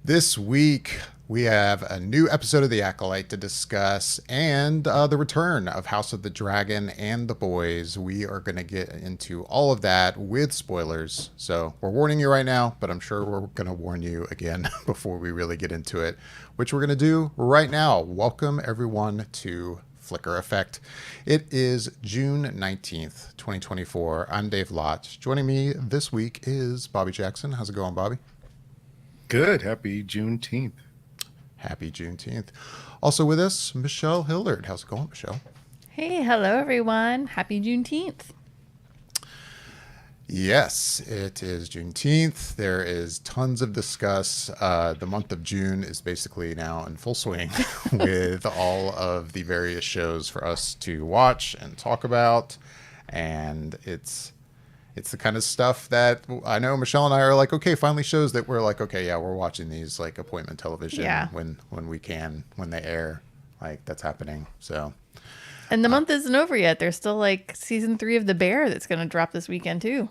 This week, we have a new episode of The Acolyte to discuss and the return of House of the Dragon and The Boys. We are going to get into all of that with spoilers. So we're warning you right now, but I'm sure we're going to warn you again before we really get into it, which we're going to do right now. Welcome, everyone, to Flicker Effect. It is June 19th, 2024. I'm Dave Lott. Joining me this week is Bobby Jackson. How's it going, Bobby? Good. Happy Juneteenth. Happy Juneteenth. Also with us, Michelle Hillard. How's it going, Michelle? Hey, hello everyone. Happy Juneteenth. Yes, it is Juneteenth. There is tons of discuss. The month of June is basically now in full swing with all of the various shows for us to watch and talk about. And it's the kind of stuff that I know Michelle and I are like, okay, finally shows that we're like, okay, yeah, we're watching these like appointment television when we can, when they air, like that's happening. So, and the month isn't over yet. There's still like season 3 of The Bear that's going to drop this weekend too.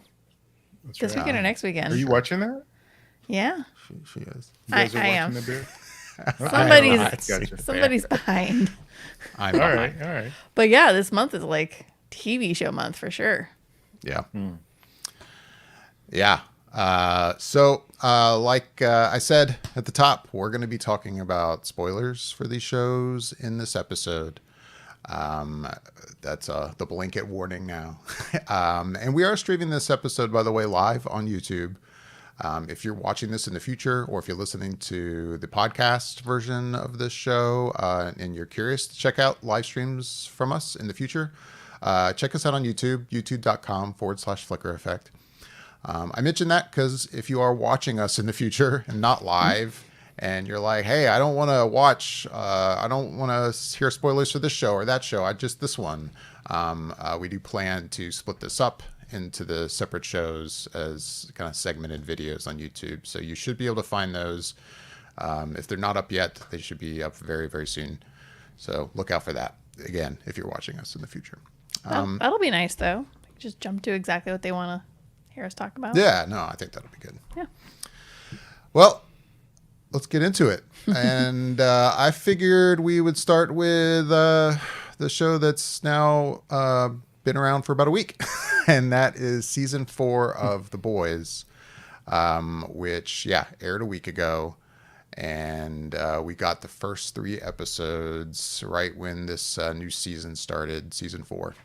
That's this weekend or next weekend. Are you watching that? Yeah. She is. You guys are I watching am. The Bear? Somebody's behind. I'm All behind. right. But yeah, this month is like TV show month for sure. Yeah. Yeah. Like I said at the top, we're going to be talking about spoilers for these shows in this episode. That's the blanket warning now. And we are streaming this episode, by the way, live on YouTube. If you're watching this in the future, or if you're listening to the podcast version of this show, and you're curious to check out live streams from us in the future, check us out on YouTube, youtube.com/Flicker Effect. I mentioned that because if you are watching us in the future and not live, and you're like, hey, I don't want to watch, I don't want to hear spoilers for this show or that show, this one. We do plan to split this up into the separate shows as kind of segmented videos on YouTube. So you should be able to find those. If they're not up yet, they should be up very, very soon. So look out for that, again, if you're watching us in the future. That'll be nice though. Just jump to exactly what they want to hear us talk about. Yeah, no, I think that'll be good. Yeah. Well, let's get into it. And I figured we would start with the show that's now been around for about a week. And that is season 4 of The Boys, which, aired a week ago. And we got the first 3 episodes right when this new season started, season 4.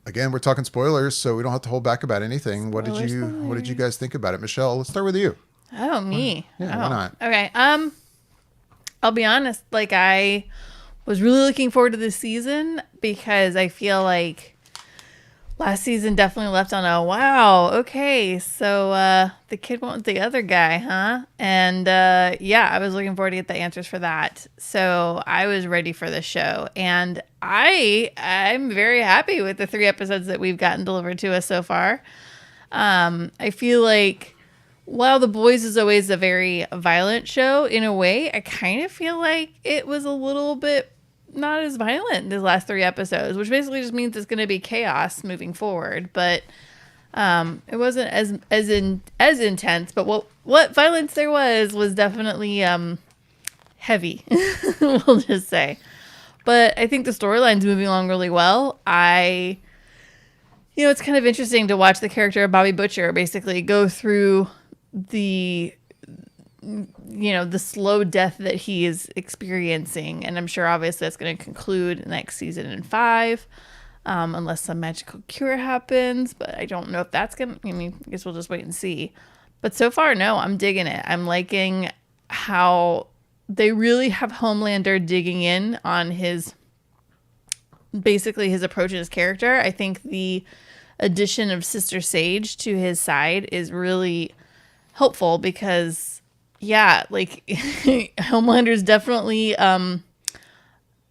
Again, we're talking spoilers, so we don't have to hold back about anything. What did you guys think about it, Michelle? Let's start with you. Oh, me. Yeah, why not? Okay. I'll be honest. Like, I was really looking forward to this season because I feel like last season definitely left on a wow. Okay, so the kid went with the other guy, huh? And I was looking forward to get the answers for that. So I was ready for the show, and I'm very happy with the 3 episodes that we've gotten delivered to us so far. I feel like while The Boys is always a very violent show, in a way, I kind of feel like it was a little bit not as violent these last 3 episodes, which basically just means it's going to be chaos moving forward. But it wasn't as intense. But what violence there was definitely heavy. We'll just say. But I think the storyline's moving along really well. It's kind of interesting to watch the character of Bobby Butcher basically go through the slow death that he is experiencing. And I'm sure obviously that's going to conclude next season in 5, unless some magical cure happens. But I don't know if that's I guess we'll just wait and see. But so far, no, I'm digging it. I'm liking how they really have Homelander digging in on his approach and his character. I think the addition of Sister Sage to his side is really helpful because Homelander's definitely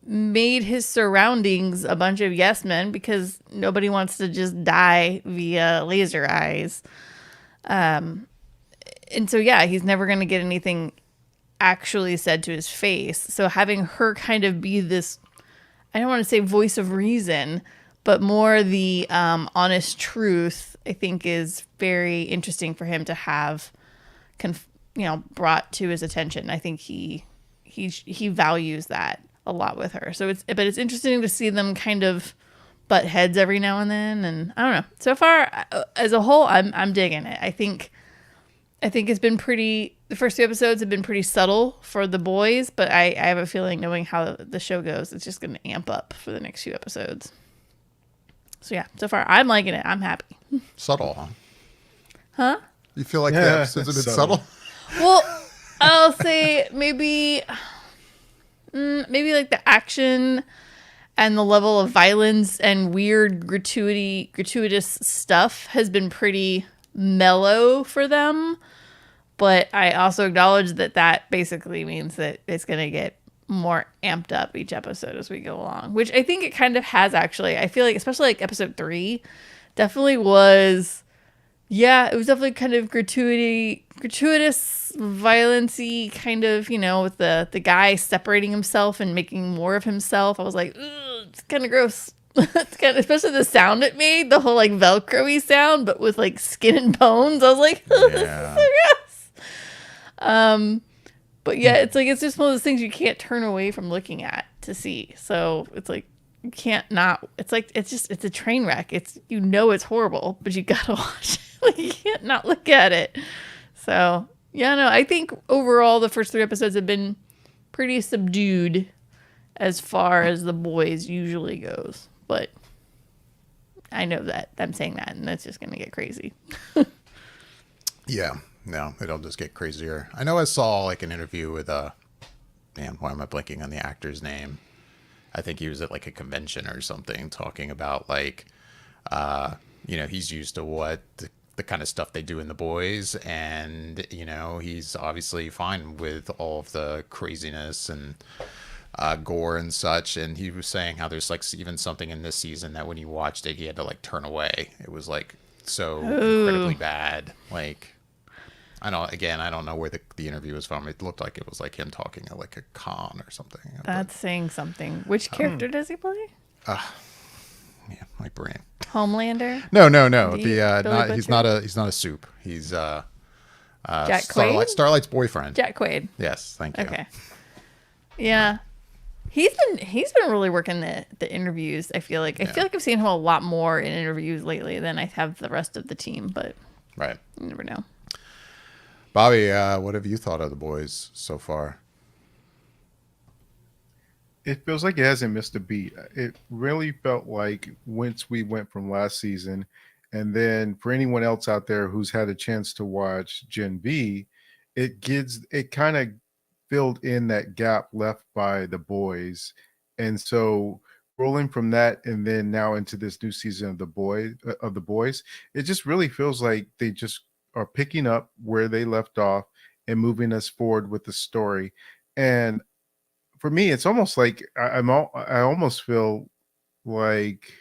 made his surroundings a bunch of yes men because nobody wants to just die via laser eyes. And so, he's never going to get anything actually said to his face. So having her kind of be this, I don't want to say voice of reason, but more the honest truth, I think is very interesting for him to have brought to his attention. I think he values that a lot with her. So it's interesting to see them kind of butt heads every now and then. And I don't know. So far, as a whole, I'm digging it. I think it's been pretty. The first 2 episodes have been pretty subtle for the boys, but I have a feeling, knowing how the show goes, it's just going to amp up for the next few episodes. So yeah, so far I'm liking it. I'm happy. Subtle, huh? Huh? You feel like the episodes have been subtle? Well, I'll say maybe like the action and the level of violence and weird gratuitous stuff has been pretty mellow for them. But I also acknowledge that basically means that it's going to get more amped up each episode as we go along, which I think it kind of has, actually. I feel like, especially like episode 3, definitely was, it was definitely kind of gratuitous, violence-y, kind of, with the guy separating himself and making more of himself. I was like, ugh, it's kind of gross. It's kind of, especially the sound it made, the whole like Velcro-y sound, but with like skin and bones. I was like, oh, this is so gross. But yeah, it's just one of those things you can't turn away from looking at to see. So it's like, you can't not, it's a train wreck. It's horrible, but you gotta watch it. Like, you can't not look at it. So yeah, no, I think overall the first 3 episodes have been pretty subdued as far as the boys usually goes. But I know that I'm saying that, and that's just going to get crazy. Yeah, no, it'll just get crazier. I know I saw like an interview with man, why am I blanking on the actor's name? I think he was at like a convention or something talking about like, he's used to what the kind of stuff they do in The Boys, and he's obviously fine with all of the craziness and gore and such. And he was saying how there's like even something in this season that when he watched it, he had to like turn away. It was like so incredibly bad. Like, I don't know where the interview was from. It looked like it was like him talking at like a con or something. That's saying something. Which character does he play? Yeah, my brain. Homelander? No. He's not a soup. He's Jack Quaid? Starlight's boyfriend. Jack Quaid. Yes, thank you. Okay. Yeah. He's been really working the interviews, I feel like. I feel like I've seen him a lot more in interviews lately than I have the rest of the team, but right. You never know. Bobby, what have you thought of The Boys so far? It feels like it hasn't missed a beat. It really felt like once we went from last season, and then for anyone else out there who's had a chance to watch Gen V, it kind of filled in that gap left by The Boys. And so rolling from that and then now into this new season of The Boys, it just really feels like they just are picking up where they left off and moving us forward with the story. And for me, it's almost like I almost feel like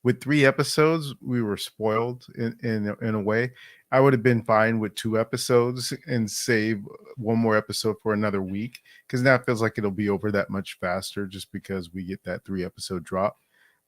with 3 episodes, we were spoiled in a way. I would have been fine with 2 episodes and save one more episode for another week, because now it feels like it'll be over that much faster just because we get that 3 episode drop.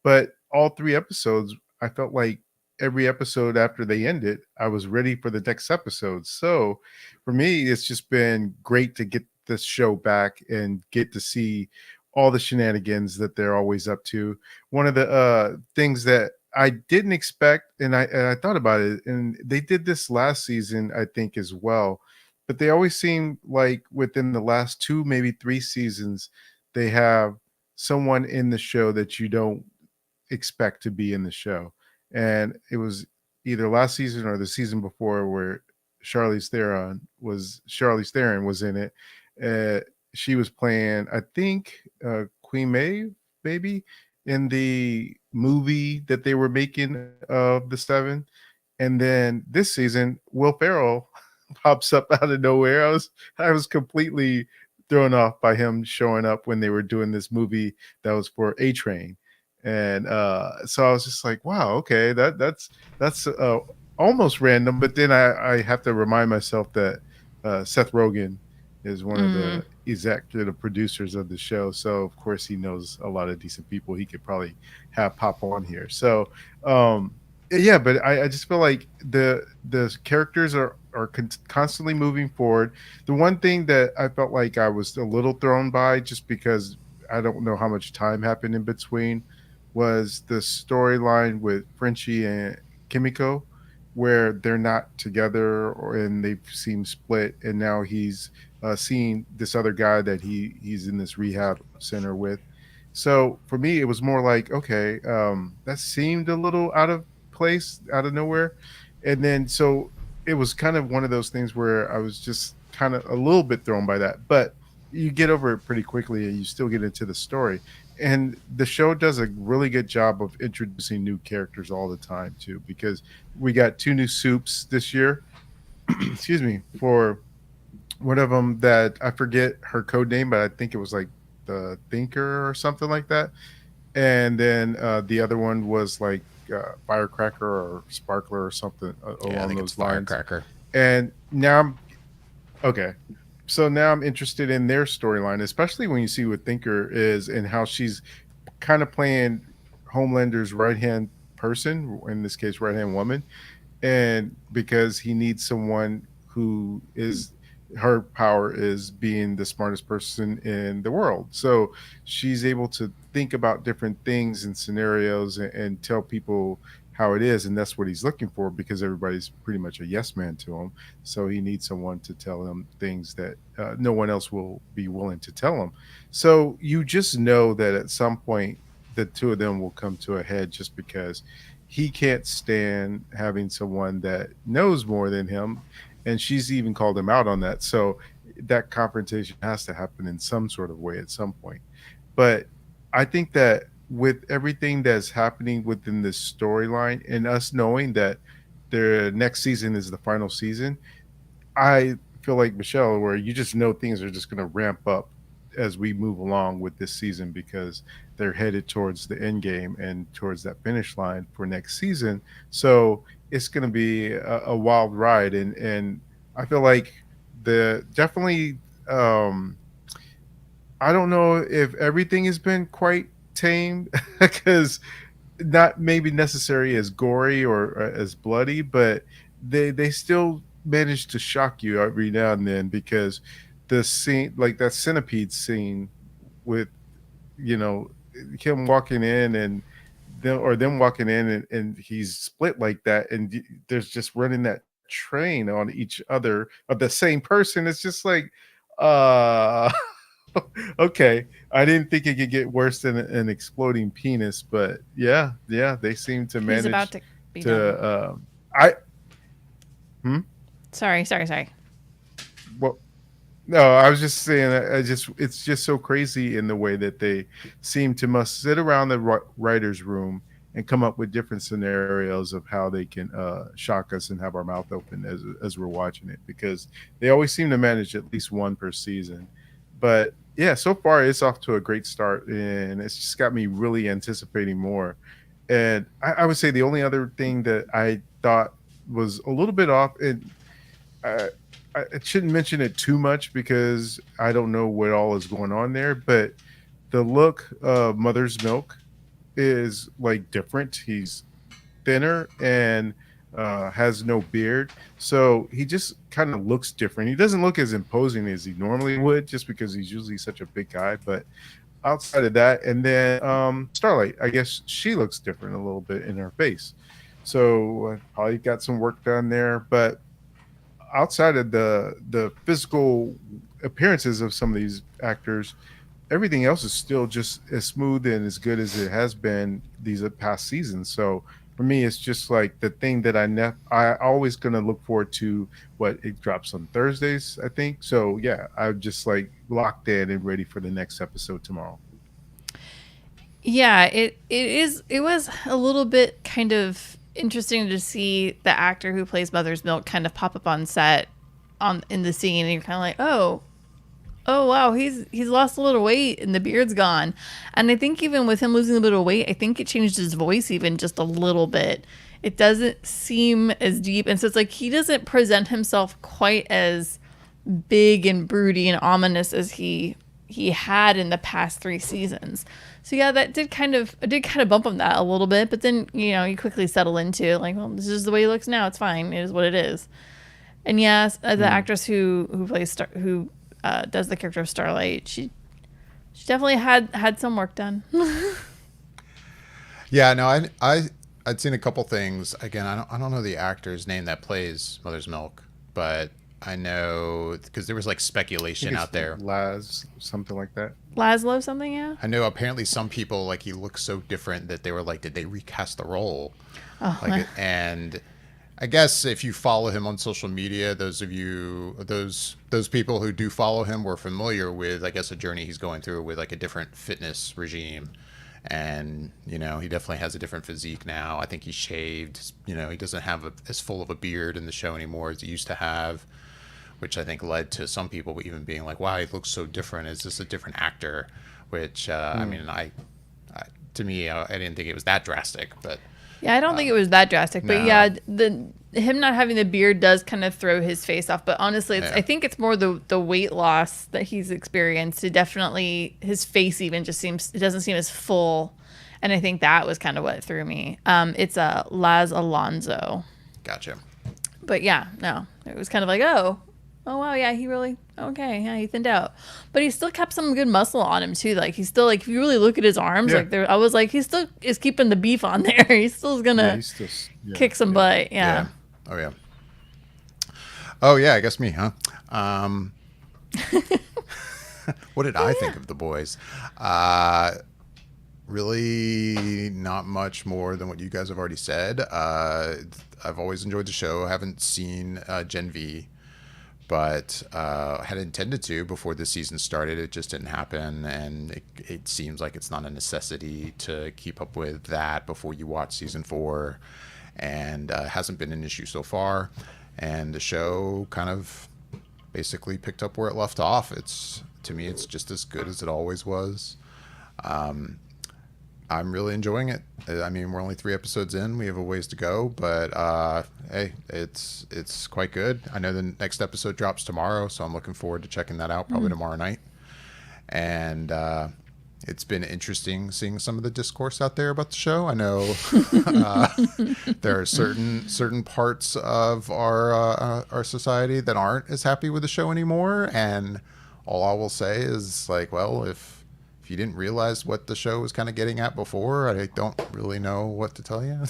But all 3 episodes, I felt like every episode after they ended, I was ready for the next episode. So for me, it's just been great to get this show back and get to see all the shenanigans that they're always up to. One of the things that I didn't expect, and I thought about it, and they did this last season, I think, as well, but they always seem like within the last 2, maybe 3 seasons, they have someone in the show that you don't expect to be in the show. And it was either last season or the season before where Charlize Theron was in it. She was playing, I think, Queen Maeve, maybe, in the movie that they were making of the 7. And then this season, Will Ferrell pops up out of nowhere. I was completely thrown off by him showing up when they were doing this movie that was for A Train. And so I was just like, wow, okay, that's almost random. But then I have to remind myself that Seth Rogen is one of the executive producers of the show. So of course he knows a lot of decent people he could probably have pop on here. So yeah, but I just feel like the characters are are constantly moving forward. The one thing that I felt like I was a little thrown by, just because I don't know how much time happened in between, was the storyline with Frenchie and Kimiko, where they're not together and they seem split, and now he's seeing this other guy that he's in this rehab center with. So for me, it was more like, okay, that seemed a little out of place, out of nowhere. And then so it was kind of one of those things where I was just kind of a little bit thrown by that. But you get over it pretty quickly and you still get into the story. And the show does a really good job of introducing new characters all the time too, because we got two new soups this year. Excuse me, for one of them that I forget her code name, but I think it was like the Thinker or something like that. And then the other one was like Firecracker or Sparkler or something Yeah, I along think it's those lines. Firecracker. And now I'm okay. So now I'm interested in their storyline, especially when you see what Thinker is and how she's kind of playing Homelander's right hand person, in this case, right hand woman, and because he needs someone who is, her power is being the smartest person in the world, so she's able to think about different things and scenarios and tell people how it is, and that's what he's looking for because everybody's pretty much a yes man to him. So he needs someone to tell him things that no one else will be willing to tell him. So you just know that at some point the two of them will come to a head, just because he can't stand having someone that knows more than him, and she's even called him out on that. So that confrontation has to happen in some sort of way at some point. But I think that with everything that's happening within this storyline and us knowing that the next season is the final season, I feel like Michelle, where you just know things are just going to ramp up as we move along with this season, because they're headed towards the end game and towards that finish line for next season. So it's going to be a wild ride, and I feel like the definitely. I don't know if everything has been quite tamed because not maybe necessarily as gory or as bloody, but they still manage to shock you every now and then, because the scene, like that centipede scene with, you know, him walking in and them walking in and he's split like that, and there's just running that train on each other of the same person. It's just like, uh okay, I didn't think it could get worse than an exploding penis, but yeah, yeah, they seem to He's about manage to be done. to. I hmm? Sorry. Well, no, I was just saying. I just it's just so crazy in the way that they seem to must sit around the writers' room and come up with different scenarios of how they can shock us and have our mouth open as we're watching it, because they always seem to manage at least one per season. But yeah, so far it's off to a great start, and it's just got me really anticipating more. And I would say the only other thing that I thought was a little bit off, and I, I shouldn't mention it too much because I don't know what all is going on there, but the look of Mother's Milk is like different. He's thinner and has no beard. So he just kind of looks different. He doesn't look as imposing as he normally would, just because he's usually such a big guy. But outside of that, and then Starlight, I guess she looks different a little bit in her face. So probably got some work done there. But outside of the physical appearances of some of these actors, everything else is still just as smooth and as good as it has been these past seasons. So for me, it's just like the thing that I always gonna look forward to. What it drops on Thursdays, I think. So yeah, I'm just like locked in and ready for the next episode tomorrow. Yeah, it was a little bit kind of interesting to see the actor who plays Mother's Milk kind of pop up on set on in the scene, and you're kind of like, oh wow, he's lost a little weight and the beard's gone. And I think even with him losing a bit of weight, I think it changed his voice even just a little bit. It doesn't seem as deep, and so it's like he doesn't present himself quite as big and broody and ominous as he had in the past 3 seasons. So yeah, that did kind of bump him that a little bit, but then you quickly settle into like, well, this is the way he looks now. It's fine. It is what it is. And yes, the actress who plays who does the character of Starlight, she definitely had some work done. Yeah, no, I'd seen a couple things. Again, I don't know the actor's name that plays Mother's Milk, but I know because there was like I think speculation it's out there. Laz, something like that. Laszlo something, yeah. I know apparently some people like he looks so different that they were like, did they recast the role? Oh, And I guess if you follow him on social media, those people who do follow him were familiar with, I guess, a journey he's going through with like a different fitness regime. And he definitely has a different physique now. I think he's shaved. He doesn't have as full of a beard in the show anymore as he used to have, which I think led to some people even being like, "Wow, he looks so different. Is this a different actor?" Which I mean, to me, I didn't think it was that drastic, but yeah, I don't think it was that drastic, but no. yeah, the him not having the beard does kind of throw his face off. But honestly, Yeah. I think it's more the weight loss that he's experienced. It definitely his face even just it doesn't seem as full, and I think that was kind of what threw me. It's a Laz Alonso, Gotcha. but yeah, no, it was kind of like oh wow, yeah, he really okay, yeah, he thinned out, but he still kept some good muscle on him too. Like he's still like if you really look at his arms, Yeah. like I was like he still is keeping the beef on there. He still is gonna He's just kick some butt. Yeah. Oh yeah. Oh yeah. I guess me, huh? What did I think of the boys? Really, not much more than what you guys have already said. I've always enjoyed the show. I haven't seen Gen V, but I had intended to before the season started. It just didn't happen, and it seems like it's not a necessity to keep up with that before you watch season 4, and hasn't been an issue so far. And the show kind of basically picked up where it left off. To me, it's just as good as it always was. I'm really enjoying it. I mean, we're only 3 episodes in. We have a ways to go, but hey, it's quite good. I know the next episode drops tomorrow, so I'm looking forward to checking that out probably tomorrow night. And it's been interesting seeing some of the discourse out there about the show. I know there are certain parts of our society that aren't as happy with the show anymore, and all I will say is like, well, if you didn't realize what the show was kind of getting at before, I don't really know what to tell you.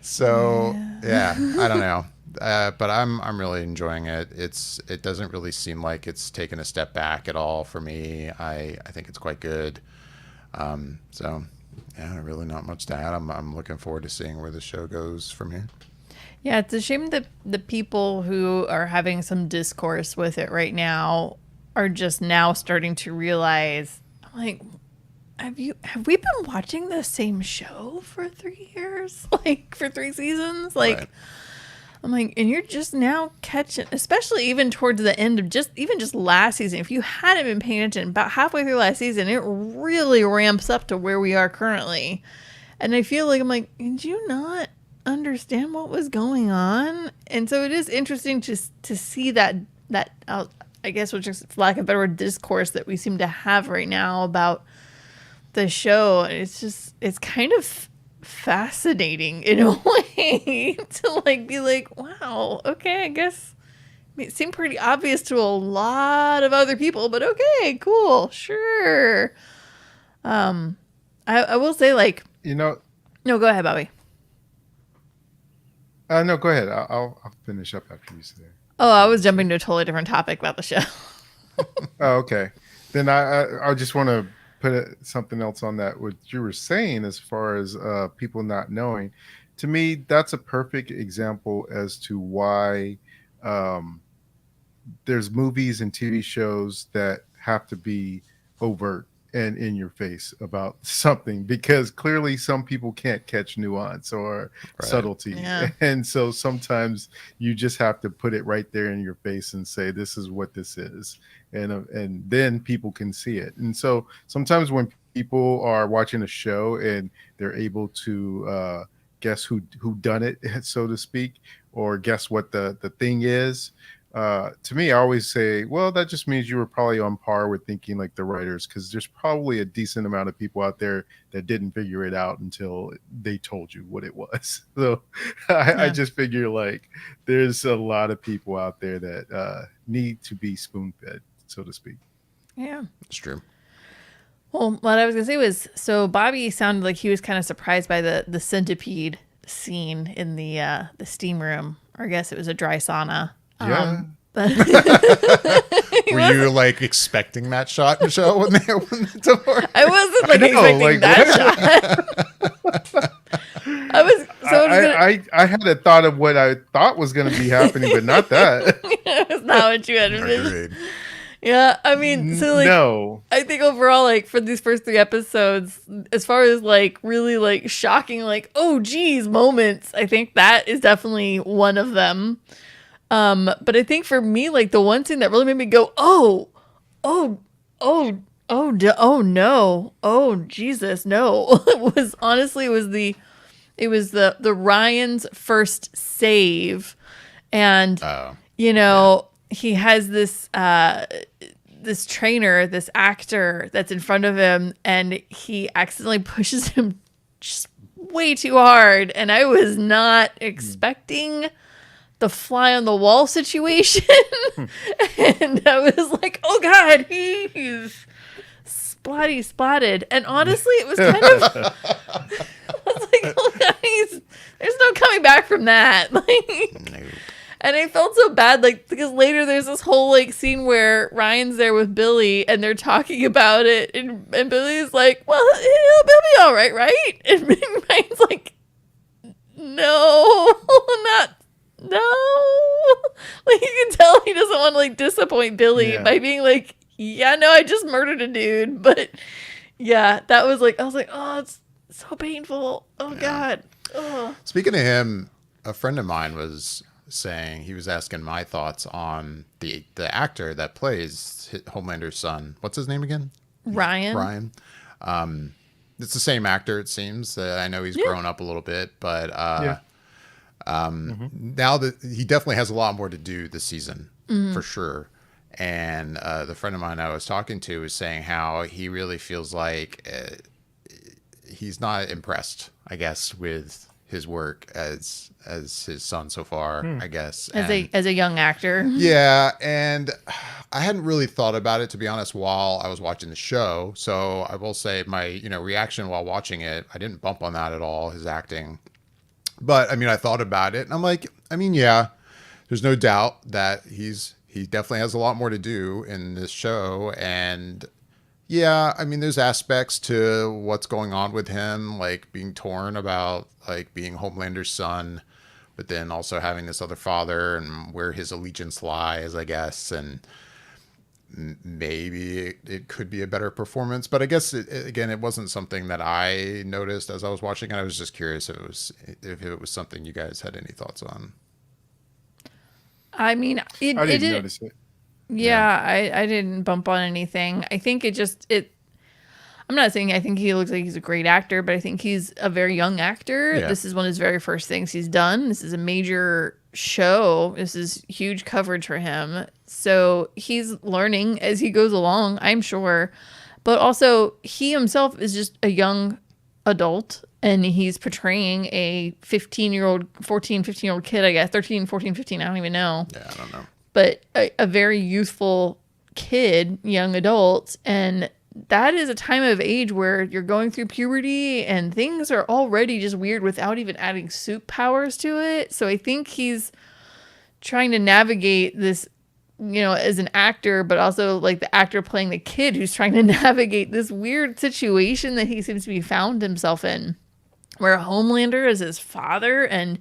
So yeah, I don't know. But I'm really enjoying it. It doesn't really seem like it's taken a step back at all for me. I think it's quite good. So yeah, really not much to add. I'm looking forward to seeing where the show goes from here. Yeah, it's a shame that the people who are having some discourse with it right now are just now starting to realize. I'm like, have we been watching the same show for 3 years? Like for 3 seasons? Like Right. I'm like, and you're just now catching, especially even towards the end of just last season. If you hadn't been paying attention, about halfway through last season, it really ramps up to where we are currently. And I feel like I'm like, did you not understand what was going on? And so it is interesting to see that I guess, which is for lack of a better word, discourse that we seem to have right now about the show. It's kind of fascinating in a way to like be like, wow, okay, I guess it seemed pretty obvious to a lot of other people, but okay, cool, sure. I will say, like, No, go ahead, Bobby. no, go ahead. I'll finish up after you say. Oh, I was jumping to a totally different topic about the show. Oh, okay. Then I just want to put something else on that. What you were saying as far as people not knowing, to me, that's a perfect example as to why there's movies and TV shows that have to be overt and in your face about something, because clearly some people can't catch nuance or subtlety. Yeah. And so sometimes you just have to put it right there in your face and say, this is what this is. And then people can see it. And so sometimes when people are watching a show and they're able to guess who done it, so to speak, or guess what the thing is, To me, I always say, well, that just means you were probably on par with thinking like the writers, because there's probably a decent amount of people out there that didn't figure it out until they told you what it was. So I Yeah. just figure like there's a lot of people out there that need to be spoon fed, so to speak. Yeah. It's true. Well, what I was gonna say was, so Bobby sounded like he was kind of surprised by the centipede scene in the steam room, or I guess it was a dry sauna. Yeah. But Were you like expecting that shot, Michelle, when they opened the door? I wasn't like I know, expecting like, that shot. I was I had a thought of what I thought was going to be happening, but not that. That's not what you had envisioned. Agreed. Yeah, I mean, so like, No. I think overall, like for these first 3 episodes, as far as like really like shocking, like oh geez moments, I think that is definitely one of them. But I think for me, like the one scene that really made me go, oh, oh, oh, oh no, oh Jesus, no, it was honestly it was the Ryan's first save, and Oh. you know he has this this trainer, this actor that's in front of him, and he accidentally pushes him just way too hard, and I was not expecting the fly on the wall situation. And I was like, oh God, he's splatted. And honestly, it was kind of, I was like, oh God, there's no coming back from that. Like, No. and I felt so bad, like, because later there's this whole, like, scene where Ryan's there with Billy, and they're talking about it, and Billy's like, well, he'll be all right, right? And Ryan's like, no, no. Like, you can tell he doesn't want to, like, disappoint Billy by being like, yeah, no, I just murdered a dude. But, yeah, that was, like, I was like, oh, it's so painful. Oh, God. Oh. Speaking of him, a friend of mine was saying, he was asking my thoughts on the actor that plays Homelander's son. What's his name again? Ryan. It's the same actor, it seems. I know he's grown up a little bit, but now that he definitely has a lot more to do this season, for sure. And the friend of mine I was talking to was saying how he really feels like he's not impressed, I guess, with his work as his son so far, I guess. As a young actor. Yeah, and I hadn't really thought about it, to be honest, while I was watching the show. So I will say my reaction while watching it, I didn't bump on that at all, his acting. But I mean, I thought about it, and I'm like, I mean, yeah, there's no doubt that he definitely has a lot more to do in this show, and yeah, I mean, there's aspects to what's going on with him, like being torn about like being Homelander's son, but then also having this other father and where his allegiance lies, I guess, and maybe it could be a better performance. But I guess again, it wasn't something that I noticed as I was watching it. I was just curious if it was something you guys had any thoughts on. I mean, I didn't notice it. Yeah, I didn't bump on anything. I think I'm not saying I think he looks like he's a great actor, but I think he's a very young actor. Yeah. This is one of his very first things he's done. This is a major show. This is huge coverage for him. So he's learning as he goes along, I'm sure. But also, he himself is just a young adult, and he's portraying a 15-year-old kid, I guess, 13, 14, 15, I don't even know. Yeah, I don't know. But a very youthful kid, young adult, and that is a time of age where you're going through puberty and things are already just weird without even adding soup powers to it. So I think he's trying to navigate this, as an actor, but also like the actor playing the kid who's trying to navigate this weird situation that he seems to be found himself in, where Homelander is his father, and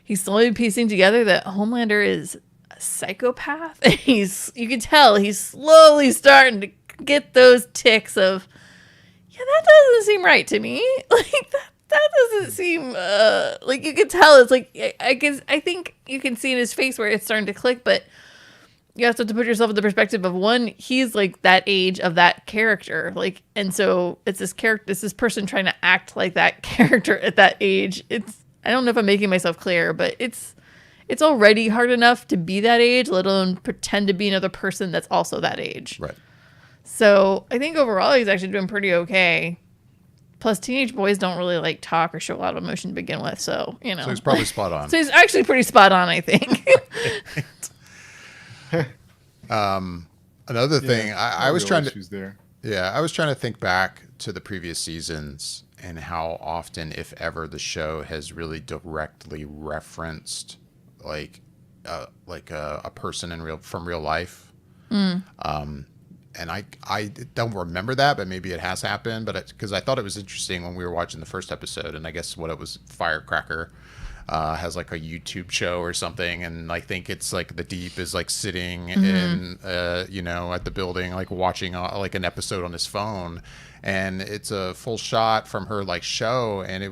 he's slowly piecing together that Homelander is a psychopath. And you can tell he's slowly starting to get those ticks of, yeah, that doesn't seem right to me. Like that doesn't seem like, you can tell it's like, I think you can see in his face where it's starting to click, but you have to put yourself in the perspective of, one, he's like that age of that character, like, and so it's this person trying to act like that character at that age. I don't know if I'm making myself clear, but it's it's already hard enough to be that age, let alone pretend to be another person that's also that age. Right. So I think overall he's actually doing pretty okay. Plus, teenage boys don't really like talk or show a lot of emotion to begin with, so you know. So he's probably spot on. So he's actually pretty spot on, I think. Another thing, I was trying to. issues there. Yeah, I was trying to think back to the previous seasons and how often, if ever, the show has really directly referenced like a person from real life. And I don't remember that, but maybe it has happened. But because I thought it was interesting when we were watching the first episode, and I guess what it was, Firecracker has like a YouTube show or something, and I think it's like the Deep is like sitting in at the building, like watching like an episode on his phone, and it's a full shot from her like show, and I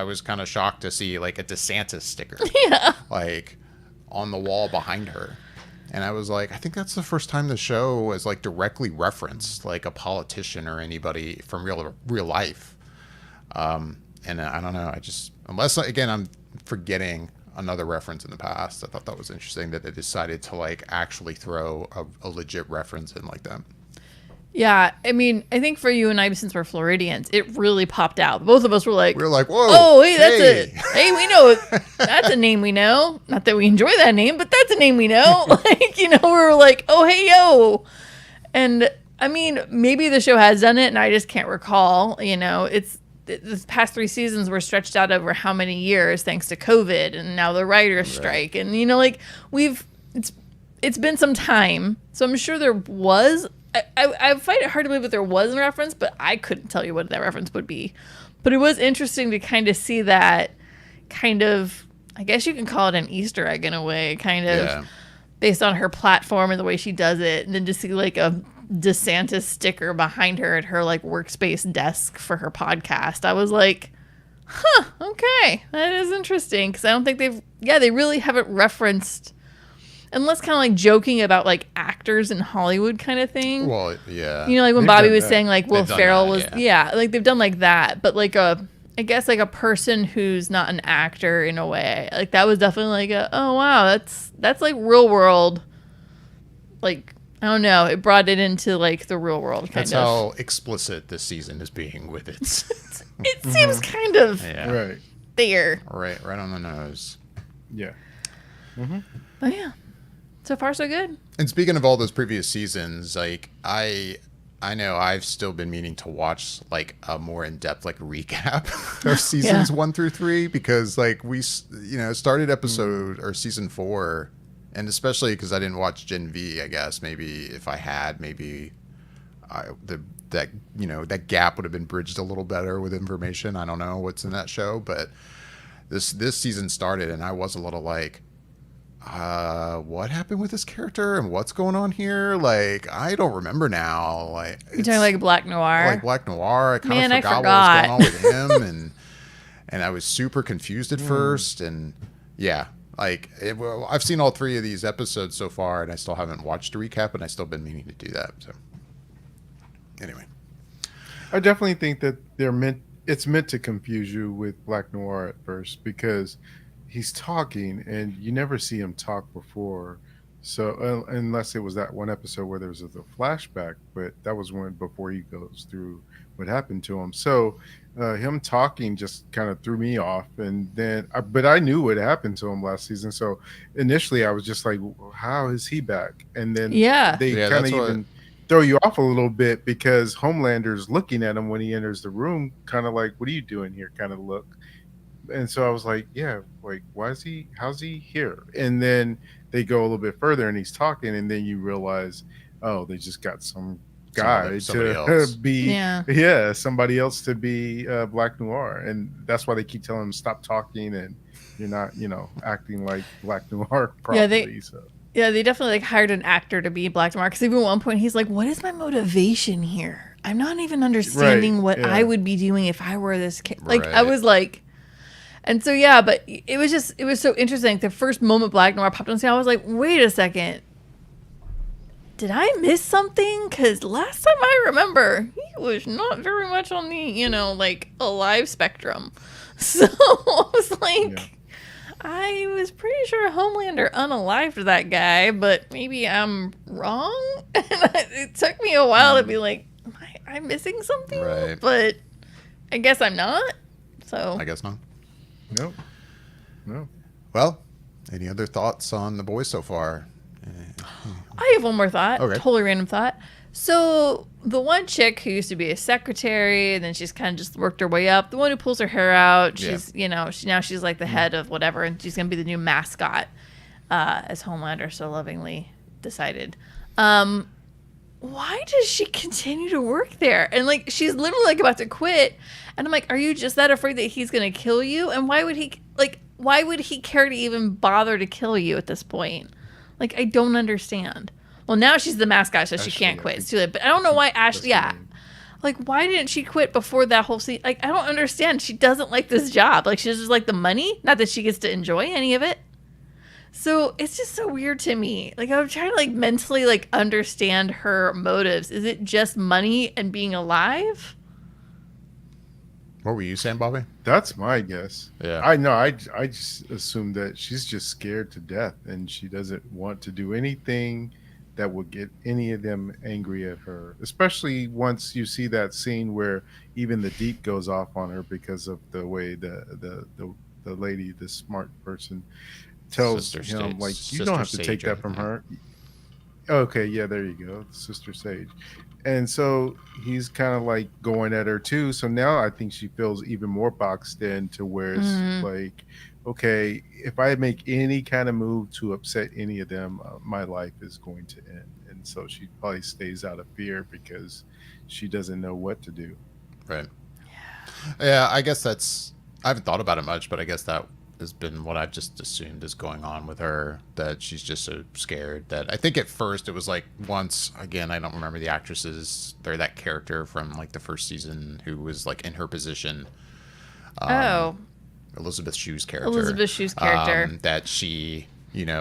was kind of shocked to see like a DeSantis sticker, like on the wall behind her. And I was like, I think that's the first time the show has like directly referenced like a politician or anybody from real life. And I don't know. I just, unless again, I'm forgetting another reference in the past. I thought that was interesting that they decided to like actually throw a legit reference in like that. Yeah, I mean, I think for you and I, since we're Floridians, it really popped out. Both of us were like, whoa, oh, hey, that's it. Hey, we know that's a name we know. Not that we enjoy that name, but that's a name we know. Like, we were like, oh, hey, yo. And I mean, maybe the show has done it and I just can't recall. It's the past 3 seasons were stretched out over how many years thanks to COVID and now the writer's strike. And, it's been some time. So I'm sure there was. I find it hard to believe that there was a reference, but I couldn't tell you what that reference would be. But it was interesting to kind of see that kind of, I guess you can call it an Easter egg in a way, kind of based on her platform and the way she does it. And then to see like a DeSantis sticker behind her at her like workspace desk for her podcast. I was like, okay, that is interesting. Because I don't think they really haven't referenced, unless kind of like joking about like actors in Hollywood kind of thing. Well, yeah. Like when They've Bobby done was that. saying like Will They've done Ferrell that, was, like they've done like that. But like I guess like a person who's not an actor in a way. Like that was definitely like oh wow, that's like real world. Like, I don't know. It brought it into like the real world kind That's of. how explicit this season is being with its. It seems kind of Right. there. Right on the nose. Yeah. But yeah. So far so good. And speaking of all those previous seasons, like I know I've still been meaning to watch like a more in-depth like recap of seasons 1 through 3, because like we started episode or season 4, and especially because I didn't watch Gen V. I guess maybe if I had, maybe that gap would have been bridged a little better with information. I don't know what's in that show, but this season started and I was a little like, what happened with this character and what's going on here? Like, I don't remember now. Like, You're talking like Black Noir. like Black Noir. I kind of I forgot what was going on with him, and I was super confused at first. And yeah, like I've seen all 3 of these episodes so far, and I still haven't watched a recap, and I still been meaning to do that. So anyway, I definitely think that it's meant to confuse you with Black Noir at first, because he's talking and you never see him talk before. So unless it was that one episode where there was a flashback, but that was before he goes through what happened to him. So him talking just kind of threw me off. And then, but I knew what happened to him last season. So initially I was just like, how is he back? And then they kind of even throw you off a little bit, because Homelander's looking at him when he enters the room, kind of like, what are you doing here kind of look. And so I was like, yeah, like, how's he here? And then they go a little bit further and he's talking, and then you realize, oh, they just got some guy somebody to else. be, somebody else to be Black Noir. And that's why they keep telling him, stop talking, and you're not, acting like Black Noir properly. They definitely like hired an actor to be Black Noir, because even at one point he's like, what is my motivation here? I'm not even understanding what I would be doing if I were this kid. Like, I was like, and so, but it was so interesting. The first moment Black Noir popped on screen, I was like, wait a second. Did I miss something? Because last time I remember, he was not very much on the, like, alive spectrum. So I was like, I was pretty sure Homelander unalived that guy, but maybe I'm wrong. And it took me a while to be like, am I missing something? Right. But I guess I'm not. So I guess not. No, no. Well, any other thoughts on the boys so far? I have one more thought. Okay. Totally random thought. So the one chick who used to be a secretary, and then she's kind of just worked her way up. The one who pulls her hair out. She's, now she's like the head of whatever, and she's gonna be the new mascot, as Homelander so lovingly decided. Why does she continue to work there? And like, she's literally like about to quit, and I'm like, are you just that afraid that he's gonna kill you? And why would he care to even bother to kill you at this point? Like, I don't understand. Well, now she's the mascot, so she can't quit. It's too late. But I don't know why Ashley. Yeah, like, why didn't she quit before that whole scene? Like, I don't understand. She doesn't like this job. Like, she just like the money. Not that she gets to enjoy any of it. So it's just so weird to me. Like, I'm trying to like mentally like understand her motives. Is it just money and being alive? What were you saying, Bobby? That's my guess. Yeah. I know. I just assume that she's just scared to death, and she doesn't want to do anything that would get any of them angry at her. Especially once you see that scene where even the Deep goes off on her because of the way the lady, the smart person, tells him like, you don't have to take that from her. Okay, yeah, there you go, Sister Sage. And so he's kind of like going at her too. So now I think she feels even more boxed in to where it's like, okay, if I make any kind of move to upset any of them, my life is going to end. And so she probably stays out of fear because she doesn't know what to do. Right. Yeah, I guess I haven't thought about it much, but I guess that has been what I've just assumed is going on with her, that she's just so scared. That I think at first it was like, once again, I don't remember the actresses, they're that character from like the first season who was like in her position, Elizabeth Shue's character, that she,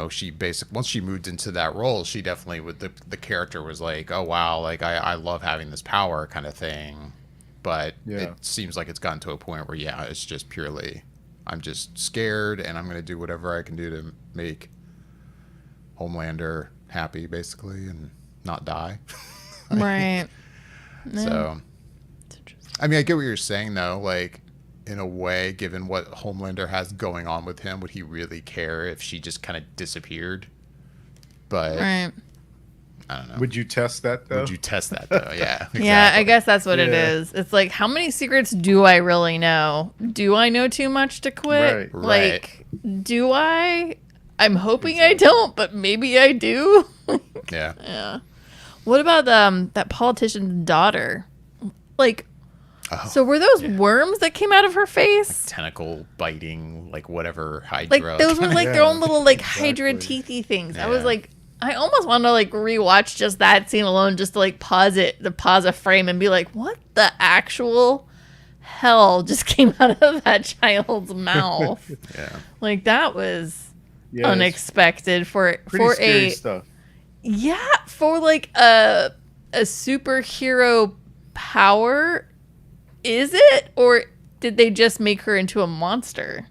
she basically, once she moved into that role, she definitely would, the character was like, oh wow, like I love having this power kind of thing. But it seems like it's gotten to a point where it's just purely, I'm just scared, and I'm going to do whatever I can do to make Homelander happy, basically, and not die. Right. So, I mean, I get what you're saying, though. Like, in a way, given what Homelander has going on with him, would he really care if she just kind of disappeared? But right. I don't know. Would you test that, though? Would you test that, though? Yeah. Exactly. Yeah, I guess that's what it is. It's like, how many secrets do I really know? Do I know too much to quit? Right. Like, do I? I'm hoping I don't, but maybe I do. Yeah. Yeah. What about that politician's daughter? Like, so were those worms that came out of her face? Tentacle biting, like whatever Hydra. Like, those were like their own little like Hydra teethy things. Yeah. I was like, I almost want to like rewatch just that scene alone, just to like pause a frame and be like, what the actual hell just came out of that child's mouth? Yeah. Like, that was unexpected for scary stuff. Yeah, for like a superhero power. Is it, or did they just make her into a monster?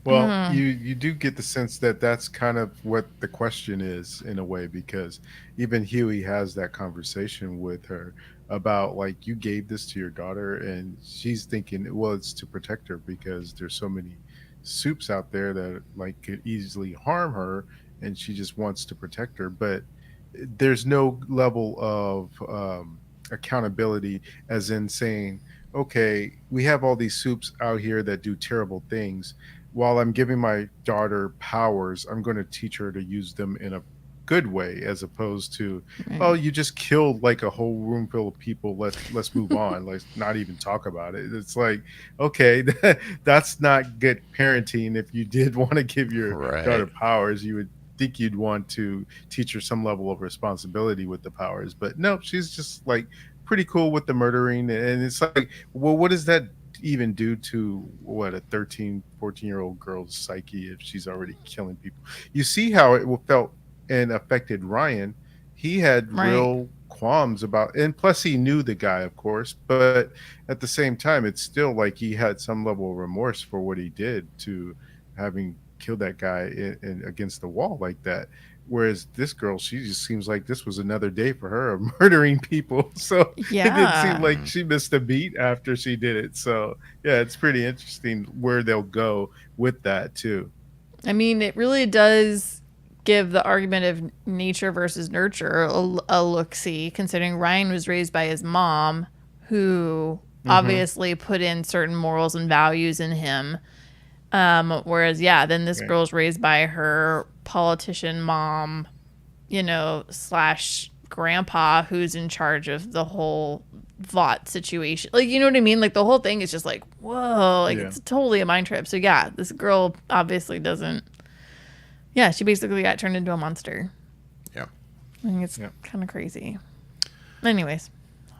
Well, you do get the sense that that's kind of what the question is in a way, because even Huey has that conversation with her about, like, you gave this to your daughter, and she's thinking, well, it's to protect her because there's so many soups out there that like could easily harm her, and she just wants to protect her. But there's no level of accountability, as in saying, okay, we have all these soups out here that do terrible things. While I'm giving my daughter powers, I'm going to teach her to use them in a good way, as opposed to, oh, you just killed like a whole room full of people. Let's move on. Let's not even talk about it. It's like, okay, that's not good parenting. If you did want to give your daughter powers, you would think you'd want to teach her some level of responsibility with the powers. But no, she's just like pretty cool with the murdering. And it's like, well, what does that even do to what, a 13-14-year-old girl's psyche if she's already killing people? You see how it felt and affected Ryan. He had real qualms about, and plus he knew the guy, of course, but at the same time, it's still like he had some level of remorse for what he did to having killed that guy against the wall like that. Whereas this girl, she just seems like this was another day for her of murdering people. So it didn't seem Yeah. like she missed a beat after she did it. So yeah, it's pretty interesting where they'll go with that too. I mean, it really does give the argument of nature versus nurture a look see, considering Ryan was raised by his mom, who obviously put in certain morals and values in him. Whereas, yeah, then this Right. girl's raised by her politician mom, slash grandpa, who's in charge of the whole Vought situation. Like, you know what I mean? Like, the whole thing is just like, whoa, like, Yeah. it's totally a mind trip. So, yeah, this girl obviously doesn't. Yeah, she basically got turned into a monster. Yeah. I think it's kind of crazy. Anyways,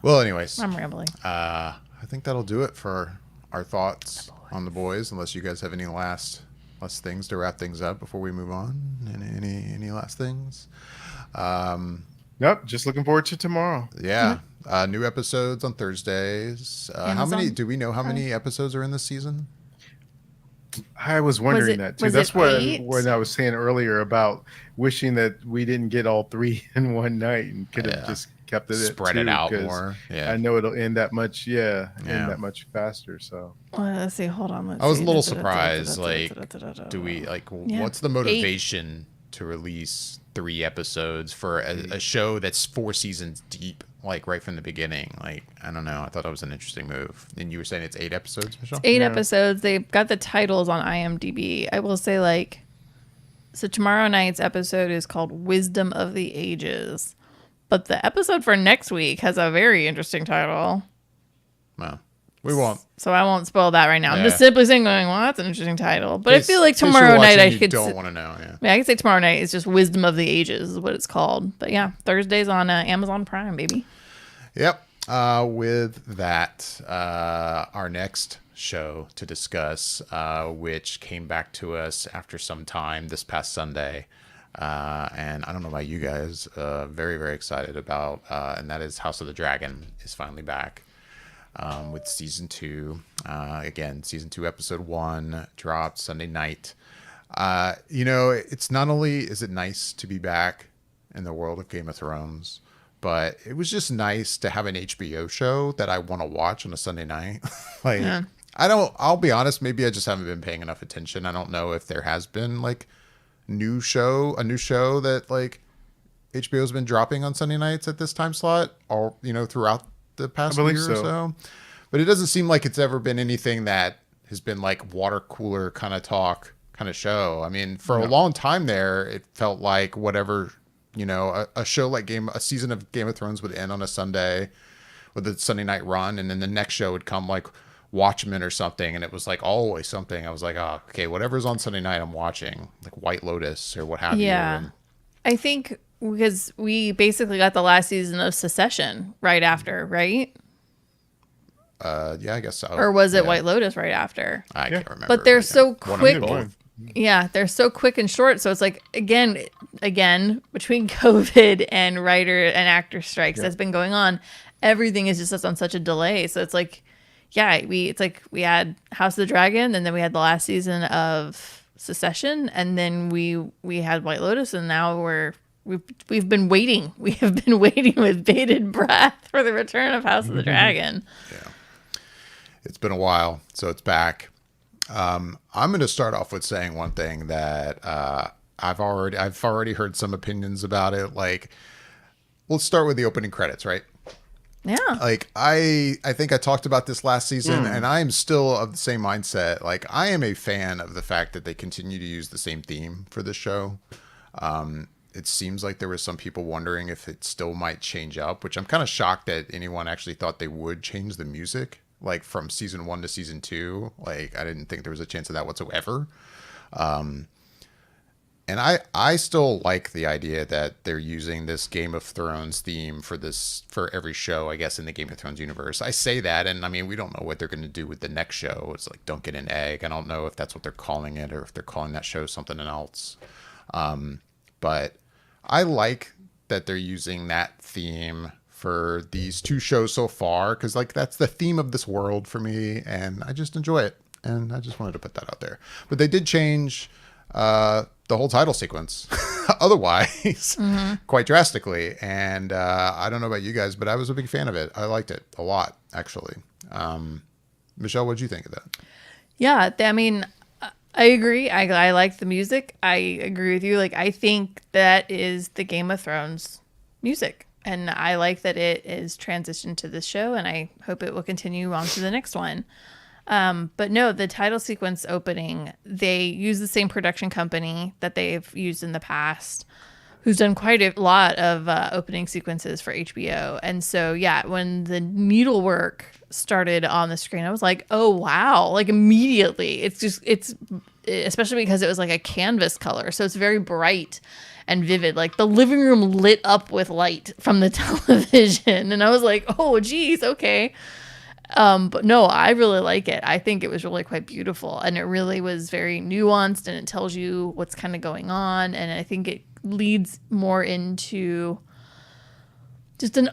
Well, anyways, I'm rambling. I think that'll do it for our thoughts on the boys. Unless you guys have any last things to wrap things up before we move on. Any last things? Nope. Just looking forward to tomorrow. Yeah. New episodes on Thursdays. How many? Amazon Do we know how many episodes are in this season? I was wondering that too. was That's it what 8? when I was saying earlier about wishing that we didn't get all 3 in one night and could have Yeah. just kept it at Spread 2, it out 'cause more. Yeah. I know it'll end that much. Yeah. End that much faster. So Let's see. Hold on. I was a little surprised. Like, do we what's the 8. motivation to release 3 episodes for a show that's 4 seasons deep, like right from the beginning? Like, I don't know. I thought that was an interesting move. And you were saying it's 8 episodes, Michelle? 8 Yeah. episodes. They've got the titles on IMDb. I will say, like, so tomorrow night's episode is called Wisdom of the Ages. But the episode for next week has a very interesting title. Well, we won't. So I won't spoil that right now. I'm just Yeah. simply saying, going, well, that's an interesting title. But I In feel like case you're tomorrow night watching, I you could. don't want to know. Yeah. Yeah, I could say tomorrow night is just Wisdom of the Ages is what it's called. But yeah, Thursday's on Amazon Prime, baby. Yep. With that, our next show to discuss, which came back to us after some time this past Sunday, and I don't know about you guys, very, very excited about, and that is House of the Dragon is finally back with season 2. Again, season 2, episode 1 dropped Sunday night. It's not only is it nice to be back in the world of Game of Thrones, but it was just nice to have an HBO show that I want to watch on a Sunday night. I'll be honest, maybe I just haven't been paying enough attention. I don't know if there has been like a new show that like HBO's been dropping on Sunday nights at this time slot, or throughout the past year believe or so. so. But it doesn't seem like it's ever been anything that has been like water cooler kind of talk kind of show. I mean, for a long time there, it felt like whatever, a show like a season of Game of Thrones would end on a Sunday with a Sunday night run, and then the next show would come like Watchmen or something, and it was like always something. I was like, oh, okay, whatever's on Sunday night, I'm watching, like White Lotus or what have you. Yeah. And I think because we basically got the last season of Secession right after, right? yeah, I guess so. Or was it Yeah. White Lotus right after? I can't remember. But they're right so now. One of quick. both. Yeah, they're so quick and short. So it's like again, between COVID and writer and actor strikes that's been going on, everything is just on such a delay. So it's like, yeah, we had House of the Dragon, and then we had the last season of Secession, and then we had White Lotus, and now we've been waiting. We have been waiting with bated breath for the return of House of the Dragon. Yeah. It's been a while, so it's back. I'm going to start off with saying one thing that I've already heard some opinions about it. Like, let's start with the opening credits, right? Yeah. Like, I think I talked about this last season, and I am still of the same mindset. Like, I am a fan of the fact that they continue to use the same theme for the show. It seems like there was some people wondering if it still might change up, which I'm kind of shocked that anyone actually thought they would change the music, like from season 1 to season 2. Like, I didn't think there was a chance of that whatsoever. And I still like the idea that they're using this Game of Thrones theme for every show, I guess, in the Game of Thrones universe. I say that, and I mean, we don't know what they're going to do with the next show. It's like Don't Get an Egg. I don't know if that's what they're calling it, or if they're calling that show something else. But I like that they're using that theme for these two shows so far, because like that's the theme of this world for me, and I just enjoy it. And I just wanted to put that out there. But they did change the whole title sequence otherwise quite drastically. And I don't know about you guys, but I was a big fan of it. I liked it a lot, actually. Michelle, what did you think of that? Yeah, I mean, I agree. I like the music. I agree with you. Like, I think that is the Game of Thrones music. And I like that it is transitioned to this show, and I hope it will continue on to the next one. But no, the title sequence opening, they use the same production company that they've used in the past, who's done quite a lot of opening sequences for HBO. And so, yeah, when the needlework started on the screen, I was like, oh, wow. Like immediately. It's especially because it was like a canvas color. So it's very bright and vivid. Like the living room lit up with light from the television. And I was like, oh, geez, okay. But no, I really like it. I think it was really quite beautiful, and it really was very nuanced, and it tells you what's kind of going on. And I think it leads more into just an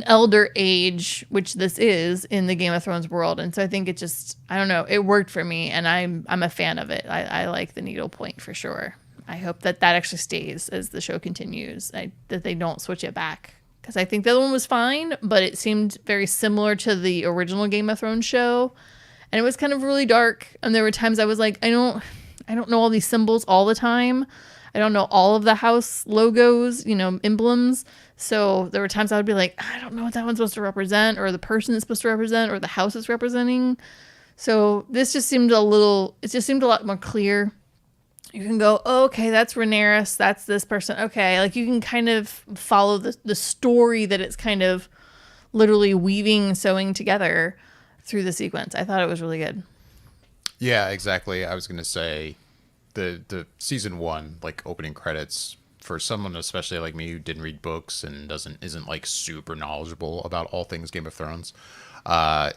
elder age, which this is in the Game of Thrones world. And so I think it just, I don't know, it worked for me, and I'm a fan of it. I like the needlepoint for sure. I hope that actually stays as the show continues, that they don't switch it back. Because I think the other one was fine, but it seemed very similar to the original Game of Thrones show. And it was kind of really dark. And there were times I was like, I don't know all these symbols all the time. I don't know all of the house logos, emblems. So there were times I would be like, I don't know what that one's supposed to represent, or the person is supposed to represent, or the house is representing. So this just seemed a lot more clear. You can go, oh, okay, that's Rhaenyra, that's this person. Okay, like you can kind of follow the story that it's kind of literally sewing together through the sequence. I thought it was really good. Yeah, exactly. I was going to say the season 1, like opening credits, for someone especially like me who didn't read books and isn't like super knowledgeable about all things Game of Thrones. I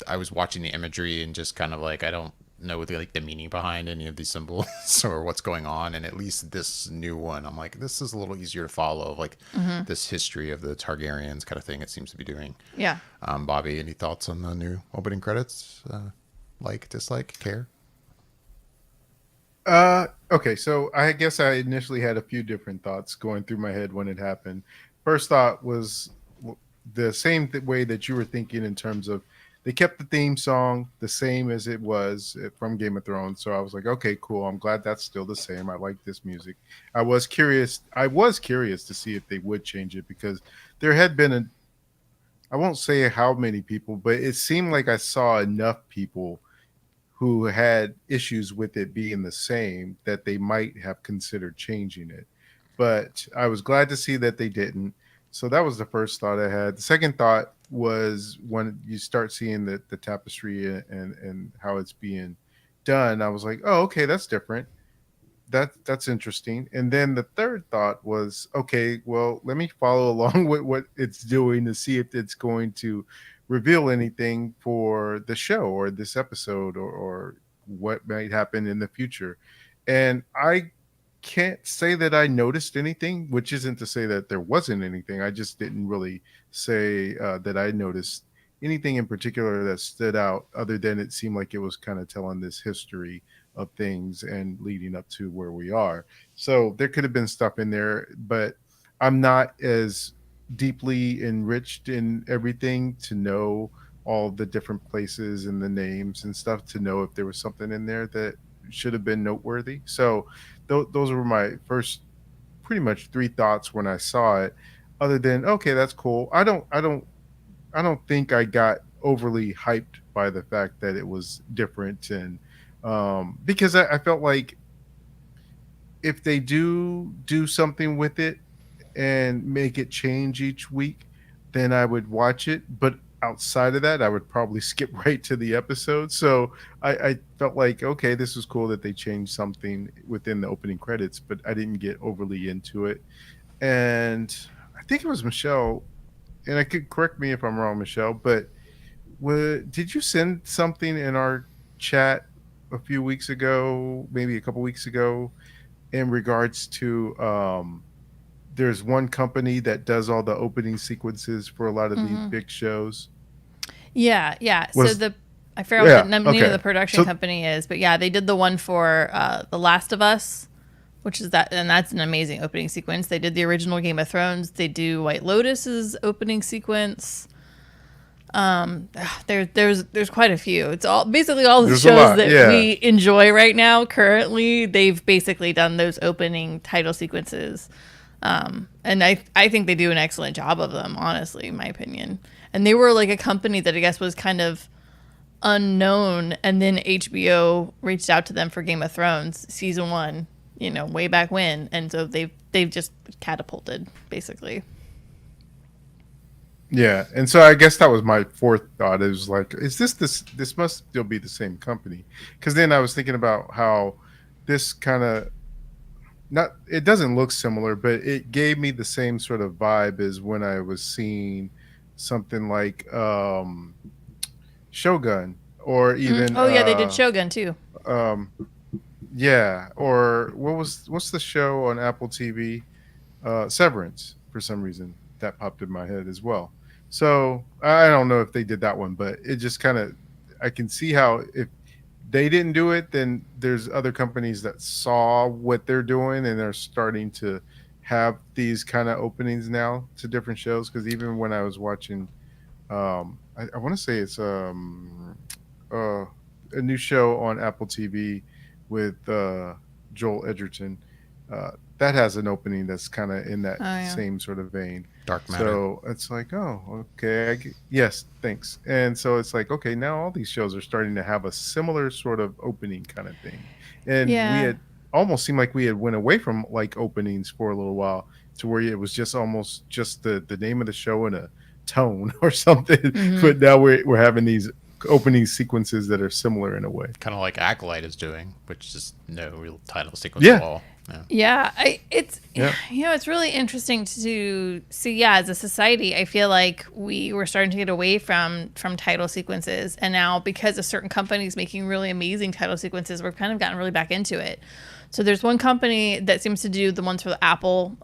was watching the imagery and just kind of like, I don't know the meaning behind any of these symbols or what's going on. And at least this new one, I'm like, this is a little easier to follow, like this history of the Targaryens kind of thing it seems to be doing. Yeah. Bobby, any thoughts on the new opening credits? Like, dislike, care? Okay, so I guess I initially had a few different thoughts going through my head when it happened. First thought was the same way that you were thinking, in terms of they kept the theme song the same as it was from Game of Thrones. So I was like, okay, cool. I'm glad that's still the same. I like this music. I was curious to see if they would change it, because there had been I won't say how many people, but it seemed like I saw enough people who had issues with it being the same that they might have considered changing it. But I was glad to see that they didn't. So that was the first thought I had. The second thought was when you start seeing the tapestry and how it's being done, I was like, oh, okay, that's different. That's interesting. And then the third thought was, okay, well, let me follow along with what it's doing to see if it's going to reveal anything for the show or this episode, or what might happen in the future. And I can't say that I noticed anything, which isn't to say that there wasn't anything. I just didn't really say that I noticed anything in particular that stood out, other than it seemed like it was kind of telling this history of things and leading up to where we are. So there could have been stuff in there, but I'm not as deeply enriched in everything to know all the different places and the names and stuff, to know if there was something in there that should have been noteworthy. So those were my first pretty much three thoughts when I saw it, other than, okay, that's cool. I don't think I got overly hyped by the fact that it was different. And because I felt like if they do something with it and make it change each week, then I would watch it. But outside of that, I would probably skip right to the episode. So I felt like, okay, this was cool that they changed something within the opening credits, but I didn't get overly into it. And I think it was Michelle, and I could correct me if I'm wrong, Michelle, but did you send something in our chat a few weeks ago, maybe a couple weeks ago, in regards to there's one company that does all the opening sequences for a lot of these big shows. Yeah. So Was I forgot what the name of okay. the production So company is, but yeah, they did the one for The Last of Us, which is that, and that's an amazing opening sequence. They did the original Game of Thrones. They do White Lotus's opening sequence. There's quite a few. It's all basically all the there's a shows lot, that yeah. we enjoy right now. Currently, they've basically done those opening title sequences, and I think they do an excellent job of them. Honestly, in my opinion. And they were like a company that I guess was kind of unknown, and then HBO reached out to them for Game of Thrones season 1. Way back when, and so they've just catapulted basically. Yeah, and so I guess that was my fourth thought. It was like, is this must still be the same company? Because then I was thinking about how this kind of it doesn't look similar, but it gave me the same sort of vibe as when I was seeing something like Shogun, or even Oh yeah, they did Shogun too. um, yeah, or what's the show on Apple TV? Severance. For some reason, that popped in my head as well. So I don't know if they did that one, but it just kind of, I can see how if they didn't do it, then there's other companies that saw what they're doing and they're starting to have these kind of openings now to different shows. Because even when I was watching, I want to say it's a new show on Apple TV with Joel Edgerton. That has an opening that's kind of in that same sort of vein. Dark Matter. So it's like, oh, okay. Yes, thanks. And so it's like, okay, now all these shows are starting to have a similar sort of opening kind of thing. And we had almost seemed like we had went away from like openings for a little while to where it was just almost just the name of the show and a tone or something. Mm-hmm. But now we're having these opening sequences that are similar in a way. Kind of like Acolyte is doing, which is no real title sequence at all. Yeah, it's really interesting to see. Yeah, as a society, I feel like we were starting to get away from title sequences, and now because of certain companies making really amazing title sequences, we've kind of gotten really back into it. So there's one company that seems to do the ones for the Apple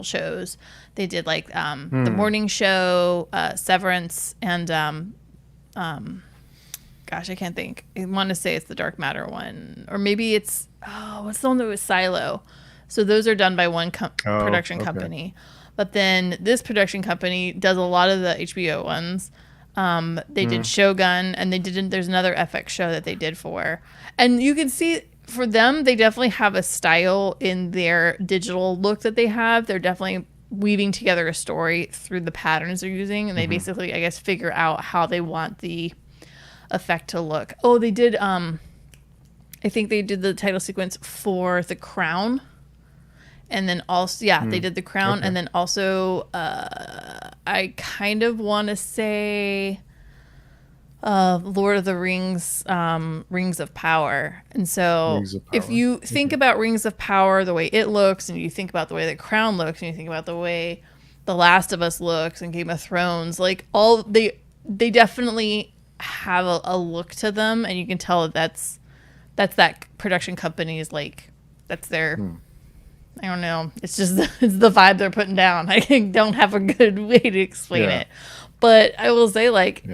shows. They did like the Morning Show, Severance, and gosh, I can't think. I want to say it's the Dark Matter one, or maybe it's what's the one that was Silo. So those are done by one production company, but then this production company does a lot of the HBO ones. They did Shogun, and there's another FX show that they did for, and you can see for them, they definitely have a style in their digital look that they have. They're definitely weaving together a story through the patterns they're using, and they basically, I guess, figure out how they want the effect to look. Oh, they did I think they did the title sequence for The Crown, and then also they did The Crown, and then also I kind of want to say Lord of the Rings, Rings of Power. And so if you think about Rings of Power, the way it looks, and you think about the way The Crown looks, and you think about the way The Last of Us looks and Game of Thrones, like all they definitely have a look to them, and you can tell that's that production company's like, that's their I don't know, it's just it's the vibe they're putting down. I don't have a good way to explain it, but I will say, like,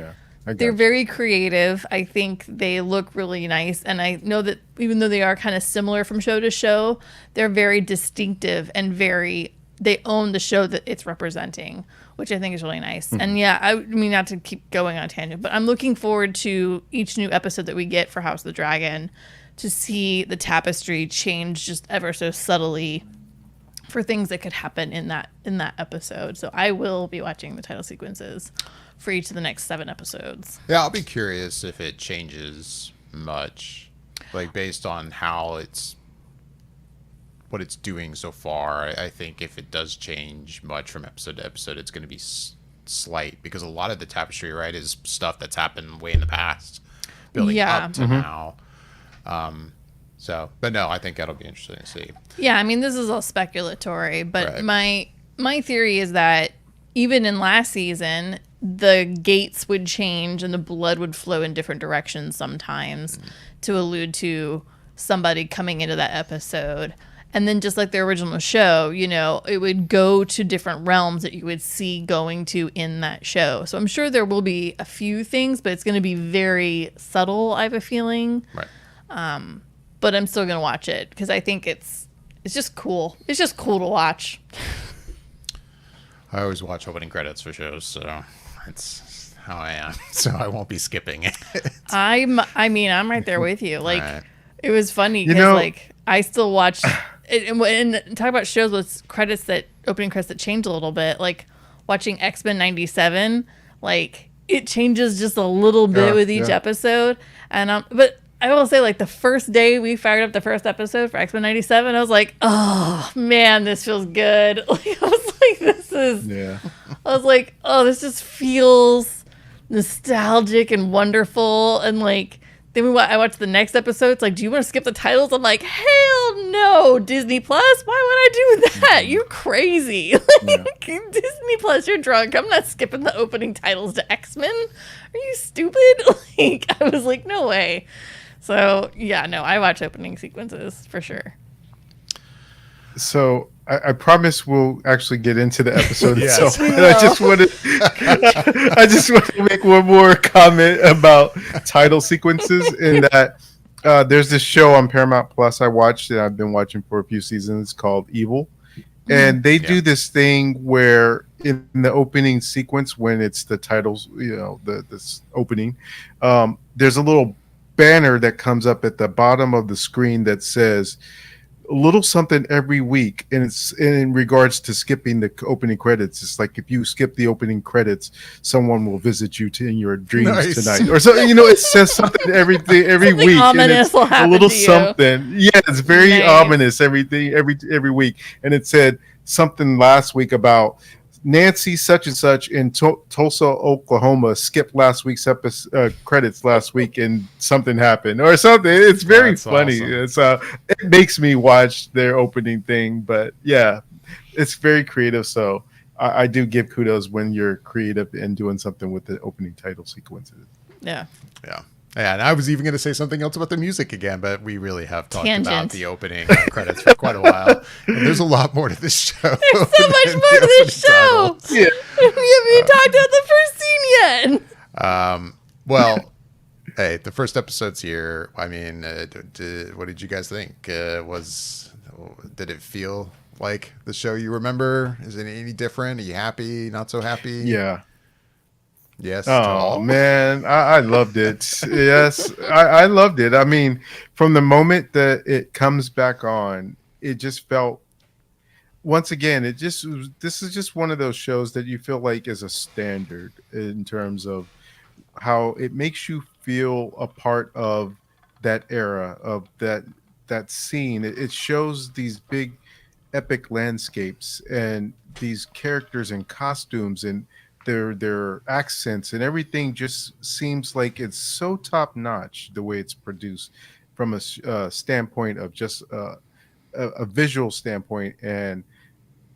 they're very creative. I think they look really nice, and I know that even though they are kind of similar from show to show, they're very distinctive and they own the show that it's representing, which I think is really nice. And I mean, not to keep going on a tangent, but I'm looking forward to each new episode that we get for House of the Dragon to see the tapestry change just ever so subtly for things that could happen in that episode. So I will be watching the title sequences for each of the next 7 episodes. Yeah, I'll be curious if it changes much, like based on what it's doing so far. I think if it does change much from episode to episode, it's going to be slight, because a lot of the tapestry, right, is stuff that's happened way in the past, building up to now. But no, I think that'll be interesting to see. Yeah, I mean, this is all speculatory, but my theory is that even in last season, the gates would change and the blood would flow in different directions sometimes to allude to somebody coming into that episode. And then just like the original show, you know, it would go to different realms that you would see going to in that show. So I'm sure there will be a few things, but it's going to be very subtle, I have a feeling. Right. But I'm still going to watch it because I think it's just cool. It's just cool to watch. I always watch opening credits for shows, so it's how I am. So I won't be skipping it. I'm right there with you. Like, Right. it was funny You because know- like I still watch and talk about shows with credits that opening credits that change a little bit. Like watching X-Men '97, like it changes just a little bit Yeah, with each yeah. episode. And but I will say, like, the first day we fired up the first episode for X-Men '97, I was like, oh man, this feels good. Like, I was like, this is. Yeah. I was like, oh, this just feels nostalgic and wonderful. And like, then I watched the next episode. It's like, do you want to skip the titles? I'm like, hell no, Disney Plus. Why would I do that? You crazy. Like, Disney Plus, you're drunk. I'm not skipping the opening titles to X-Men. Are you stupid? Like, I was like, no way. So yeah, no, I watch opening sequences for sure. So I promise we'll actually get into the episode Yes. itself. We And I just want to make one more comment about title sequences. In that there's this show on Paramount Plus I watched that I've been watching for a few seasons called Evil, and they do this thing where in the opening sequence, when it's the titles, you know, this opening, there's a little banner that comes up at the bottom of the screen that says a little something every week, and it's in regards to skipping the opening credits. It's like if you skip the opening credits, someone will visit you in your dreams Nice. tonight, or so. You know, it says something every Something week, and ominous it's will a happen little to you. something. Yeah, it's very Nice. ominous. Every week, and it said something last week about Nancy such and such in Tulsa, Oklahoma, skipped last week's credits last week, and something happened or something. It's very That's funny. awesome. It's it makes me watch their opening thing, but yeah, it's very creative. So I do give kudos when you're creative and doing something with the opening title sequences. Yeah. Yeah. Yeah, and I was even going to say something else about the music again, but we really have talked about Tangent. the opening credits for quite a while. And there's a lot more to this show. There's so much than more to the this opening show. titles. Yeah. We haven't even talked about the first scene yet. Well, hey, the first episode's here. I mean, what did you guys think? Did it feel like the show you remember? Is it any different? Are you happy? Not so happy? Yeah. Yes. to Oh all? man, I loved it. Yes, I loved it. I mean, from the moment that it comes back on, it just felt. Once again, this is just one of those shows that you feel like is a standard in terms of how it makes you feel a part of that era of that scene. It shows these big epic landscapes and these characters and costumes and their accents and everything just seems like it's so top notch the way it's produced from a standpoint of just a visual standpoint. And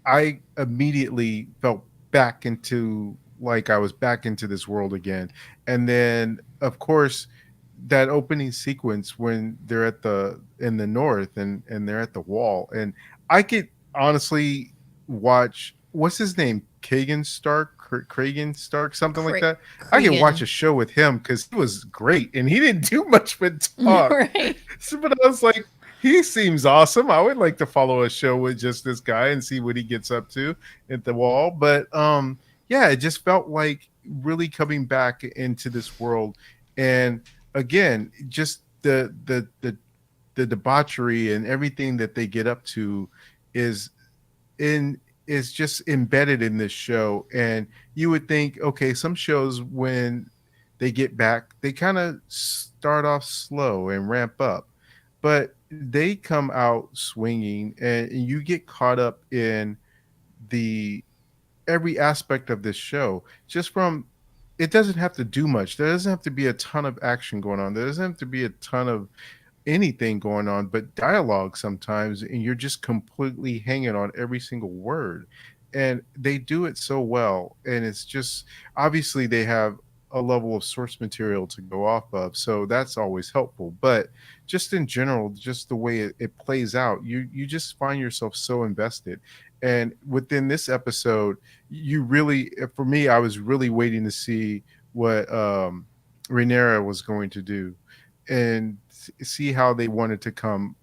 I immediately felt back into like I was back into this world again. And then of course that opening sequence when they're in the north and they're at the wall, and I could honestly watch what's his name, Kragan Stark, something like that. I could Kragan. watch a show with him because he was great and he didn't do much but talk. Right. So, but I was like, he seems awesome. I would like to follow a show with just this guy and see what he gets up to at the wall. But yeah, it just felt like really coming back into this world. And again, just the debauchery and everything that they get up to is just embedded in this show. And you would think, okay, some shows when they get back, they kind of start off slow and ramp up, but they come out swinging, and you get caught up in the every aspect of this show. Just from, it doesn't have to do much. There doesn't have to be a ton of action going on. There doesn't have to be a ton of anything going on, but dialogue sometimes, and you're just completely hanging on every single word. And they do it so well. And it's just, obviously they have a level of source material to go off of. So that's always helpful. But just in general, just the way it plays out, you just find yourself so invested. And within this episode, you really, for me, I was really waiting to see what Rhaenyra was going to do and see how they wanted to come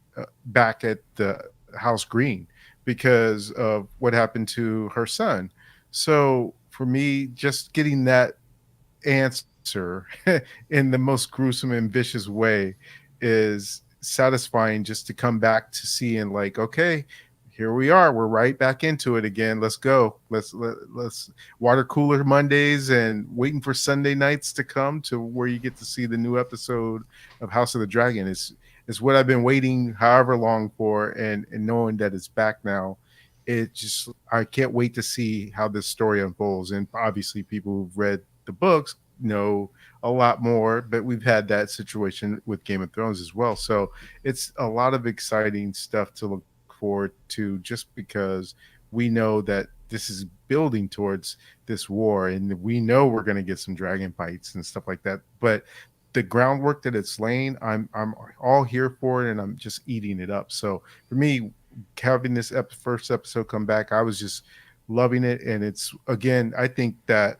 back at the House Green because of what happened to her son. So for me, just getting that answer in the most gruesome and vicious way is satisfying just to come back to see and like, okay, here we are. We're right back into it again. Let's go. Let's water cooler Mondays and waiting for Sunday nights to come to where you get to see the new episode of House of the Dragon. Is what I've been waiting however long for, and knowing that it's back now. It just, I can't wait to see how this story unfolds. And obviously people who've read the books know a lot more, but we've had that situation with Game of Thrones as well. So it's a lot of exciting stuff to look forward to, just because we know that this is building towards this war, and we know we're going to get some dragon fights and stuff like that. But the groundwork that it's laying, I'm all here for it, and I'm just eating it up. So for me, having this first episode come back, I was just loving it. And it's, again, I think that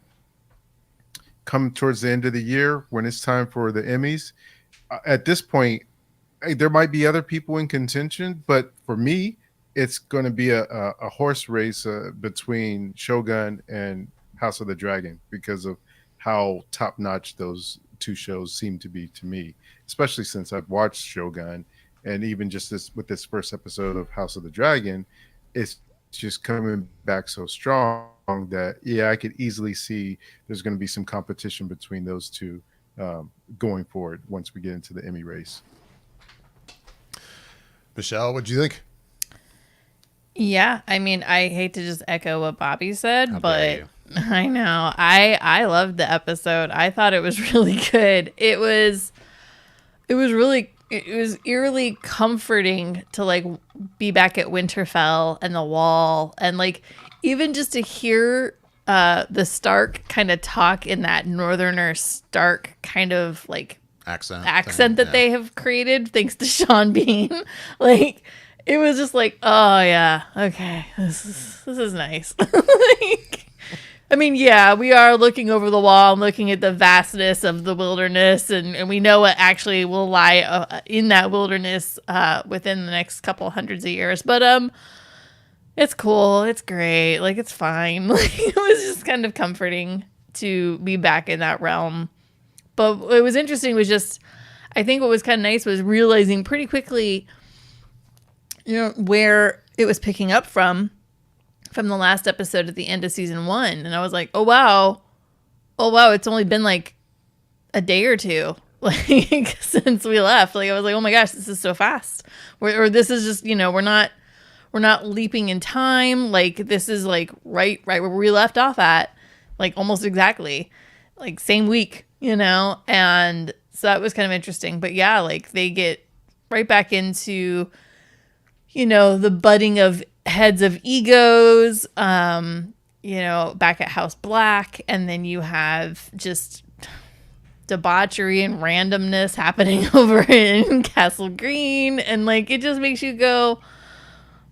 come towards the end of the year when it's time for the Emmys, at this point, there might be other people in contention, but for me, it's going to be a horse race between Shogun and House of the Dragon because of how top notch those two shows seem to be to me, especially since I've watched Shogun. And even just this first episode of House of the Dragon, it's just coming back so strong that, yeah, I could easily see there's going to be some competition between those two going forward once we get into the Emmy race. Michelle, what'd you think? Yeah, I mean, I hate to just echo what Bobby said, but I know I loved the episode. I thought it was really good. It was eerily comforting to like be back at Winterfell and the Wall, and like even just to hear the Stark kind of talk in that Northerner Stark kind of like accent that they have created thanks to Sean Bean. Like, it was just like, oh yeah, okay, this is nice. Like, I mean, yeah, we are looking over the wall and looking at the vastness of the wilderness, and we know what actually will lie in that wilderness within the next couple hundreds of years. But it's cool, it's great, like it's fine. Like, it was just kind of comforting to be back in that realm. But what was interesting was just, I think what was kind of nice was realizing pretty quickly, you know, where it was picking up from the last episode at the end of season 1. And I was like, oh wow, it's only been like a day or two, like, since we left. Like, I was like, oh my gosh, this is so fast. Or this is just, you know, we're not leaping in time. Like, this is like right where we left off at, like almost exactly, like same week, you know? And so that was kind of interesting. But yeah, like they get right back into, you know, the butting of heads of egos, you know, back at House Black. And then you have just debauchery and randomness happening over in Castle Green. And like, it just makes you go,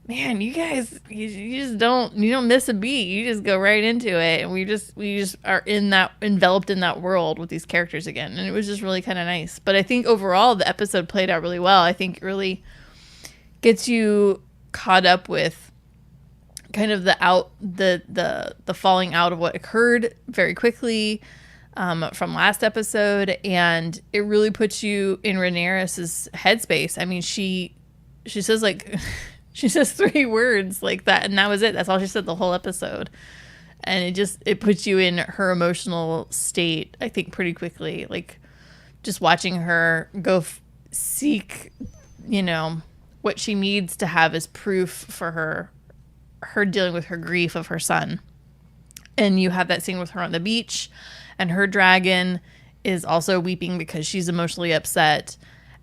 man, you guys, you just don't miss a beat. You just go right into it. And we just are enveloped in that world with these characters again. And it was just really kind of nice. But I think overall the episode played out really well. I think it really gets you caught up with kind of the falling out of what occurred very quickly from last episode. And it really puts you in Rhaenyra's headspace. I mean, she says like... She says 3 words like that, and that was it. That's all she said the whole episode. And it puts you in her emotional state, I think, pretty quickly. Like, just watching her go seek, you know, what she needs to have as proof for her dealing with her grief of her son. And you have that scene with her on the beach, and her dragon is also weeping because she's emotionally upset.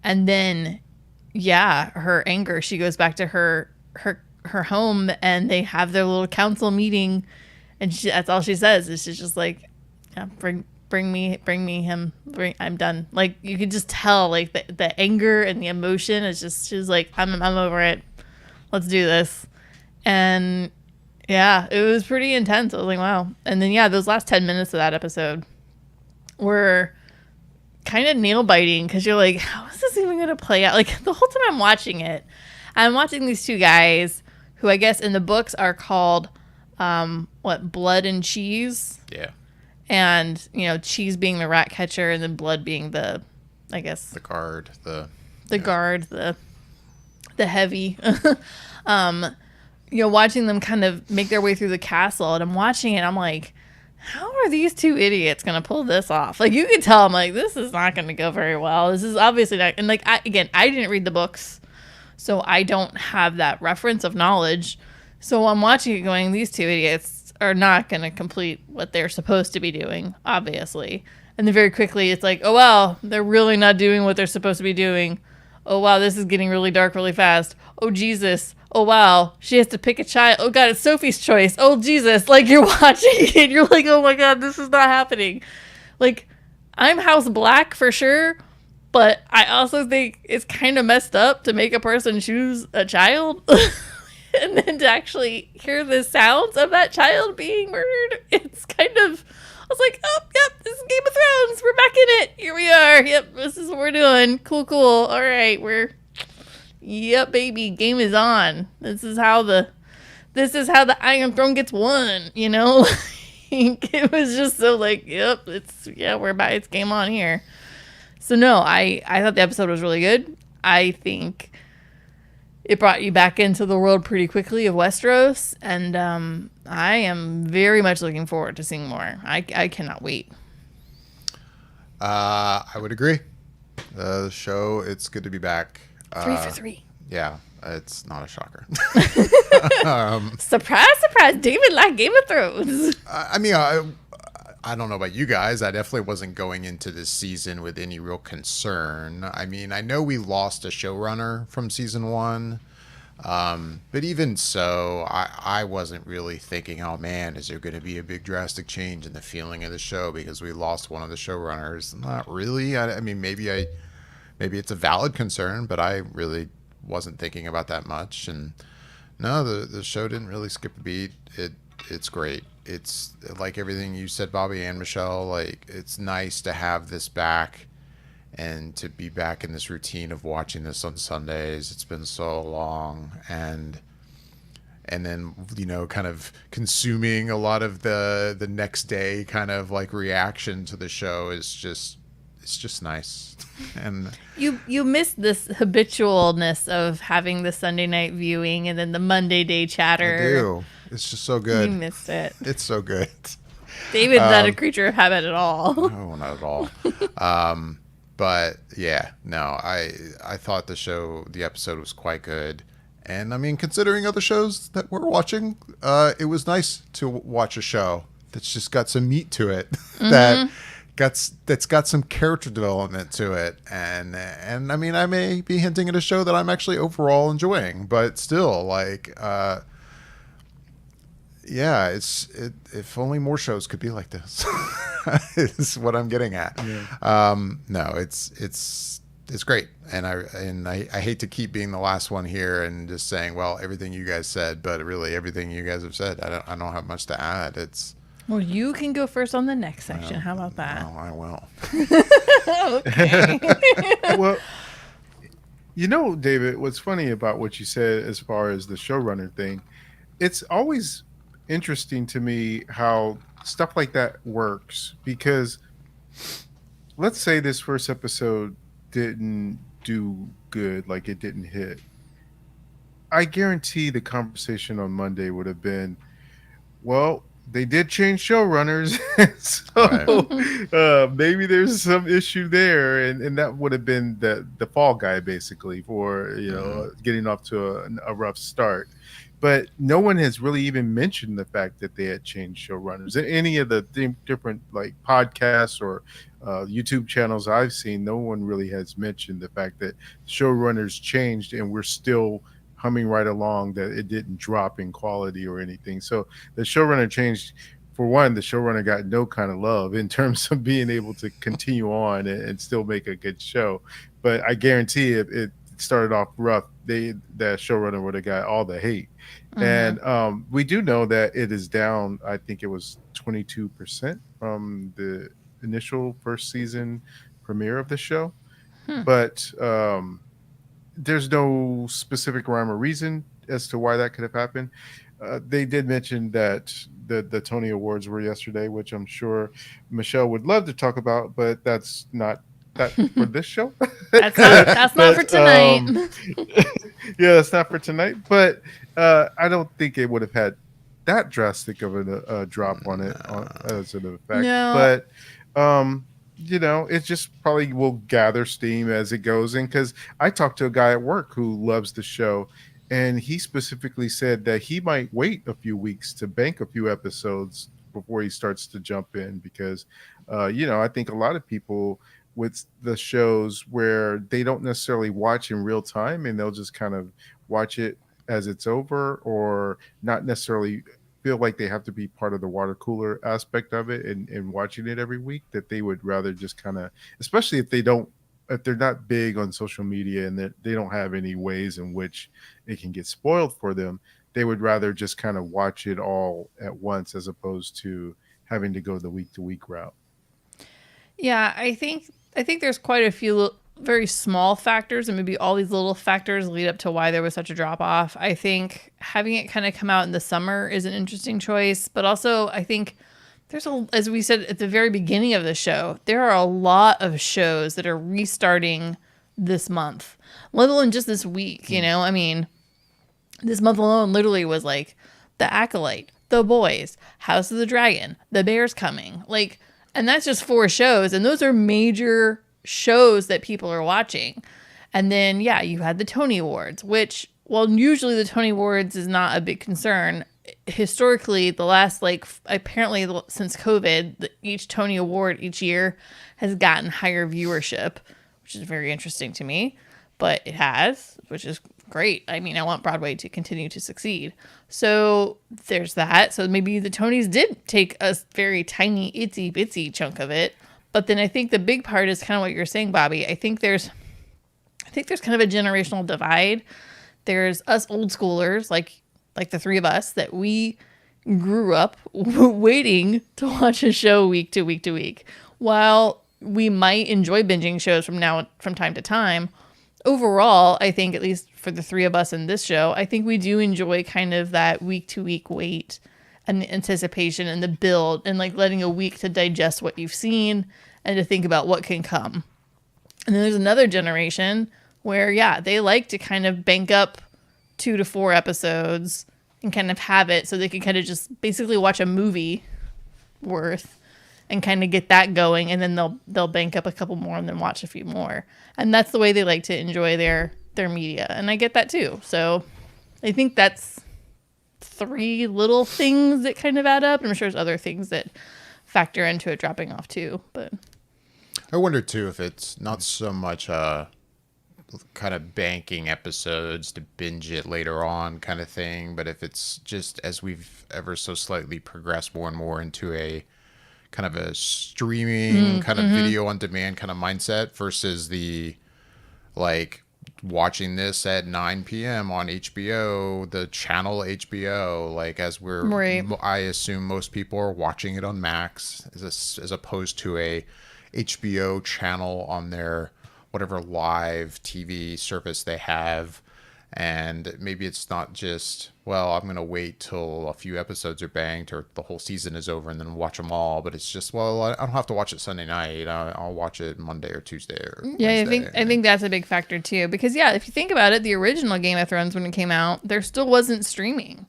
And then... yeah, her anger. She goes back to her home, and they have their little council meeting, and that's all she says. Is she's just like, yeah, bring me him. I'm done. Like you could just tell, like the anger and the emotion is just she's like, I'm over it. Let's do this. And yeah, it was pretty intense. I was like, wow. And then yeah, those last 10 minutes of that episode were kind of nail biting because you're like, how is this even going to play out? Like the whole time I'm watching it, I'm watching these two guys who I guess in the books are called Blood and Cheese. Yeah. And, you know, Cheese being the rat catcher and then Blood being the, I guess. The guard. The guard, the heavy. You know, watching them kind of make their way through the castle. And I'm watching it. I'm like, how are these two idiots going to pull this off? Like, you could tell, I'm like, this is not going to go very well. This is obviously not. And, like, I didn't read the books. So I don't have that reference of knowledge. So I'm watching it going, these two idiots are not going to complete what they're supposed to be doing, obviously. And then very quickly, it's like, oh, wow, they're really not doing what they're supposed to be doing. Oh, wow, this is getting really dark really fast. Oh, Jesus. Oh, wow, she has to pick a child. Oh, God, it's Sophie's choice. Oh, Jesus. Like, you're watching it, and you're like, oh, my God, this is not happening. Like, I'm House Black for sure, but I also think it's kind of messed up to make a person choose a child. And then to actually hear the sounds of that child being murdered, it's kind of, I was like, oh, yep, this is Game of Thrones. We're back in it. Here we are. Yep, this is what we're doing. Cool. All right, yep, baby, game is on. This is how the Iron Throne gets won, you know? It was just so like, yep, we're back. It's game on here. So no, I thought the episode was really good. I think it brought you back into the world pretty quickly of Westeros, and I am very much looking forward to seeing more. I cannot wait. I would agree. The show, it's good to be back. 3 for 3. Yeah, it's not a shocker. Surprise, David liked Game of Thrones. I mean, I don't know about you guys. I definitely wasn't going into this season with any real concern. I mean, I know we lost a showrunner from season 1. But even so, I wasn't really thinking, oh man, is there going to be a big drastic change in the feeling of the show because we lost one of the showrunners? Not really. I mean, maybe it's a valid concern, but I really wasn't thinking about that much. And no, the show didn't really skip a beat. It's great. It's like everything you said, Bobby and Michelle, like it's nice to have this back and to be back in this routine of watching this on Sundays. It's been so long, and then, you know, kind of consuming a lot of the next day kind of like reaction to the show is just, it's just nice. And you miss this habitualness of having the Sunday night viewing and then the Monday day chatter. I do. It's just so good. You missed it. It's so good. David's not a creature of habit at all. No, not at all. But yeah, no, I thought the episode was quite good. And I mean, considering other shows that we're watching, it was nice to watch a show that's just got some meat to it, that's got some character development to it. And I mean, I may be hinting at a show that I'm actually overall enjoying, but still, like, yeah, if only more shows could be like this, is what I'm getting at. Yeah. No, it's great, and I hate to keep being the last one here and just saying, well, everything you guys said, but really everything you guys have said, I don't have much to add. Well, you can go first on the next section. How about that? Well, I will. Okay. Well, you know, David, what's funny about what you said as far as the showrunner thing, it's always interesting to me how stuff like that works, because let's say this first episode didn't do good, like it didn't hit. I guarantee the conversation on Monday would have been, well, they did change showrunners, so maybe there's some issue there, and that would have been the fall guy basically for, you know, getting off to a rough start. But no one has really even mentioned the fact that they had changed showrunners. Any of the different like podcasts or YouTube channels I've seen, no one really has mentioned the fact that showrunners changed and we're still humming right along, that it didn't drop in quality or anything. So the showrunner changed for one, the showrunner got no kind of love in terms of being able to continue on and still make a good show. But I guarantee it started off rough, that showrunner would have got all the hate. And we do know that it is down. I think it was 22% from the initial first season premiere of the show. But there's no specific rhyme or reason as to why that could have happened. They did mention that the Tony Awards were yesterday, which I'm sure Michelle would love to talk about, but that's not that for this show. That's not for tonight. Yeah, that's not for tonight. But I don't think it would have had that drastic of a drop on it as an effect. No. But it just probably will gather steam as it goes in. Because I talked to a guy at work who loves the show, and he specifically said that he might wait a few weeks to bank a few episodes before he starts to jump in. Because, I think a lot of people with the shows where they don't necessarily watch in real time and they'll just kind of watch it as it's over, or not necessarily feel like they have to be part of the water cooler aspect of it and watching it every week, that they would rather just kind of, especially if they're not big on social media and that they don't have any ways in which it can get spoiled for them, they would rather just kind of watch it all at once as opposed to having to go the week to week route. Yeah, I think there's quite a few very small factors, and maybe all these little factors lead up to why there was such a drop off. I think having it kind of come out in the summer is an interesting choice, but also I think as we said at the very beginning of the show, there are a lot of shows that are restarting this month, let alone just this week. I mean, this month alone literally was like The Acolyte, The Boys, House of the Dragon, The Bear's Coming, and that's just 4 shows, and those are major shows that people are watching. And then, yeah, you had the Tony Awards, which, while usually the Tony Awards is not a big concern, historically, the last, apparently since COVID, each Tony Award each year has gotten higher viewership, which is very interesting to me. But it has, which is great. I mean, I want Broadway to continue to succeed. So there's that. So maybe the Tonys did take a very tiny, itsy bitsy chunk of it. But then I think the big part is kind of what you're saying, Bobby. I think there's kind of a generational divide. There's us old schoolers, like the 3 of us, that we grew up waiting to watch a show week to week to week. While we might enjoy binging shows from time to time, overall, I think, at least for the 3 of us in this show, I think we do enjoy kind of that week to week wait and the anticipation and the build, and letting a week to digest what you've seen and to think about what can come. And then there's another generation where, yeah, they like to kind of bank up 2 to 4 episodes and kind of have it so they can kind of just basically watch a movie worth and kind of get that going, and then they'll bank up a couple more and then watch a few more. And that's the way they like to enjoy their media. And I get that too. So I think that's 3 little things that kind of add up. And I'm sure there's other things that factor into it dropping off too. But I wonder too if it's not so much kind of banking episodes to binge it later on kind of thing, but if it's just as we've ever so slightly progressed more and more into a kind of a streaming kind of video on demand kind of mindset versus the watching this at 9 p.m. on HBO, the channel HBO, as we're right. I assume most people are watching it on Max as opposed to a HBO channel on their whatever live TV service they have. And maybe it's not just, I'm going to wait till a few episodes are banked or the whole season is over and then watch them all. But it's just, I don't have to watch it Sunday night. I'll watch it Monday or Tuesday or Wednesday. I think that's a big factor too. Because, yeah, if you think about it, the original Game of Thrones, when it came out, there still wasn't streaming.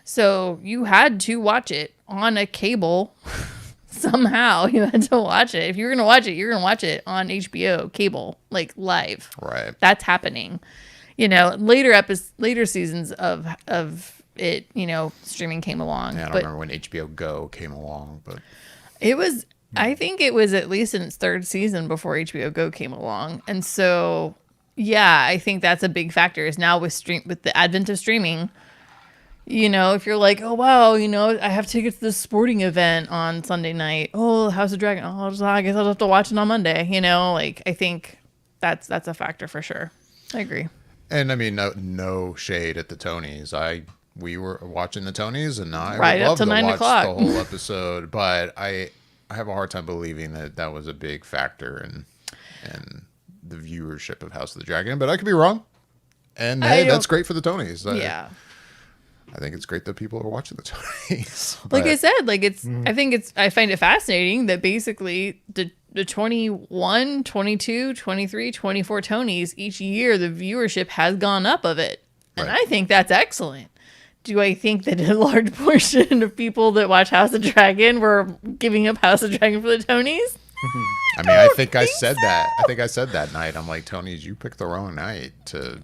So you had to watch it on a cable somehow. You had to watch it. If you're going to watch it, you're going to watch it on HBO cable, live. Right. That's happening. Later seasons of it, streaming came along. Yeah, I don't remember when HBO Go came along, but it was, I think it was at least in its 3rd season before HBO Go came along. And so, yeah, I think that's a big factor is now with the advent of streaming, You know, if you're like, oh wow, you know, I have tickets to this sporting event on Sunday night. Oh, House of Dragon. Oh, I guess I'll have to watch it on Monday. You know, like I think that's a factor for sure. I agree. And I mean, no shade at the Tonys. We were watching the Tonys, and I Right would up love to to 9 watch o'clock. the whole episode, but I have a hard time believing that was a big factor in the viewership of House of the Dragon. But I could be wrong, and I hey, don't- that's great for the Tonys. Yeah. I think it's great that people are watching the Tonys. Like but- I said, like I find it fascinating that basically the 21, 22, 23, 24 Tonys each year, the viewership has gone up of it. And Right. I think that's excellent. Do I think that a large portion of people that watch House of Dragon were giving up House of Dragon for the Tonys? I mean, I think I said that. I think I said that night. I'm like, Tonys, you picked the wrong night to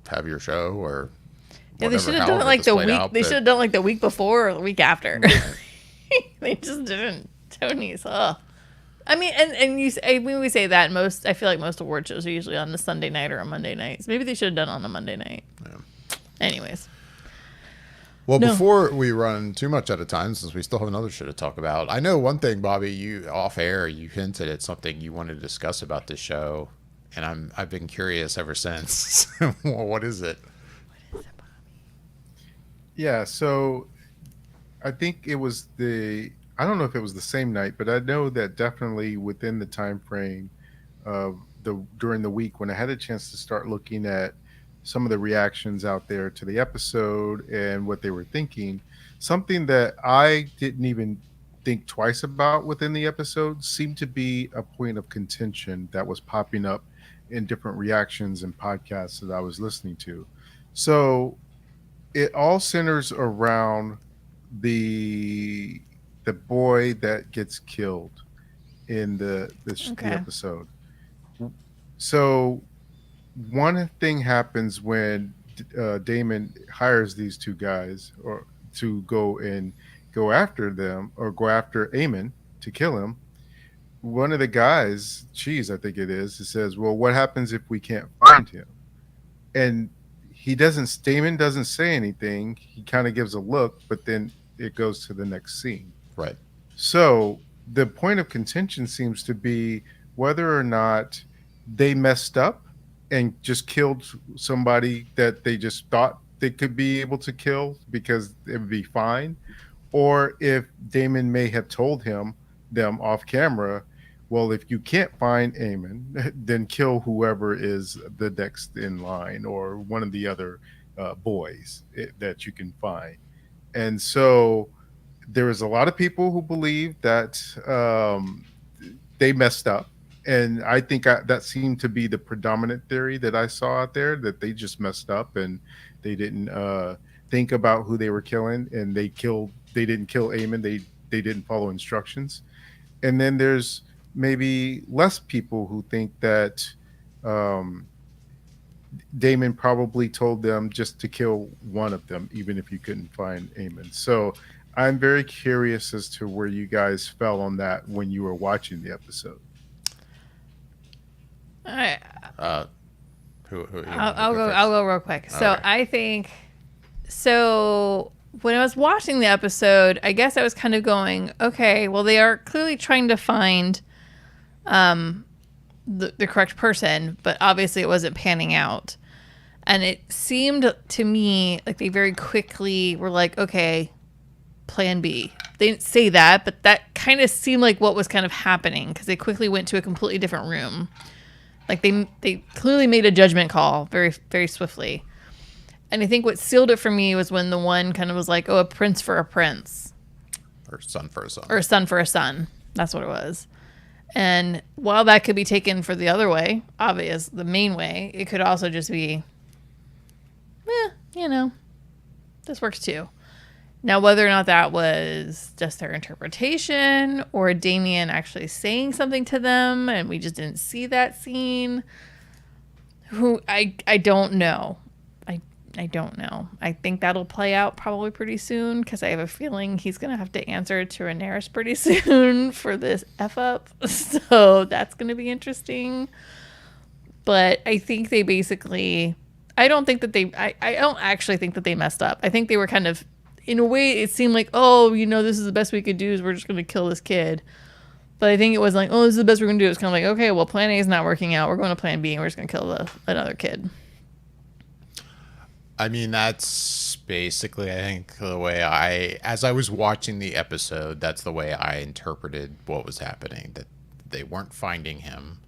have your show, or Yeah, they whatever, should have done it however like this the played week. out, They but- should have done it like the week before or the week after. They just didn't. Tonys. Ugh. I mean, and you say, when we say that, I feel like most award shows are usually on a Sunday night or a Monday night. So maybe they should have done it on a Monday night. Yeah. Anyways, Well, No. before we run too much out of time, since we still have another show to talk about, I know one thing, Bobby. You off air, you hinted at something you wanted to discuss about this show, and I've been curious ever since. Well, what is it? Yeah, so I think it was I don't know if it was the same night, but I know that definitely within the time frame of during the week when I had a chance to start looking at some of the reactions out there to the episode and what they were thinking, something that I didn't even think twice about within the episode seemed to be a point of contention that was popping up in different reactions and podcasts that I was listening to. So it all centers around the boy that gets killed in the Okay. episode. So one thing happens when Damon hires these two guys or to go after them or go after Eamon to kill him. One of the guys, Cheese, I think it is, he says, "Well, what happens if we can't find him?" And Damon doesn't say anything. He kind of gives a look, but then it goes to the next scene. Right. So the point of contention seems to be whether or not they messed up and just killed somebody that they just thought they could be able to kill because it would be fine, or if Damon may have told them off camera, well, if you can't find Eamon, then kill whoever is the next in line or one of the other boys that you can find. And so there is a lot of people who believe that they messed up. And I think that seemed to be the predominant theory that I saw out there, that they just messed up and they didn't think about who they were killing, and they didn't kill Eamon. They didn't follow instructions. And then there's maybe less people who think that Damon probably told them just to kill one of them, even if you couldn't find Eamon. So I'm very curious as to where you guys fell on that when you were watching the episode. I, Who I'll go real quick. So Okay. I think when I was watching the episode, I guess I was kind of going, okay, well, they are clearly trying to find the correct person, but obviously it wasn't panning out. And it seemed to me like they very quickly were like, okay, plan B. They didn't say that, but that kind of seemed like what was kind of happening because they quickly went to a completely different room. Like they clearly made a judgment call very, very swiftly. And I think what sealed it for me was when the one kind of was like, oh, a prince for a prince. or son for a son. Or a son for a son. That's what it was. And while that could be taken for the other way, obvious, the main way, it could also just be, this works too. Now, whether or not that was just their interpretation or Damien actually saying something to them and we just didn't see that scene, I don't know. I don't know. I think that'll play out probably pretty soon because I have a feeling he's going to have to answer to Rhaenyra pretty soon for this F up. So that's going to be interesting. But I think they basically, I don't think that I don't actually think that they messed up. I think they were kind of, in a way, it seemed like, oh, this is the best we could do is we're just going to kill this kid. But I think it was like, oh, this is the best we're going to do. It's kind of like, okay, well, plan A is not working out. We're going to plan B and we're just going to kill another kid. I mean, that's basically, I think, the way as I was watching the episode, that's the way I interpreted what was happening, that they weren't finding him.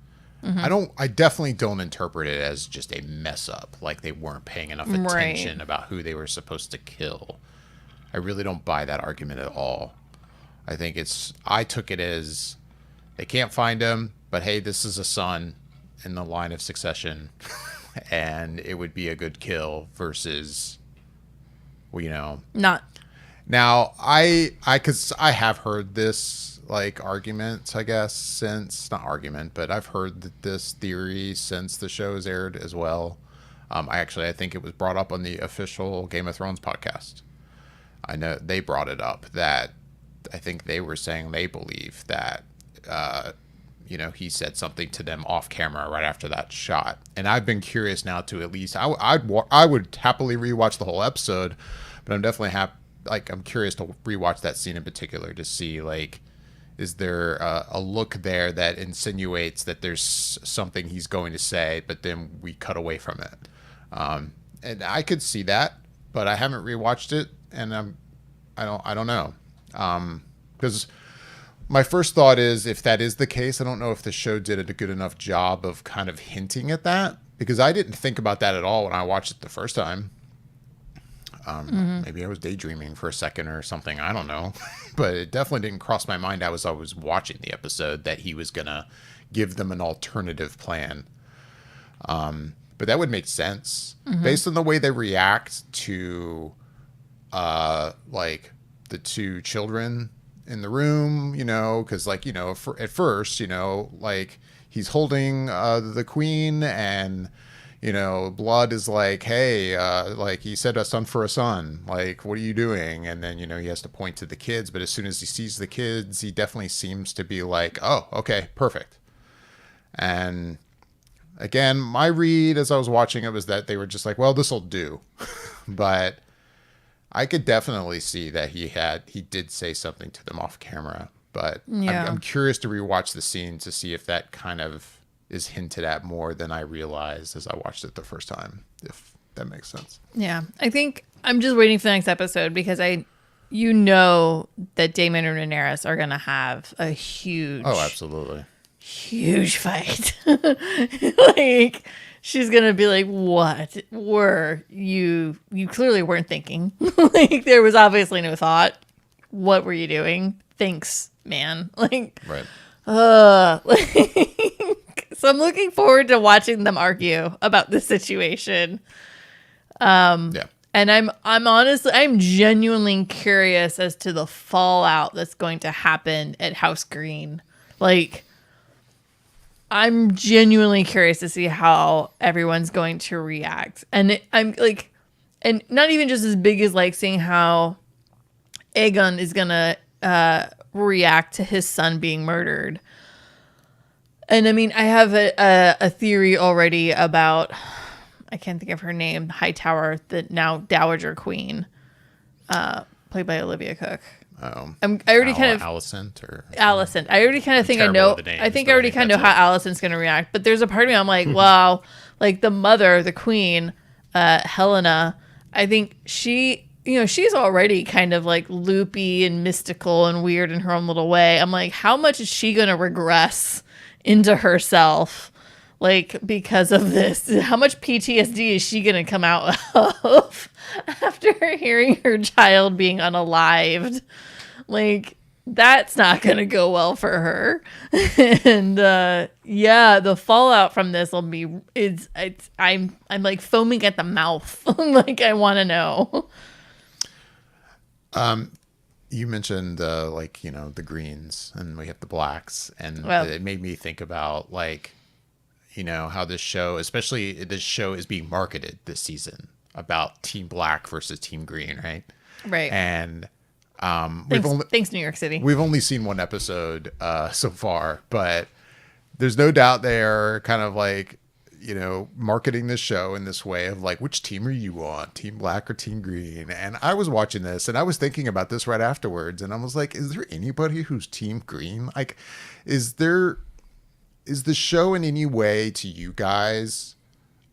I definitely don't interpret it as just a mess up, like they weren't paying enough attention about who they were supposed to kill. I really don't buy that argument at all. I took it as they can't find him, but hey, this is a son in the line of succession. And it would be a good kill versus, Not. Now, because I have heard this, like, argument, I guess, since, not argument, but I've heard this theory since the show has aired as well. I think it was brought up on the official Game of Thrones podcast. I know they brought it up that I think they were saying they believe that, he said something to them off camera right after that shot. And I've been curious now to at least, I would happily rewatch the whole episode, but I'm definitely I'm curious to rewatch that scene in particular to see, like, is there a look there that insinuates that there's something he's going to say, but then we cut away from it. And I could see that, but I haven't rewatched it, and I don't know. Because my first thought is, if that is the case, I don't know if the show did a good enough job of kind of hinting at that, because I didn't think about that at all when I watched it the first time. Maybe I was daydreaming for a second or something. I don't know. But it definitely didn't cross my mind as I was watching the episode that he was going to give them an alternative plan. But that would make sense based on the way they react to, like, the two children in the room, because, like, at first, like, he's holding the queen, and Blood is like, hey, like, he said a son for a son, like, what are you doing? And then he has to point to the kids, but as soon as he sees the kids, he definitely seems to be like, oh, okay, perfect. And again, my read as I was watching it was that they were just like, well, this'll do. But I could definitely see that he did say something to them off camera, but I'm curious to rewatch the scene to see if that kind of is hinted at more than I realized as I watched it the first time, if that makes sense. Yeah. I think I'm just waiting for the next episode because that Daemon and Rhaenyra are going to have a huge, absolutely, huge fight. Like, she's going to be like, what were you clearly weren't thinking. Like, there was obviously no thought. What were you doing? Thanks, man. Like, right. So I'm looking forward to watching them argue about this situation. And I'm genuinely curious as to the fallout that's going to happen at House Green. Like, I'm genuinely curious to see how everyone's going to react. And I'm like, and not even just as big as like seeing how Aegon is going to react to his son being murdered. And I mean, I have a theory already about, I can't think of her name, Hightower, the now Dowager Queen, played by Olivia Cook. I already kind of Alicent. I already kind of think I know. I think I already kind of know how Alicent's going to react. But there's a part of me I'm like, wow, like the mother, the queen, Helena. I think she, she's already kind of like loopy and mystical and weird in her own little way. I'm like, how much is she going to regress into herself, like, because of this? How much PTSD is she gonna come out of after hearing her child being unalived? Like, that's not gonna go well for her. And the fallout from this will be I'm like foaming at the mouth. Like, I want to know. You mentioned the greens, and we have the blacks, and it made me think about, like, how this show is being marketed this season about Team Black versus Team Green, right? Right. And thanks New York City. We've only seen one episode so far, but there's no doubt they're kind of like, marketing this show in this way of like, which team are you on, Team Black or Team Green? And I was watching this and I was thinking about this right afterwards, and I was like, is there anybody who's Team Green? Like, is the show in any way to you guys,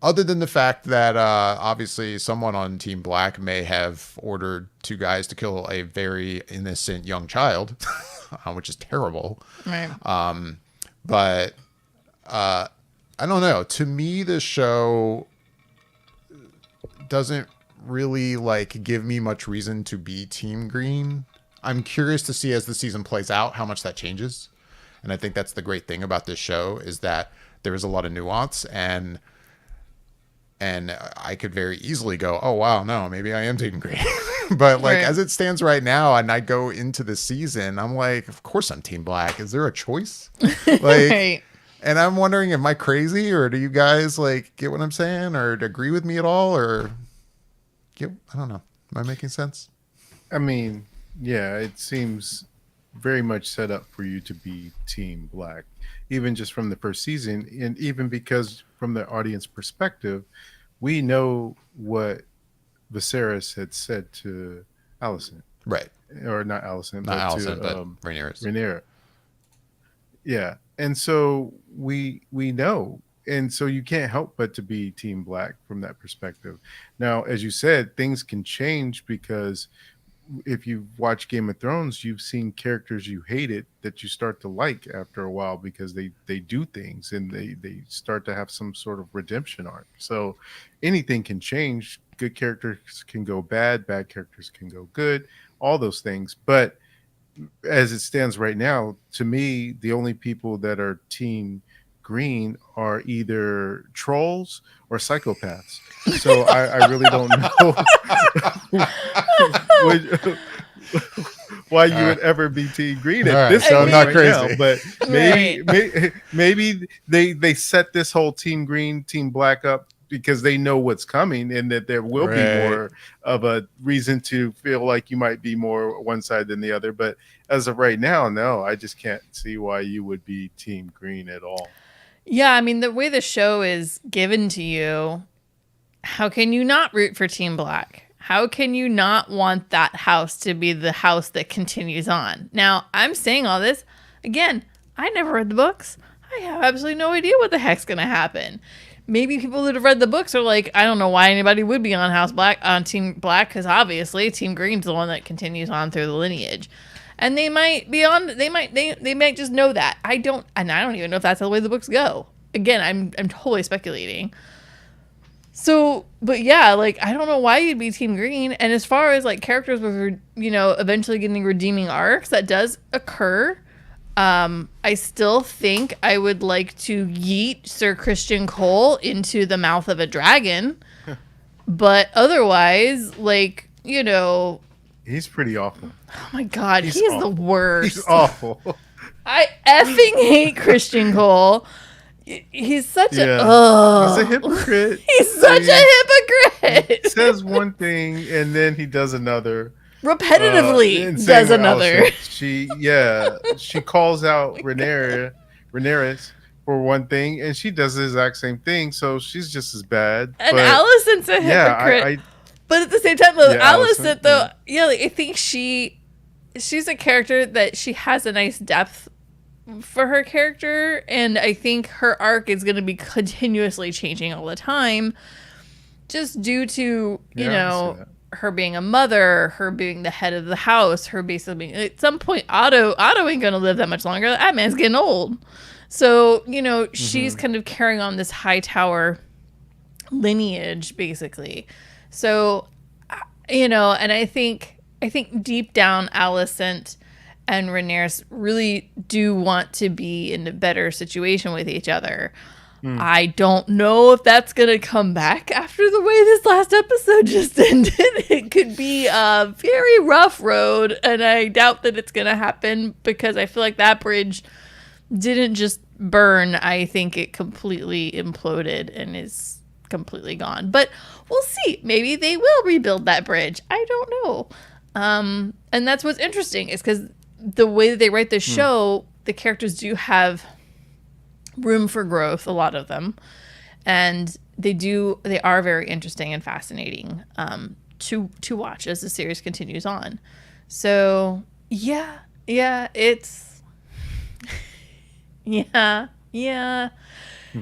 other than the fact that obviously someone on Team Black may have ordered two guys to kill a very innocent young child, which is terrible. Right. But I don't know. To me, the show doesn't really like give me much reason to be Team Green. I'm curious to see as the season plays out how much that changes. And I think that's the great thing about this show, is that there is a lot of nuance, and I could very easily go, oh wow, no, maybe I am Team Green. But like, Right. as it stands right now, and I go into the season, I'm like, of course I'm Team Black. Is there a choice? Like, Right. and I'm wondering, am I crazy, or do you guys like get what I'm saying, or agree with me at all, or I don't know. Am I making sense? I mean, yeah, it seems very much set up for you to be Team Black, even just from the first season, and even because from the audience perspective, we know what Viserys had said to Allison, Right. or not Allison, Not but Allison, to but Rhaenyra. Rhaenyra. Yeah, and so we know, and so you can't help but to be Team Black from that perspective. Now, as you said, things can change, because if you've watched Game of Thrones, you've seen characters you hated that you start to like after a while, because they do things and they start to have some sort of redemption arc. So anything can change. Good characters can go bad characters can go good, all those things. But as it stands right now, to me, the only people that are Team Green are either trolls or psychopaths. So I really don't know why you would ever be Team Green at All right, this so point not right crazy. now. But maybe they set this whole Team Green, Team Black up because they know what's coming, and that there will be Right. more of a reason to feel like you might be more one side than the other. But as of right now, no, I just can't see why you would be Team Green at all. Yeah, I mean, the way the show is given to you, how can you not root for Team Black? How can you not want that house to be the house that continues on? Now, I'm saying all this, again, I never read the books. I have absolutely no idea what the heck's going to happen. Maybe people that have read the books are like, I don't know why anybody would be on Team Black, because obviously Team Green's the one that continues on through the lineage. And they might be on, they might just know that. I don't even know if that's the way the books go. Again, I'm totally speculating. So, but yeah, like, I don't know why you'd be Team Green. And as far as like characters with, eventually getting redeeming arcs, that does occur. I still think I would like to yeet Sir Christian Cole into the mouth of a dragon. But otherwise, like, He's pretty awful. oh my God, He's he is awful. the worst. He's awful. I effing hate Christian Cole. He's such Yeah. a He's a hypocrite. He's such a hypocrite. Says one thing and then he does another. Repetitively And same does with another. Allison. She calls out Rhaenyra for one thing, and she does the exact same thing. So she's just as bad. And but Allison's a yeah, hypocrite. But at the same time, though, Yeah, Allison, Allison, though, like, I think she's a character that she has a nice depth for her character, and I think her arc is going to be continuously changing all the time, just due to I see that. her being a mother, her being the head of the house, her basically being, at some point Otto ain't going to live that much longer. That man's getting old. So, she's kind of carrying on this Hightower lineage, basically. So, and I think deep down, Alicent and Rhaenyra really do want to be in a better situation with each other. I don't know if that's going to come back after the way this last episode just ended. It could be a very rough road, and I doubt that it's going to happen, because I feel like that bridge didn't just burn. I think it completely imploded and is completely gone. But we'll see. Maybe they will rebuild that bridge. I don't know. And that's what's interesting, is because the way that they write the show, the characters do have room for growth, a lot of them. and they are very interesting and fascinating to watch as the series continues on. So it's yeah.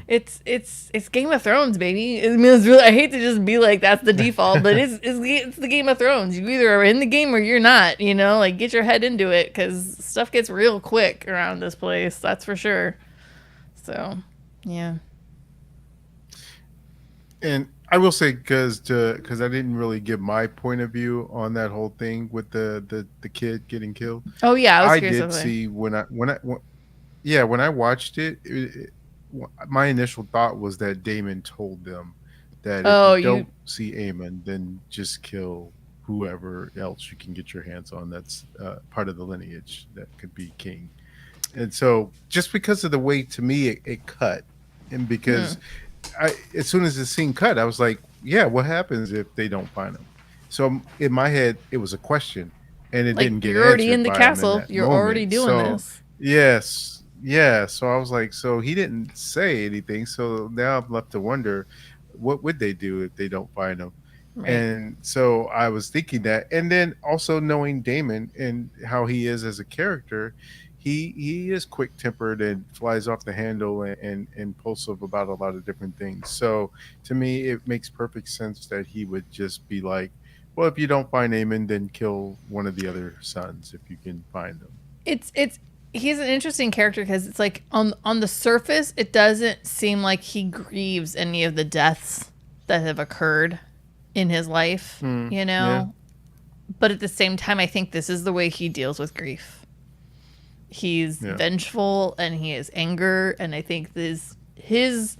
It's Game of Thrones, baby. I mean, it's really, I hate to just be like that's the default, but it's the Game of Thrones. You either are in the game or you're not. Like get your head into it because stuff gets real quick around this place. That's for sure. So, yeah. And I will say because I didn't really give my point of view on that whole thing with the kid getting killed. Oh yeah, I was I curious did about that. see when I watched it, my initial thought was that Damon told them that if Oh, you you don't see Aemon, then just kill whoever else you can get your hands on that's part of the lineage that could be king. And so, just because of the way to me it cut, and because as soon as the scene cut, I was like, "Yeah, what happens if they don't find him?" So in my head, it was a question, and it like didn't get you're already in answered the by him in castle. that You're already moment. doing So this. yes, yeah. So I was like, so he didn't say anything. So now I'm left to wonder, what would they do if they don't find him? Right. And so I was thinking that, and then also knowing Damon and how he is as a character, he is quick tempered and flies off the handle and impulsive about a lot of different things. So to me, it makes perfect sense that he would just be like, well, if you don't find Aemon, then kill one of the other sons if you can find them. It's he's an interesting character because it's like on the surface it doesn't seem like he grieves any of the deaths that have occurred in his life, Yeah, but at the same time I think this is the way he deals with grief. He's yeah. vengeful and he has anger, and I think this his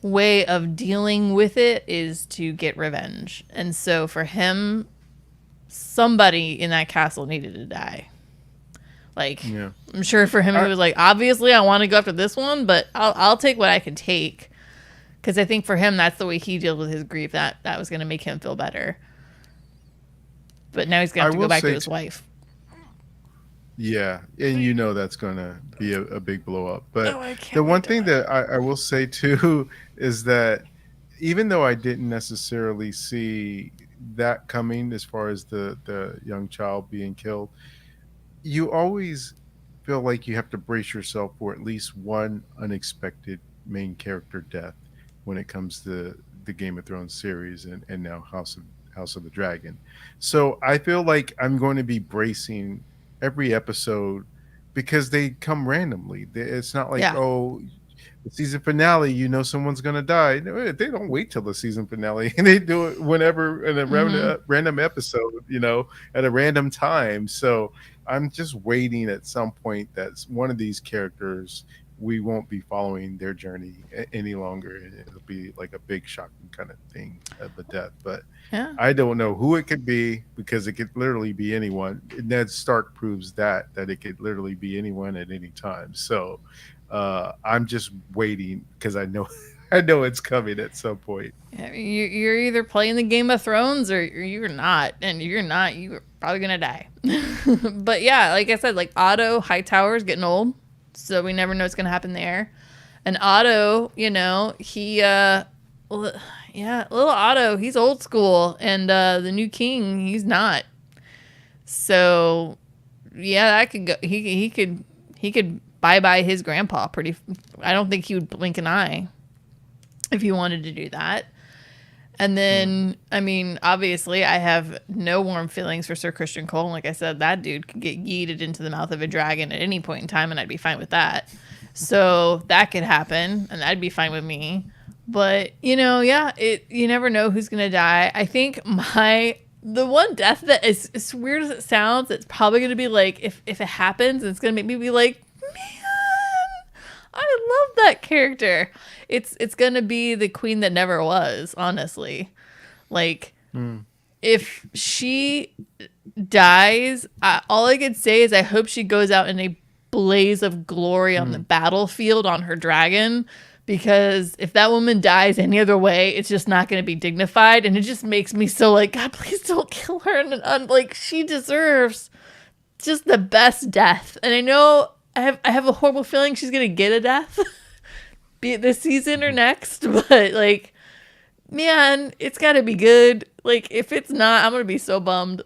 way of dealing with it is to get revenge. And so for him, somebody in that castle needed to die. Like, Yeah. I'm sure for him, he I, was like, obviously, I want to go after this one, but I'll take what I can take. Because I think for him, that's the way he deals with his grief. That was going to make him feel better. But now he's going to I have to go will back to say, his wife. yeah, and that's going to be a big blow up. But Oh, I can't the one wait to thing watch. that I will say too is that even though I didn't necessarily see that coming as far as the young child being killed, you always feel like you have to brace yourself for at least one unexpected main character death when it comes to the Game of Thrones series and now House of the Dragon. So I feel like I'm going to be bracing every episode because they come randomly. It's not like, Yeah. oh, the season finale, someone's gonna die. No, they don't wait till the season finale. They do it whenever in a random episode, at a random time. So I'm just waiting at some point that one of these characters we won't be following their journey any longer, and it'll be like a big shocking kind of thing of a death. But Yeah. I don't know who it could be because it could literally be anyone. Ned Stark proves that it could literally be anyone at any time. So I'm just waiting because I know I know it's coming at some point. You're either playing the Game of Thrones or you're not. And you're not, you're probably going to die. But yeah, like I said, like Otto Hightower's getting old. So we never know what's going to happen there. And Otto, he, little Otto, he's old school. And the new king, he's not. So yeah, that could go. He could bye his grandpa pretty. I don't think he would blink an eye if he wanted to do that. And then, I mean, obviously, I have no warm feelings for Sir Christian Cole. Like I said, that dude could get yeeted into the mouth of a dragon at any point in time, and I'd be fine with that. So that could happen, and that'd be fine with me. But you never know who's gonna die. I think the one death that is as weird as it sounds, it's probably gonna be like if it happens, it's gonna make me be like, man, I love that character. It's gonna be the queen that never was, honestly. Like, if she dies, all I could say is I hope she goes out in a blaze of glory on the battlefield on her dragon. Because if that woman dies any other way, it's just not going to be dignified. And it just makes me so like, God, please don't kill her. And like, she deserves just the best death. And I know I have a horrible feeling she's going to get a death be it this season or next, but like, man, it's got to be good. Like, if it's not, I'm gonna be so bummed.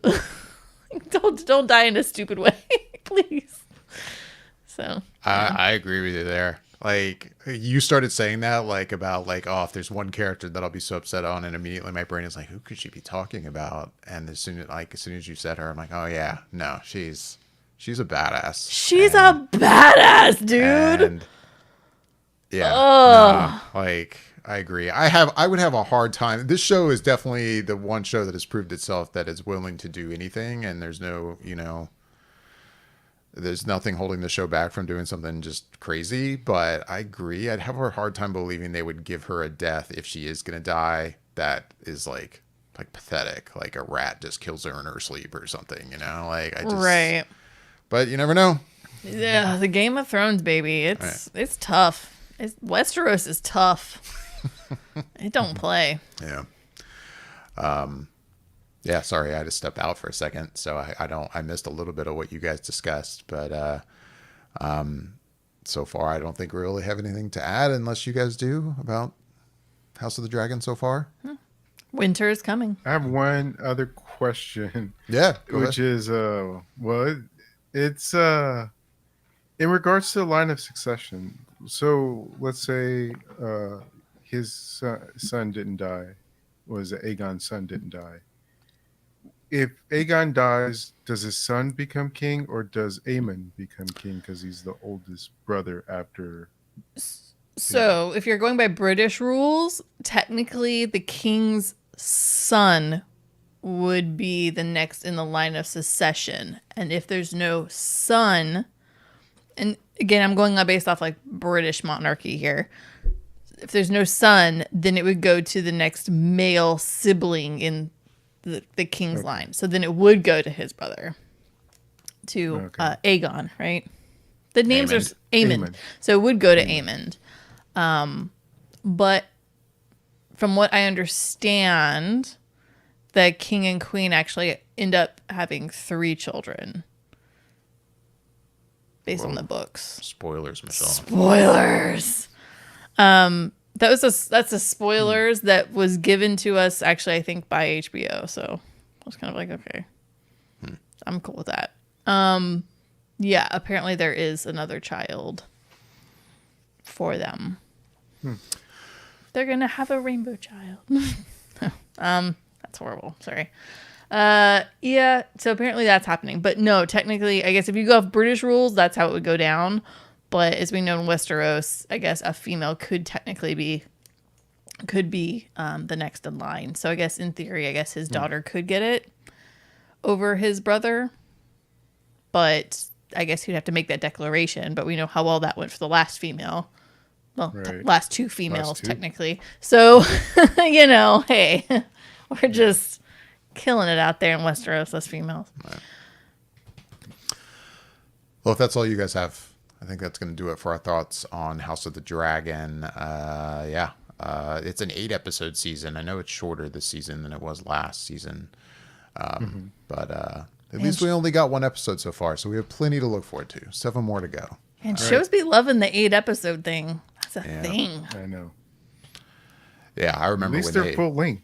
Don't die in a stupid way, please. So I agree with you there. Like, you started saying that, like, about like, oh, if there's one character that I'll be so upset on, and immediately my brain is like, who could she be talking about? And as soon as you said her, I'm like, oh yeah, no, she's a badass. she's a badass, dude. And yeah, no, like, I agree. I would have a hard time. This show is definitely the one show that has proved itself that is willing to do anything, and there's no, there's nothing holding the show back from doing something just crazy. But I agree. I'd have a hard time believing they would give her a death if she is going to die that is like pathetic, like a rat just kills her in her sleep or something, like I just, Right. but you never know. Yeah, the Game of Thrones, baby. It's tough. Westeros is tough. It don't play. Yeah. Yeah, sorry, I had to step out for a second, so I missed a little bit of what you guys discussed, but so far I don't think we really have anything to add unless you guys do about House of the Dragon so far. Winter is coming. I have one other question. Yeah, go which ahead. is it's in regards to the line of succession. So let's say his son didn't die, was it Aegon's son didn't die? If Aegon dies, does his son become king, or does Aemon become king because he's the oldest brother after? So, if you're going by British rules, technically the king's son would be the next in the line of succession. And if there's no son, and again, I'm going based off like British monarchy here. If there's no son, then it would go to the next male sibling in the king's line. So then it would go to his brother, to Aegon, right? The names are Aemond. So it would go to Aemond. But from what I understand, the king and queen actually end up having 3 children based on the books. Spoilers, Michelle. Spoilers. That's a spoilers that was given to us actually, I think, by HBO. So I was kind of like, okay, I'm cool with that. Yeah, apparently there is another child for them. They're gonna have a rainbow child. That's horrible. Sorry. Yeah. So apparently that's happening, but no, technically, I guess if you go off British rules, that's how it would go down. But as we know in Westeros, I guess a female could technically be the next in line. So I guess in theory, I guess his daughter could get it over his brother. But I guess he'd have to make that declaration. But we know how well that went for the last female. Well, last 2 females, technically. So, hey, we're just killing it out there in Westeros, us females. Right. Well, if that's all you guys have, I think that's going to do it for our thoughts on House of the Dragon. Yeah. It's an 8-episode season. I know it's shorter this season than it was last season. But at least we only got 1 episode so far, so we have plenty to look forward to. 7 more to go. And shows be loving the 8-episode thing. That's a thing. I know. Yeah, I remember at least when they're full length.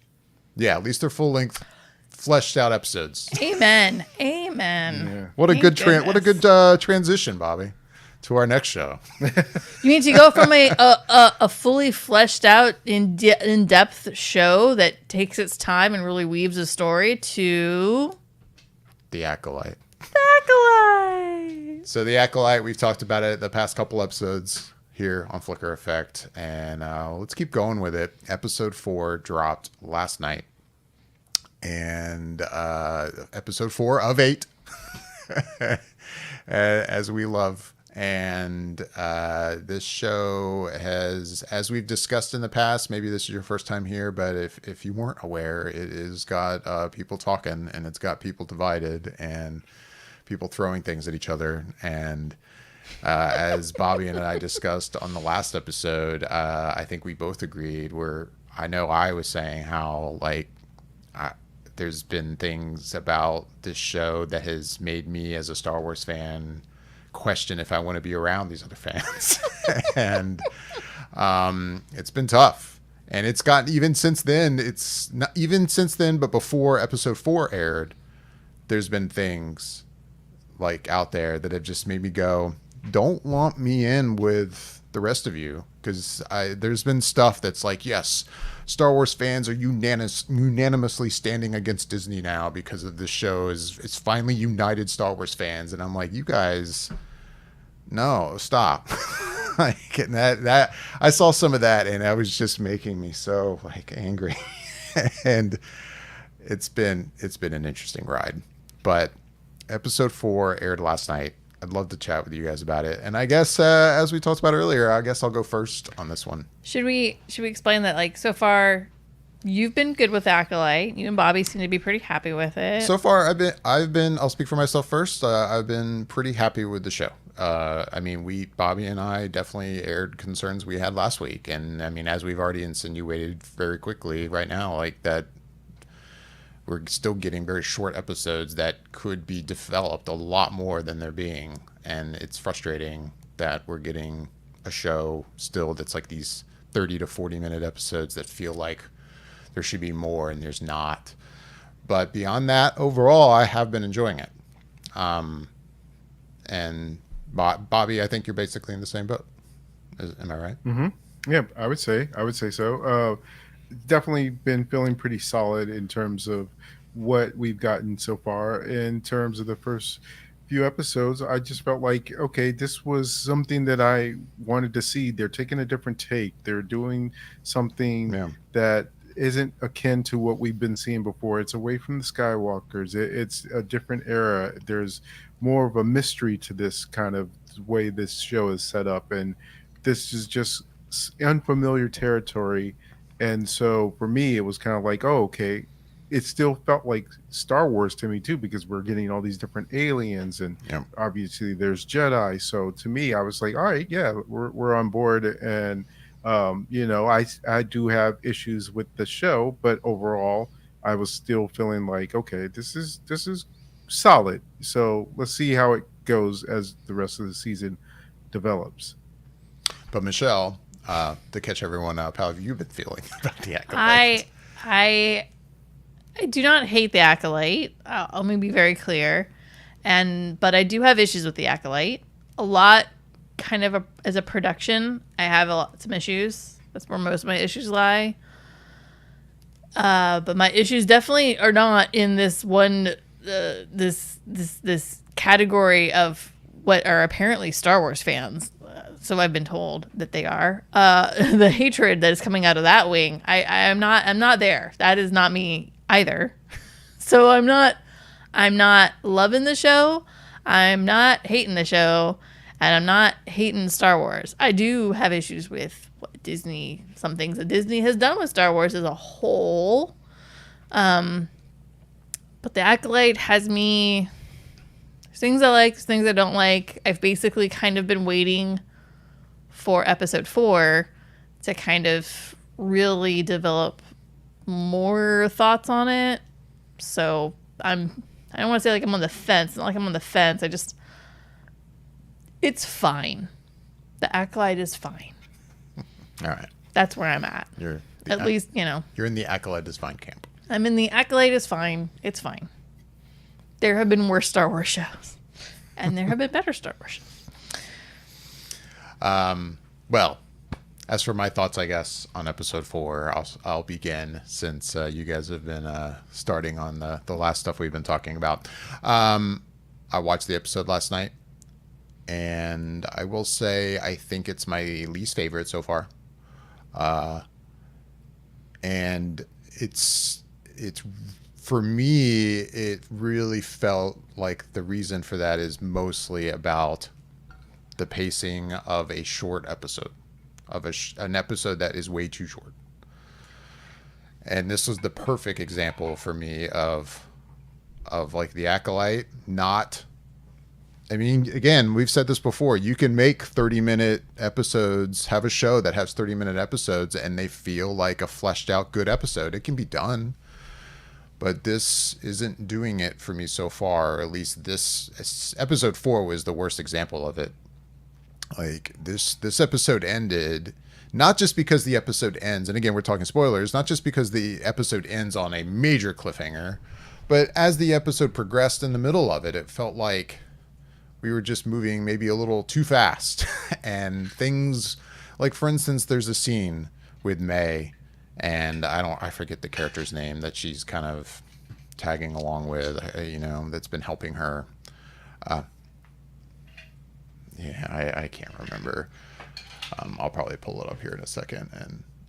Yeah, at least they're full length, fleshed out episodes. Amen. Amen. Yeah. What a Thank good transition, Bobby, to our next show. You need to go from a fully fleshed out, in depth show that takes its time and really weaves a story to The Acolyte. Acolyte. So The Acolyte, we've talked about it the past couple episodes here on Flicker Effect, and let's keep going with it. Episode 4 dropped last night, and episode 4 of 8, as we love. And this show has, as we've discussed in the past, maybe this is your first time here, but if you weren't aware, it has got people talking, and it's got people divided, and people throwing things at each other. And as Bobby and I discussed on the last episode, I think we both agreed I know I was saying how there's been things about this show that has made me as a Star Wars fan question if I want to be around these other fans. And It's been tough. And it's gotten even since then. It's not even since then, but before episode 4 aired, there's been things like out there that have just made me go, don't lump me in with the rest of you, because there's been stuff that's like, yes, Star Wars fans are unanimously standing against Disney now because of this show it's finally united Star Wars fans, and I'm like, you guys, no, stop. Like, and that I saw some of that, and that was just making me so like angry. And it's been an interesting ride. But episode 4 aired last night. I'd love to chat with you guys about it. And I guess as we talked about earlier, I guess I'll go first on this one. Should we explain that, like, so far you've been good with Acolyte. You and Bobby seem to be pretty happy with it. So far I've been I'll speak for myself first. I've been pretty happy with the show. I mean, Bobby and I definitely aired concerns we had last week, and I mean, as we've already insinuated very quickly right now, like that we're still getting very short episodes that could be developed a lot more than they're being, and it's frustrating that we're getting a show still that's like these 30 to 40 minute episodes that feel like there should be more and there's not. But beyond that, overall, I have been enjoying it. And Bobby, I think you're basically in the same boat. Am I right? Mm-hmm. Yeah, I would say so. Definitely been feeling pretty solid in terms of what we've gotten so far. In terms of the first few episodes, I just felt like, okay, this was something that I wanted to see. They're taking a different take. They're doing something that isn't akin to what we've been seeing before. It's away from the Skywalkers. It's a different era. There's more of a mystery to this kind of way this show is set up, and this is just unfamiliar territory. And so for me, it was kind of like, oh, okay. It still felt like Star Wars to me too, because we're getting all these different aliens, and obviously there's Jedi. So to me, I was like, all right, yeah, we're on board. And I do have issues with the show, but overall, I was still feeling like, okay, this is solid. So let's see how it goes as the rest of the season develops. But Michelle, to catch everyone up, how have you been feeling about the Acolyte? I do not hate the Acolyte. Let me be very clear. But I do have issues with the Acolyte. A lot, kind of as a production, I have some issues. That's where most of my issues lie. But my issues definitely are not in this one, this category of what are apparently Star Wars fans. So I've been told that they are. The hatred that is coming out of that wing, I'm not there. That is not me either. So I'm not loving the show. I'm not hating the show, and I'm not hating Star Wars. I do have issues with some things that Disney has done with Star Wars as a whole. But the Acolyte has me. There's things I like, there's things I don't like. I've basically kind of been waiting for episode 4 to kind of really develop more thoughts on it. So I don't want to say like I'm on the fence. It's not like I'm on the fence. It's fine. The Acolyte is fine. All right. That's where I'm at. At least, You're in the Acolyte is fine camp. I'm in the Acolyte is fine. It's fine. There have been worse Star Wars shows. And there have been better Star Wars shows. Well, as for my thoughts, I guess, on episode 4, I'll begin, since you guys have been starting on the last stuff we've been talking about. I watched the episode last night, and I will say I think it's my least favorite so far. And it's for me, it really felt like the reason for that is mostly about the pacing of a short episode, of an episode that is way too short. And this was the perfect example for me of like the Acolyte not. I mean, again, we've said this before. You can make 30-minute episodes, have a show that has 30-minute episodes, and they feel like a fleshed out good episode. It can be done. But this isn't doing it for me so far. Or at least this episode 4 was the worst example of it. Like this episode ended not just because the episode ends, and again, we're talking spoilers, not just because the episode ends on a major cliffhanger, but as the episode progressed in the middle of it, it felt like we were just moving maybe a little too fast. And things like, for instance, there's a scene with May, and I forget the character's name that she's kind of tagging along with, that's been helping her. I can't remember. I'll probably pull it up here in a second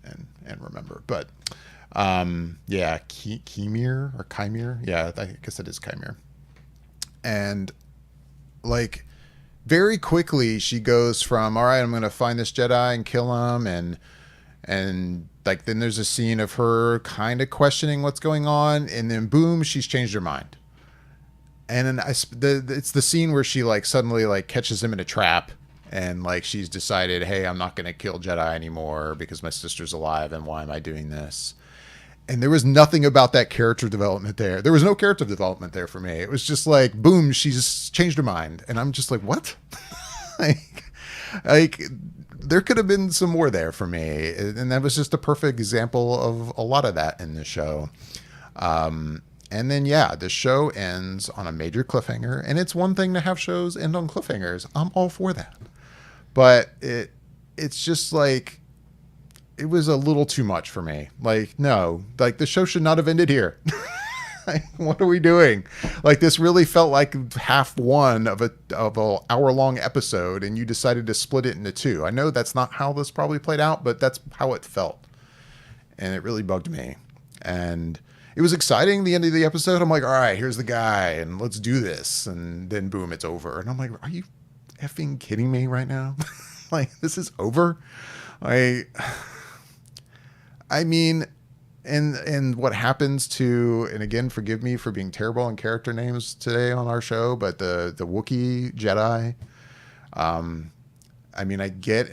and remember. But Chimere or Chimere. Yeah, I guess it is Chimere. And like very quickly she goes from, all right, I'm going to find this Jedi and kill him. And like, then there's a scene of her kind of questioning what's going on. And then boom, she's changed her mind. And then it's the scene where she like suddenly like catches him in a trap, and like she's decided, hey, I'm not going to kill Jedi anymore because my sister's alive, and why am I doing this? And there was nothing about that character development there. There was no character development there for me. It was just like, boom, she's changed her mind, and I'm just like, what? like there could have been some more there for me, and that was just a perfect example of a lot of that in the show. And then, the show ends on a major cliffhanger, and it's one thing to have shows end on cliffhangers. I'm all for that. But it's just like, it was a little too much for me. Like, no, like the show should not have ended here. Like, what are we doing? Like, this really felt like half one of a hour-long episode, and you decided to split it into two. I know that's not how this probably played out, but that's how it felt. And it really bugged me. And it was exciting, the end of the episode. I'm like, all right, here's the guy, and let's do this. And then, boom, it's over. And I'm like, are you effing kidding me right now? Like, this is over? I mean, and what happens to, and again, forgive me for being terrible on character names today on our show, but the Wookiee Jedi, I mean, I get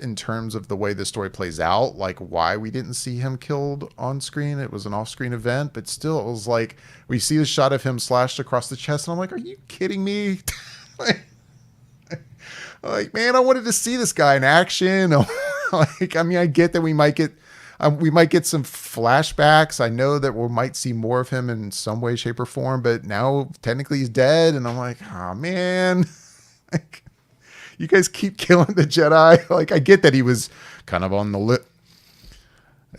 in terms of the way the story plays out, like why we didn't see him killed on screen. It was an off-screen event, but still, it was like we see a shot of him slashed across the chest, and I'm like, are you kidding me? like, man, I wanted to see this guy in action. Like, I mean, I get that we might get some flashbacks. I know that we might see more of him in some way, shape, or form, but now technically he's dead, and I'm like, oh man. Like, you guys keep killing the Jedi. Like, I get that he was kind of on the lip.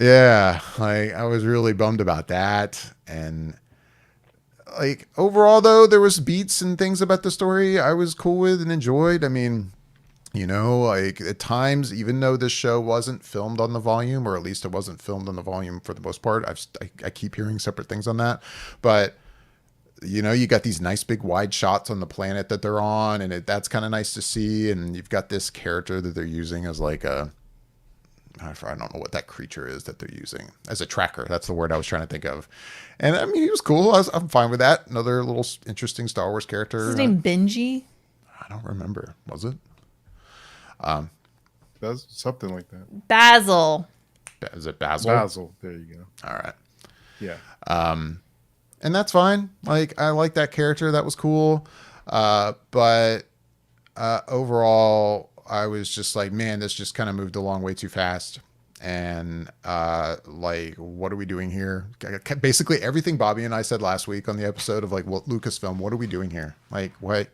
Yeah, like, I was really bummed about that. And like, overall though, there was beats and things about the story I was cool with and enjoyed. I mean, like at times, even though this show wasn't filmed on the volume, or at least it wasn't filmed on the volume for the most part, I keep hearing separate things on that, but you got these nice big wide shots on the planet that they're on, and that's kind of nice to see. And you've got this character that they're using as like I don't know what that creature is that they're using as a tracker. That's the word I was trying to think of. And I mean, he was cool. I'm fine with that. Another little interesting Star Wars character. Is his name Benji? I don't remember. Was it? That's something like that. Basil. Is it Basil? Basil. There you go. All right. Yeah. And that's fine. Like, I like that character. That was cool. But overall, I was just like, man, this just kind of moved along way too fast. And like, what are we doing here? Basically everything Bobby and I said last week on the episode of like, what Lucasfilm, what are we doing here? Like, what?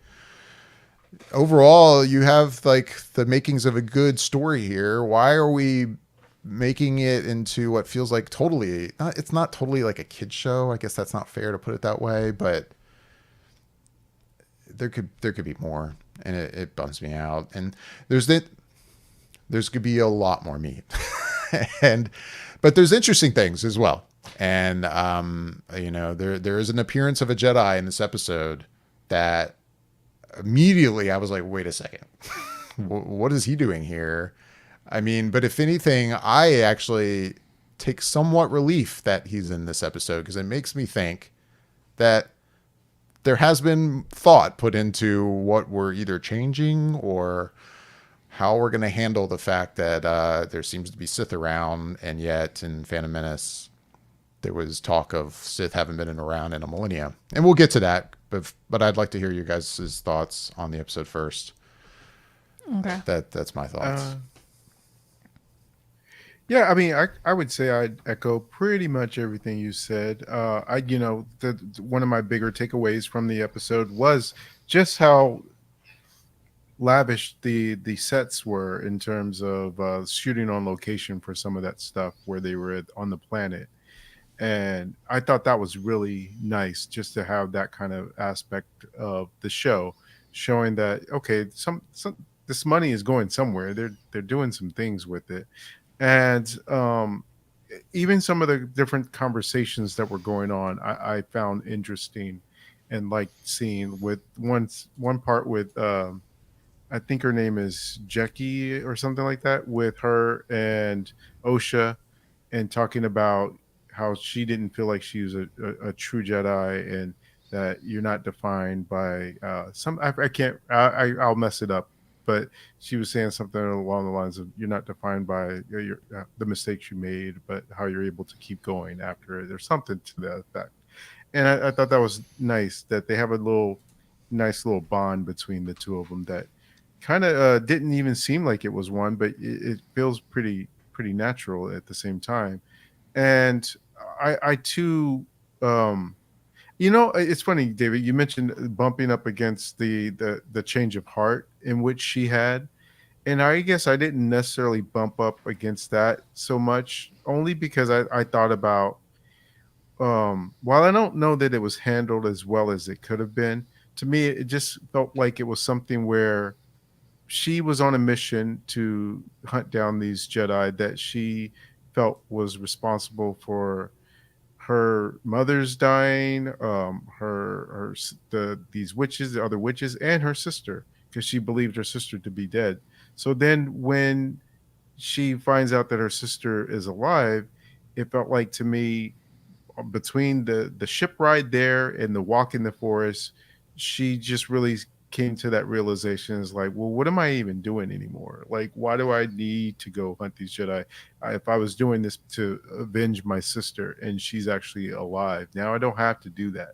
Overall, you have like the makings of a good story here. Why are we making it into what feels like it's not totally like a kid's show? I guess that's not fair to put it that way, but there could be more, and it bums me out. And there's could be a lot more meat. But there's interesting things as well. And there is an appearance of a Jedi in this episode that immediately I was like, wait a second, what is he doing here? I mean, but if anything, I actually take somewhat relief that he's in this episode, because it makes me think that there has been thought put into what we're either changing or how we're going to handle the fact that there seems to be Sith around, and yet in Phantom Menace there was talk of Sith haven't been around in a millennia. And we'll get to that, but I'd like to hear you guys' thoughts on the episode first. Okay. That's my thoughts. Yeah, I mean, I would say I'd echo pretty much everything you said. One of my bigger takeaways from the episode was just how lavish the sets were in terms of shooting on location for some of that stuff where they were on the planet. And I thought that was really nice just to have that kind of aspect of the show, showing that okay, some this money is going somewhere. They're doing some things with it, and even some of the different conversations that were going on, I found interesting, and like seeing with one part with I think her name is Jackie or something like that, with her and Osha, and talking about how she didn't feel like she was a true Jedi, and that you're not defined by some. I can't. I'll mess it up, but she was saying something along the lines of you're not defined by the mistakes you made, but how you're able to keep going after it, or something to that effect. And I thought that was nice that they have a little nice little bond between the two of them that kind of didn't even seem like it was one, but it feels pretty natural at the same time. And I too, um, it's funny, David. You mentioned bumping up against the change of heart in which she had, and I guess I didn't necessarily bump up against that so much, only because I thought about while I don't know that it was handled as well as it could have been, to me it just felt like it was something where she was on a mission to hunt down these Jedi that she felt was responsible for her mother's dying, these witches, the other witches, and her sister, because she believed her sister to be dead. So then when she finds out that her sister is alive, it felt like to me between the ship ride there and the walk in the forest, she just really came to that realization is like, well, what am I even doing anymore? Like, why do I need to go hunt these Jedi? If I was doing this to avenge my sister and she's actually alive, now I don't have to do that.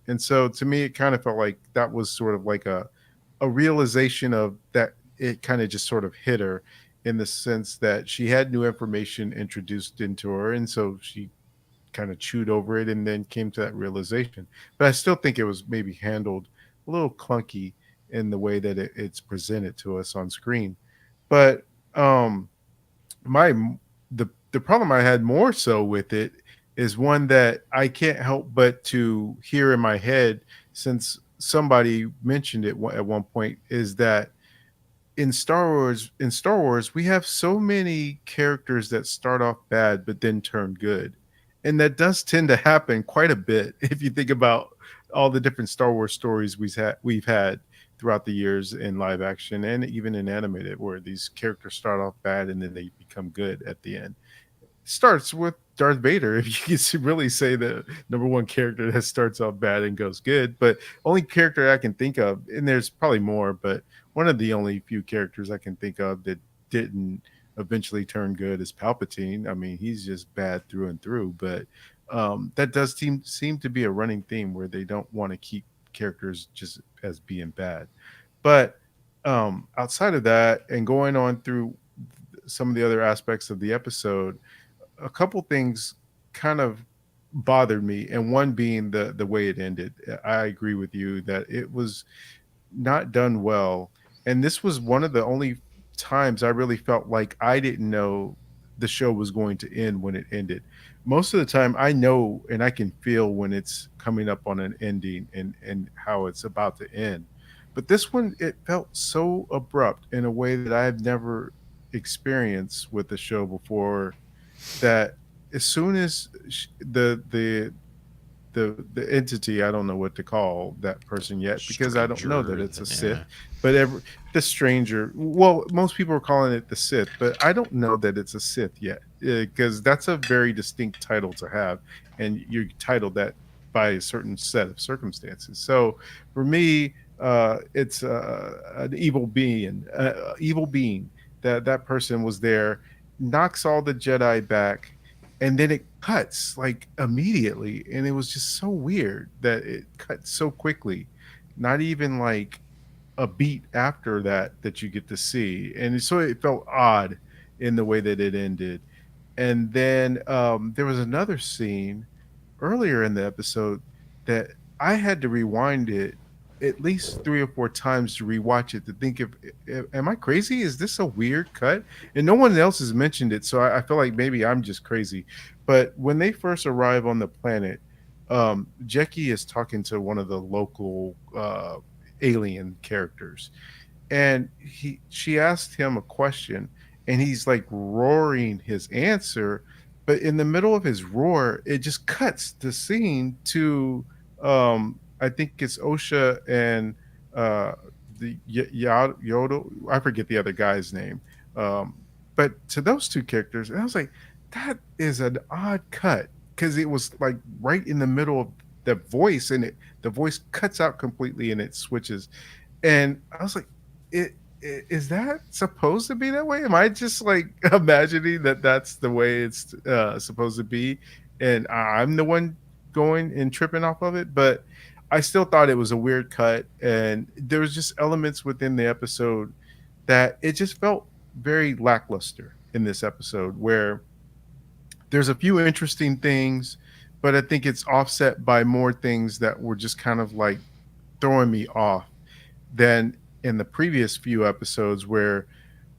And so to me, it kind of felt like that was sort of like a realization of that. It kind of just sort of hit her in the sense that she had new information introduced into her, and so she kind of chewed over it and then came to that realization. But I still think it was maybe handled a little clunky in the way that it's presented to us on screen. But um my the problem I had more so with it is one that I can't help but to hear in my head, since somebody mentioned it at one point, is that in Star Wars we have so many characters that start off bad but then turn good. And that does tend to happen quite a bit if you think about all the different Star Wars stories we've had throughout the years in live action and even in animated, where these characters start off bad and then they become good at the end. Starts with Darth Vader, if you could really say the number one character that starts off bad and goes good. But only character I can think of, and there's probably more, but one of the only few characters I can think of that didn't eventually turn good is Palpatine. I mean, he's just bad through and through. But that does seem to be a running theme where they don't want to keep characters just as being bad. But outside of that, and going on through some of the other aspects of the episode, a couple things kind of bothered me, and one being the way it ended. I agree with you that it was not done well, and this was one of the only times I really felt like I didn't know the show was going to end when it ended. Most of the time I know and I can feel when it's coming up on an ending and how it's about to end. But this one, it felt so abrupt in a way that I've never experienced with the show before, that as soon as the entity, I don't know what to call that person yet because I don't know that Stranger. it's a Sith, Yeah. but the stranger, well, most people are calling it the Sith, but I don't know that it's a Sith yet, because that's a very distinct title to have, and you're titled that by a certain set of circumstances. So for me, it's an evil being, that person was there, knocks all the Jedi back, and then it cuts like immediately, and it was just so weird that it cut so quickly, not even like a beat after that you get to see, and so it felt odd in the way that it ended. And then there was another scene earlier in the episode that I had to rewind it at least 3 or 4 times to rewatch it to think if am I crazy? Is this a weird cut? And no one else has mentioned it, so I feel like maybe I'm just crazy. But when they first arrive on the planet, Jackie is talking to one of the local alien characters, and she asked him a question, and he's like roaring his answer, but in the middle of his roar it just cuts the scene to I think it's Osha and uh Yodel, I forget the other guy's name, um but to those two characters, and I was like, that is an odd cut, because it was like right in the middle of the voice, and the voice cuts out completely and it switches, and I was like, it, is that supposed to be that way? Am I just like imagining that that's the way it's supposed to be, and I'm the one going and tripping off of it? But I still thought it was a weird cut, and there was just elements within the episode that it just felt very lackluster in this episode, where there's a few interesting things, but I think it's offset by more things that were just kind of like throwing me off than in the previous few episodes, where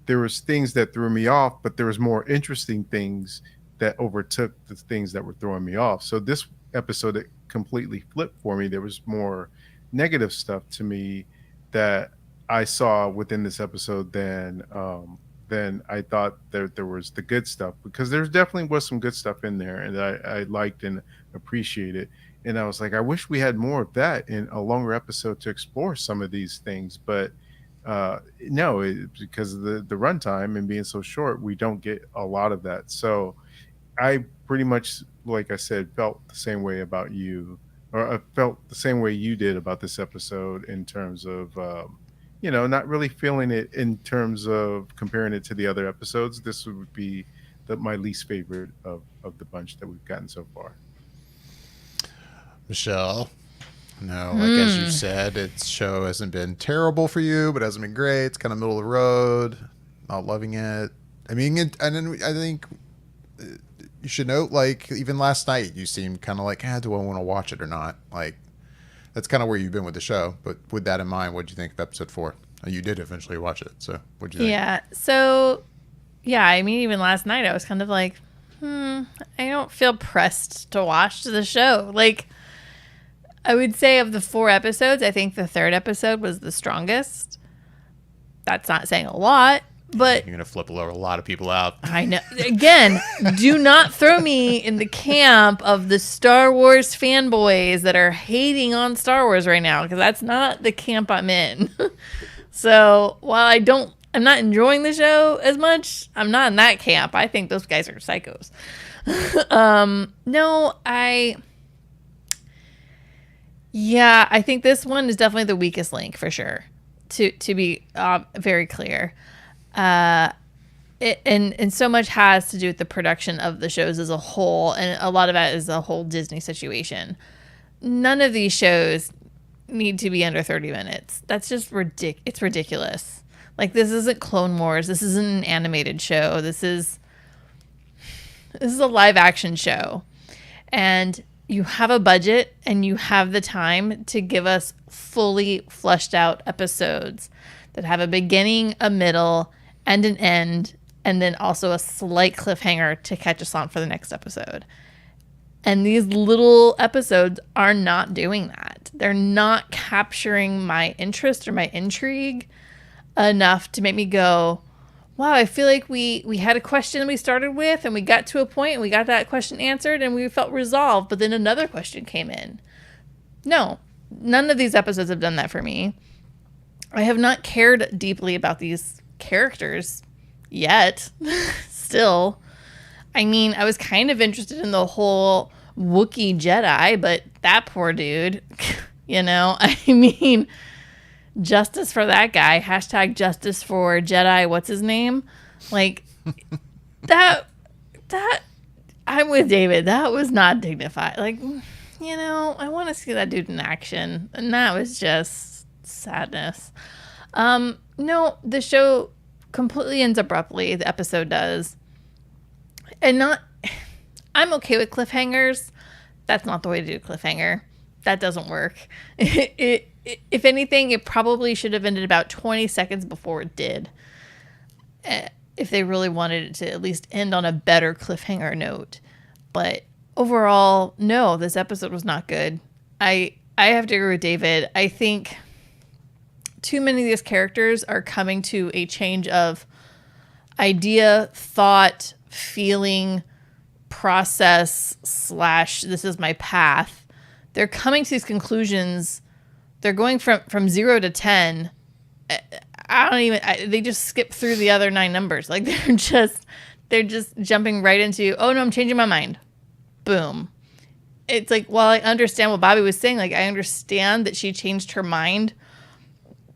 there was things that threw me off, but there was more interesting things that overtook the things that were throwing me off. So this episode, it completely flipped for me. There was more negative stuff to me that I saw within this episode than I thought there was the good stuff, because there definitely was some good stuff in there, and I liked and appreciated. And I was like, I wish we had more of that in a longer episode to explore some of these things. But no, because of the runtime and being so short, we don't get a lot of that. So I pretty much, like I said, felt the same way about you, or I felt the same way you did about this episode, in terms of, not really feeling it in terms of comparing it to the other episodes. This would be my least favorite of the bunch that we've gotten so far. Michelle, no, like as you said, its show hasn't been terrible for you, but hasn't been great. It's kind of middle of the road. Not loving it. I mean, I think you should note, like, even last night, you seemed kind of like, do I want to watch it or not? Like, that's kind of where you've been with the show. But with that in mind, what did you think of episode 4? You did eventually watch it, so what did you think? Yeah. So, yeah, I mean, even last night, I was kind of like, I don't feel pressed to watch the show. Like, I would say of the 4 episodes, I think the 3rd episode was the strongest. That's not saying a lot, but You're going to flip a lot of people out. I know. Again, do not throw me in the camp of the Star Wars fanboys that are hating on Star Wars right now, because that's not the camp I'm in. So while I'm not enjoying the show as much, I'm not in that camp. I think those guys are psychos. I think this one is definitely the weakest link for sure. To be very clear. And so much has to do with the production of the shows as a whole, and a lot of that is the whole Disney situation. None of these shows need to be under 30 minutes. That's just it's ridiculous. Like, this isn't Clone Wars. This isn't an animated show. This is a live action show, and you have a budget and you have the time to give us fully fleshed out episodes that have a beginning, a middle, and an end, and then also a slight cliffhanger to catch us on for the next episode. And these little episodes are not doing that. They're not capturing my interest or my intrigue enough to make me go, wow, I feel like we had a question we started with, and we got to a point and we got that question answered and we felt resolved, but then another question came in. No, none of these episodes have done that for me. I have not cared deeply about these characters yet. Still. I mean, I was kind of interested in the whole Wookiee Jedi, but that poor dude, I mean, justice for that guy. # justice for Jedi. What's his name? Like, that, I'm with David. That was not dignified. Like, I want to see that dude in action. And that was just sadness. No, the show completely ends abruptly. The episode does. and not, I'm okay with cliffhangers. That's not the way to do a cliffhanger. That doesn't work. If anything, it probably should have ended about 20 seconds before it did. If they really wanted it to at least end on a better cliffhanger note. But overall, no, this episode was not good. I have to agree with David. I think too many of these characters are coming to a change of idea, thought, feeling, process / this is my path. They're coming to these conclusions. They're going from 0 to 10. They just skip through the other 9 numbers. Like they're just jumping right into, oh no, I'm changing my mind. Boom. It's like, while I understand what Bobby was saying, like I understand that she changed her mind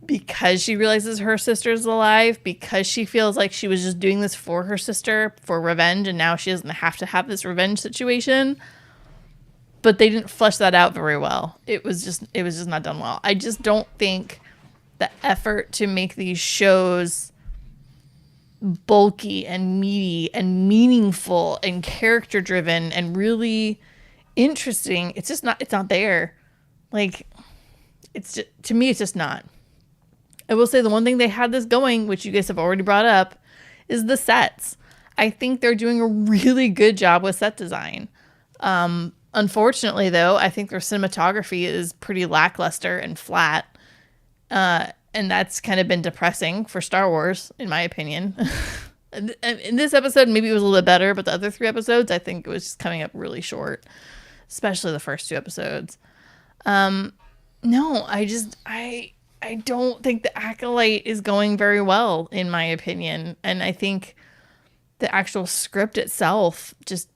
because she realizes her sister's alive, because she feels like she was just doing this for her sister, for revenge, and now she doesn't have to have this revenge situation. But they didn't flesh that out very well. It was just not done well. I just don't think the effort to make these shows bulky and meaty and meaningful and character driven and really interesting, it's not there. Like, it's just, to me, it's just not. I will say the one thing they had this going, which you guys have already brought up, is the sets. I think they're doing a really good job with set design. Unfortunately, though, I think their cinematography is pretty lackluster and flat. And that's kind of been depressing for Star Wars, in my opinion. In this episode, maybe it was a little bit better, but the other 3 episodes, I think it was just coming up really short, especially the first 2 episodes. No, I don't think the Acolyte is going very well, in my opinion. And I think the actual script itself just,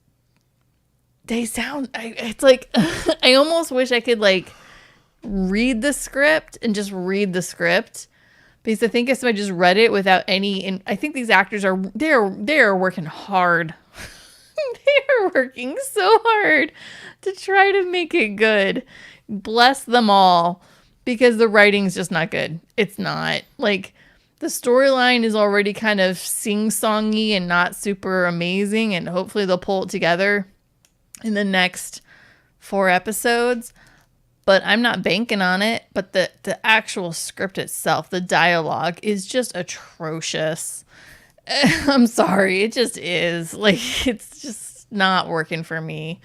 it's like, I almost wish I could like read the script and just read the script, because I think if I just read it without any, and I think these actors they're working hard. They're working so hard to try to make it good. Bless them all, because the writing's just not good. It's not. Like, the storyline is already kind of sing-songy and not super amazing, and hopefully they'll pull it together in the next 4 episodes. But I'm not banking on it. But the actual script itself, the dialogue, is just atrocious. I'm sorry. It just is. Like, it's just not working for me.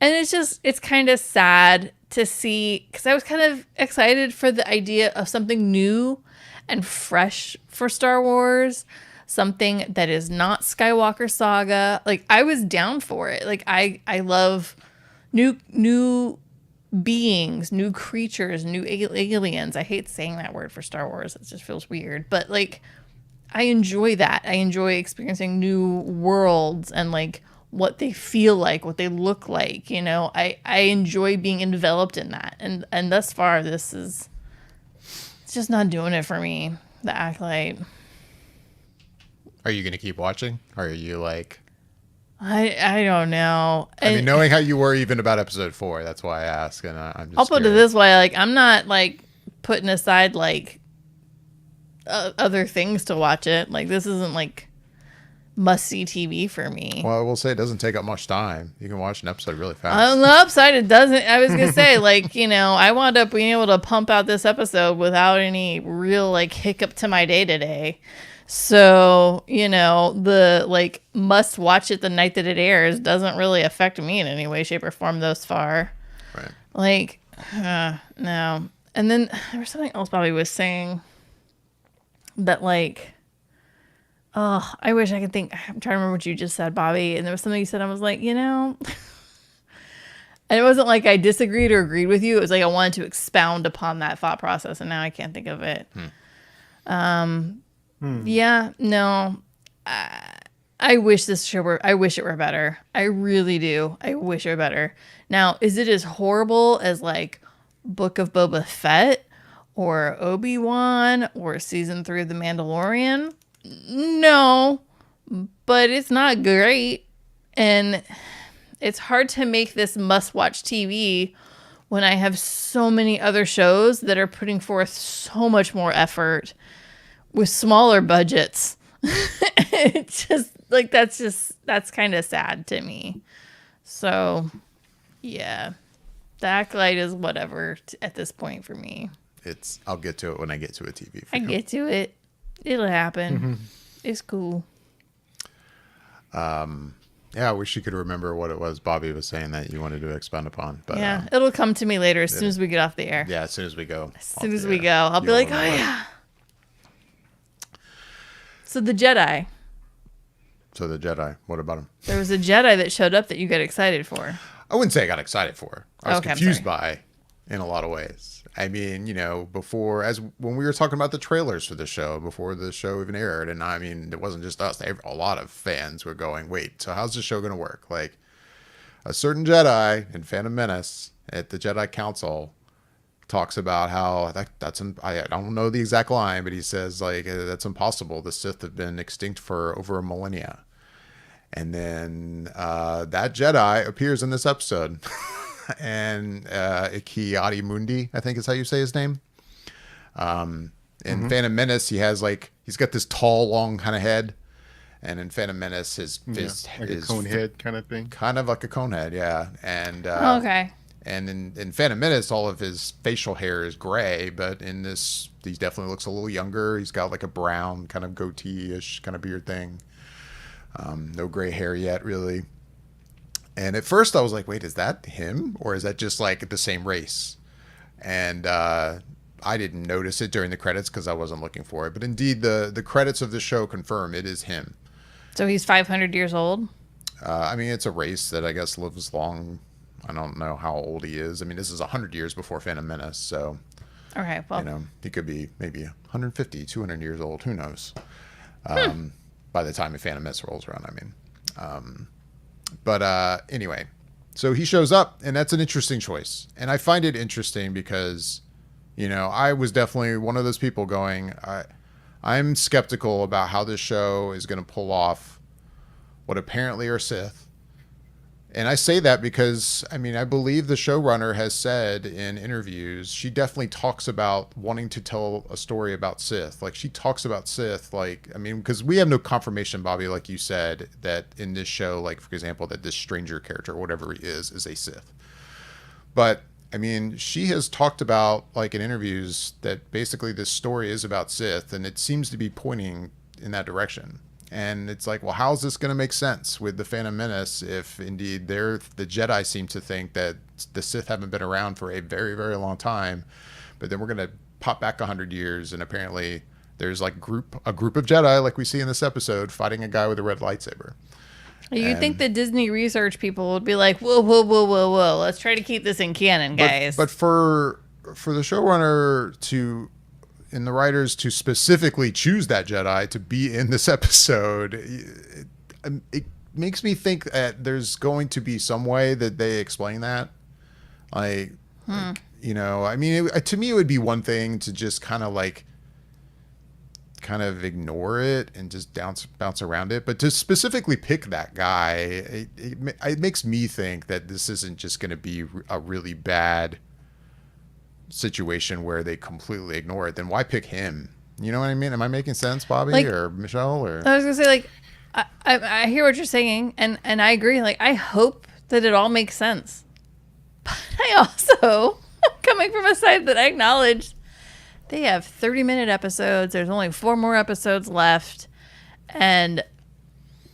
And it's kind of sad to see, because I was kind of excited for the idea of something new and fresh for Star Wars. Something that is not Skywalker Saga. Like, I was down for it. Like, I love new beings, new creatures, new aliens. I hate saying that word for Star Wars. It just feels weird. But, like, I enjoy that. I enjoy experiencing new worlds and, like, what they feel like, what they look like. You know, I enjoy being enveloped in that. And thus far, it's just not doing it for me, the Acolyte. Are you going to keep watching? Or are you like... I don't know. I mean, knowing how you were even about episode 4, that's why I ask. And I'm just I'll put it this way. Like, I'm not, like, putting aside, like, other things to watch it. Like, this isn't, like, must-see TV for me. Well, I will say it doesn't take up much time. You can watch an episode really fast. On the upside, it doesn't. I was going to say, like, you know, I wound up being able to pump out this episode without any real, like, hiccup to my day-to-day. So, you know, the, like, must watch it the night that it airs doesn't really affect me in any way, shape, or form thus far. Right. Like, no. And then there was something else Bobby was saying that, like, oh, I wish I could think. I'm trying to remember what you just said, Bobby. And there was something you said. I was like, you know, and it wasn't like I disagreed or agreed with you. It was like I wanted to expound upon that thought process, and now I can't think of it. Yeah, no. I wish this show were. I wish it were better. I really do. I wish it were better. Now, is it as horrible as like Book of Boba Fett or Obi-Wan or season 3 of The Mandalorian? No, but it's not great. And it's hard to make this must-watch TV when I have so many other shows that are putting forth so much more effort with smaller budgets It's that's kind of sad to me. So, yeah. The Acolyte is whatever at this point for me. I'll get to it when I get to a TV for I you. get to it. It'll happen. It's cool. Yeah, I wish you could remember what it was Bobby was saying that you wanted to expound upon. But Yeah, it'll come to me later as soon as we get off the air. yeah, as soon as we go. As soon as we go, I'll be like, oh yeah. So the Jedi. So the Jedi, what about him? There was a Jedi that showed up that you got excited for. I wouldn't say I got excited for. I was Okay, I'm confused sorry. by in a lot of ways. I mean, before when we were talking about the trailers for the show, before the show even aired, and I mean, it wasn't just us. A lot of fans were going, "Wait, so how's the show going to work?" Like a certain Jedi in Phantom Menace at the Jedi Council talks about how I don't know the exact line, but he says like that's impossible. The Sith have been extinct for over a millennia. And then that Jedi appears in this episode. And Iki Mundi, I think is how you say his name. In Phantom Menace, he's got this tall, long kind of head. And in Phantom Menace, his like a cone head kind of thing. kind of like a cone head, yeah. And Okay. and in Phantom Menace, all of his facial hair is gray, but in this, he definitely looks a little younger. He's got like a brown kind of goatee-ish kind of beard thing. No gray hair yet, really. And at first I was like, wait, is that him? Or is that just like the same race? And I didn't notice it during the credits because I wasn't looking for it. But indeed, the credits of the show confirm it is him. So he's 500 years old? I mean, it's a race that I guess lives long. I don't know how old he is. I mean, this is 100 years before Phantom Menace. So, Okay, well. he could be maybe 150, 200 years old. Who knows? By the time Phantom Menace rolls around, I mean. But anyway, so he shows up, and that's an interesting choice. And I find it interesting because, I was definitely one of those people going, I'm skeptical about how this show is going to pull off what apparently are Sith. And I say that because, I mean, I believe the showrunner has said in interviews, she definitely talks about wanting to tell a story about Sith. Like, she talks about Sith, like, I mean, because we have no confirmation, Bobby, like you said, that in this show, like, for example, that this stranger character, or whatever he is a Sith. But, I mean, she has talked about, like, in interviews, that basically this story is about Sith, and it seems to be pointing in that direction. And it's like, well, how's this going to make sense with the Phantom Menace if indeed the Jedi seem to think that the Sith haven't been around for a very, very long time, but then we're going to pop back 100 years and apparently there's like a group of Jedi like we see in this episode fighting a guy with a red lightsaber. You'd think the Disney research people would be like, whoa, whoa, whoa, whoa, whoa. Let's try to keep this in canon, guys. But for the showrunner and the writers to specifically choose that Jedi to be in this episode, it makes me think that there's going to be some way that they explain that. Like I mean, to me, it would be one thing to just kind of ignore it and just bounce around it. But to specifically pick that guy, it makes me think that this isn't just going to be a really bad situation where they completely ignore it. Then why pick him? You know what I mean? Am I making sense, Bobby or Michelle? Or I was gonna say, like, I hear what you're saying, and I agree. Like, I hope that it all makes sense, but I also coming from a side that I acknowledge they have 30-minute episodes. There's only 4 more episodes left, and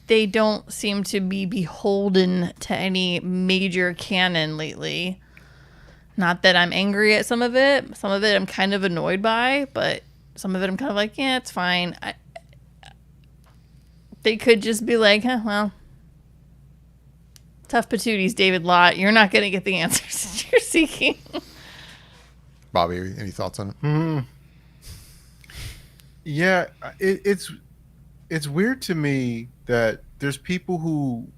they don't seem to be beholden to any major canon lately. Not that I'm angry at some of it. Some of it I'm kind of annoyed by, but some of it I'm kind of like, yeah, it's fine. They could just be like, well, tough patooties, David Lott. You're not going to get the answers that you're seeking. Bobby, any thoughts on it? Mm-hmm. Yeah, it's weird to me that there's people who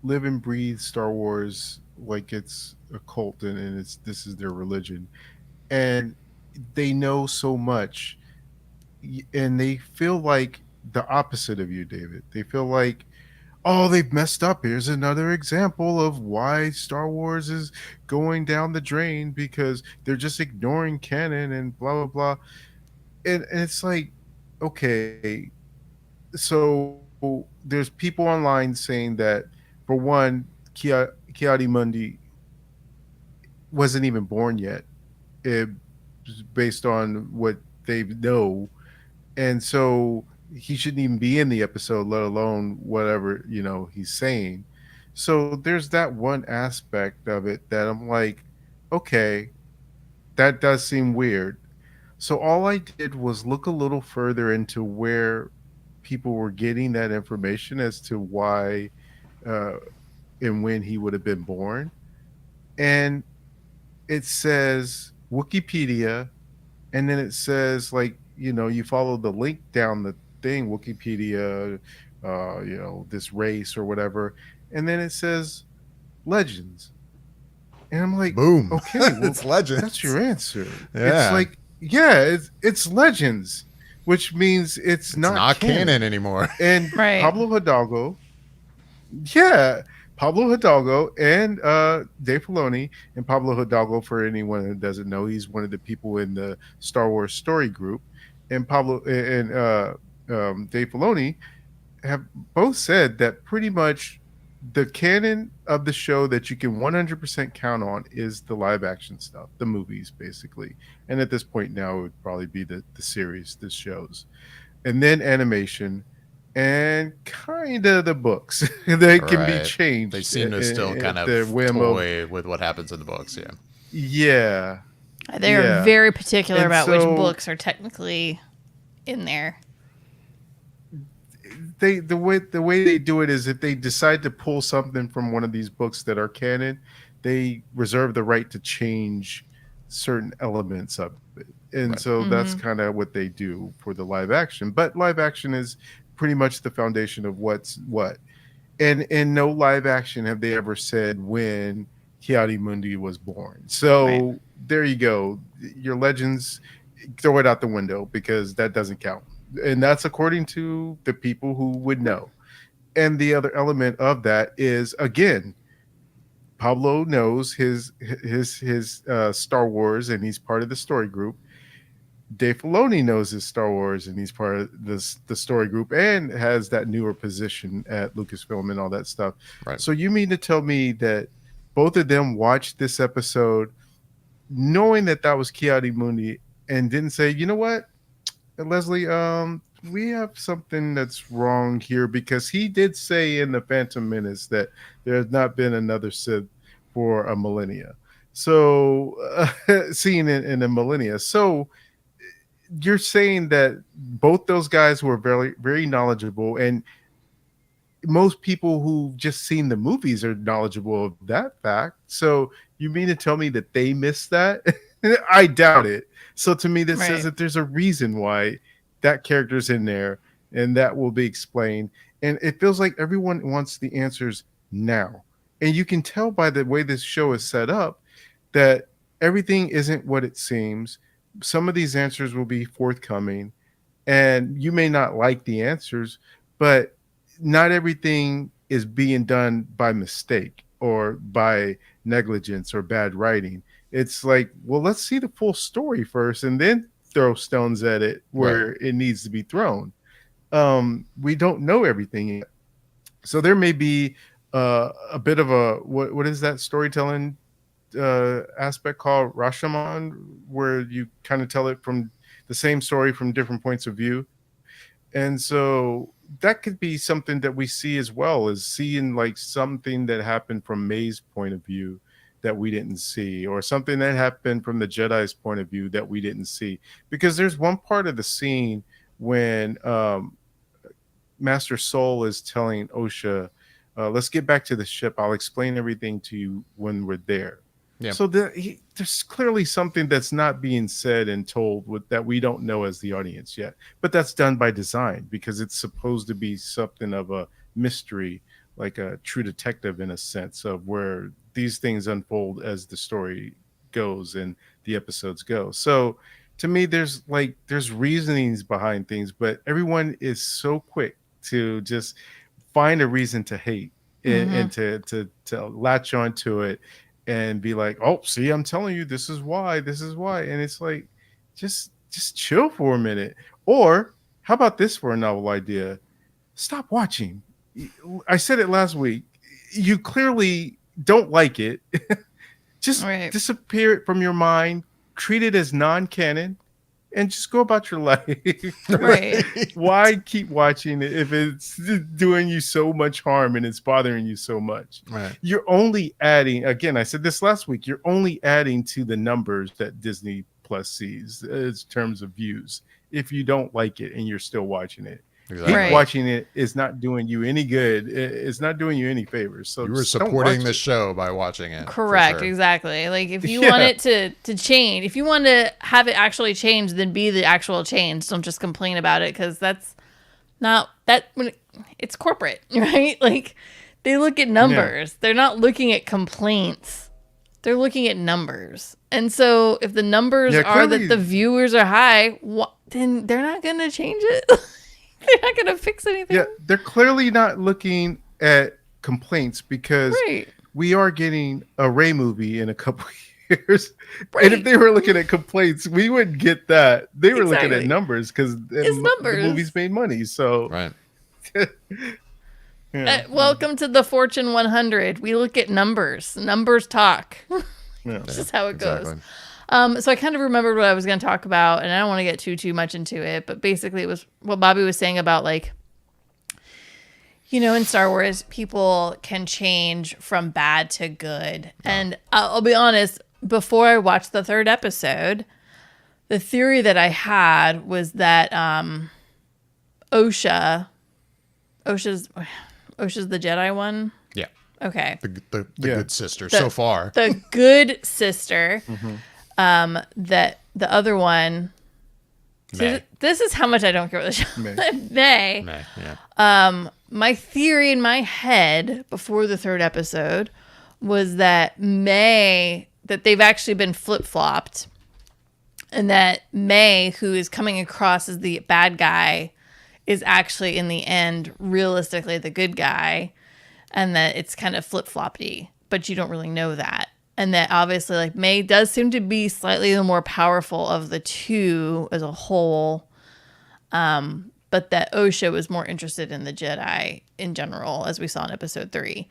live and breathe Star Wars like it's a cult and this is their religion, and they know so much, and they feel like the opposite of you, David. They feel like, oh, they've messed up. Here's another example of why Star Wars is going down the drain because they're just ignoring canon and blah blah blah. And it's like, okay, So there's people online saying that, for one, Kiadi wasn't even born yet, eh, based on what they know, and so he shouldn't even be in the episode, let alone whatever he's saying. So there's that one aspect of it that I'm like, okay, that does seem weird. So all I did was look a little further into where people were getting that information as to why uh, and when he would have been born. And it says Wikipedia, and then it says, like, you follow the link down the thing, Wikipedia, this race or whatever, and then it says legends. And I'm like, Boom. okay, well, It's that's legends. your answer. It's Yeah. like, yeah, it's legends, which means it's It's not not canon canon. anymore. And Right. Pablo Hidalgo, yeah, Pablo Hidalgo and Dave Filoni. And Pablo Hidalgo, for anyone who doesn't know, he's one of the people in the Star Wars story group. And Dave Filoni have both said that pretty much the canon of the show that you can 100% count on is the live action stuff, the movies, basically. And at this point now, it would probably be the series, the shows, and then animation, and kind of the books. They can be Right. They changed seem to still kind at the of whim of, toy with what happens in the books. Yeah. yeah, They are yeah. very particular And about which so books are technically in there. the way they do it is, if they decide to pull something from one of these books that are canon, they reserve the right to change certain elements of it. And Right. so that's Mm-hmm. kind of what they do for the live action. But live action is pretty much the foundation of what's what. And in no live action have they ever said when Kiadi Mundi was born. Right. So there you go. Your legends, throw it out the window, because that doesn't count. And that's according to the people who would know. And the other element of that is, again, Pablo knows his Star Wars, and he's part of the story group. Dave Filoni knows his Star Wars, and he's part of the story group, and has that newer position at Lucasfilm and all that stuff. Right. So you mean to tell me that both of them watched this episode knowing that that was Kiadi Mundi, and didn't say, you know what, Leslie, we have something that's wrong here, because he did say in the Phantom Menace that there has not been another Sith for a millennia. So, seen in a millennia. So, you're saying that both those guys were very, very knowledgeable, and most people who've just seen the movies are knowledgeable of that fact. So you mean to tell me that they missed that? I doubt it. So to me, that says Right. that there's a reason why that character's in there, and that will be explained. And it feels like everyone wants the answers now. And you can tell by the way this show is set up that everything isn't what it seems. Some of these answers will be forthcoming, and you may not like the answers, but not everything is being done by mistake or by negligence or bad writing. It's like, well, let's see the full story first, and then throw stones at it Right. where it needs to be thrown. We don't know everything yet, so there may be a bit of a, what is that storytelling aspect called, Rashomon, where you kind of tell it from the same story from different points of view. And so that could be something that we see as well, as seeing like something that happened from May's point of view that we didn't see, or something that happened from the Jedi's point of view that we didn't see. Because there's one part of the scene when Master Soul is telling Osha, let's get back to the ship. I'll explain everything to you when we're there. Yeah. So there's clearly something that's not being said and told that we don't know as the audience yet. But that's done by design, because it's supposed to be something of a mystery, like a true detective, in a sense of where these things unfold as the story goes and the episodes go. So to me, there's reasonings behind things, but everyone is so quick to just find a reason to hate, Mm-hmm. and to latch onto it and be like, "Oh, see, I'm telling you, this is why," and it's like, just chill for a minute. Or how about this for a novel idea? stop watching. I said it last week. You clearly don't like it. Just Right. disappear it from your mind, treat it as non-canon, and just go about your life. Right. Why keep watching it if it's doing you so much harm and it's bothering you so much? Right. You're only adding, again, I said this last week, you're only adding to the numbers that Disney Plus sees in terms of views if you don't like it and you're still watching it. Exactly. Right. Watching it is not doing you any good. It's not doing you any favors. So You were just don't supporting watch the it. show by watching it. for Correct, sure. exactly. Like if you Yeah. want it to change, if you want to have it actually change, then be the actual change. Don't just complain about it because that's not that. It's corporate, right? Like they look at numbers. They're not looking at complaints. They're looking at numbers. And so if the numbers Yeah, are clearly- that the viewers are high, then they're not going to change it. They're not going to fix anything. Yeah, they're clearly not looking at complaints because Right. we are getting a Ray movie in a couple years. Right. And if they were looking at complaints, we wouldn't get that. They were looking Exactly. at numbers because It's numbers. the movies made money. So Right. yeah. Welcome to the Fortune 100. We look at numbers. Numbers talk. Yeah. This is how it goes. Exactly. So I kind of remembered what I was going to talk about, and I don't want to get too much into it, but basically it was what Bobby was saying about, like, you know, in Star Wars, people can change from bad to good. And I'll be honest, before I watched the third episode, the theory that I had was that Osha's the Jedi one. Yeah. Okay. The Yeah. good sister so far. The good sister, that the other one. See, May. this is how much I don't care about the show. May. May. Meh, yeah. My theory in my head before the third episode was that that they've actually been flip-flopped, and that May, who is coming across as the bad guy, is actually in the end realistically the good guy, and that it's kind of flip-floppy, but you don't really know that. And that obviously, like, May does seem to be slightly the more powerful of the two as a whole, but that Osha was more interested in the Jedi in general, as we saw in episode 3.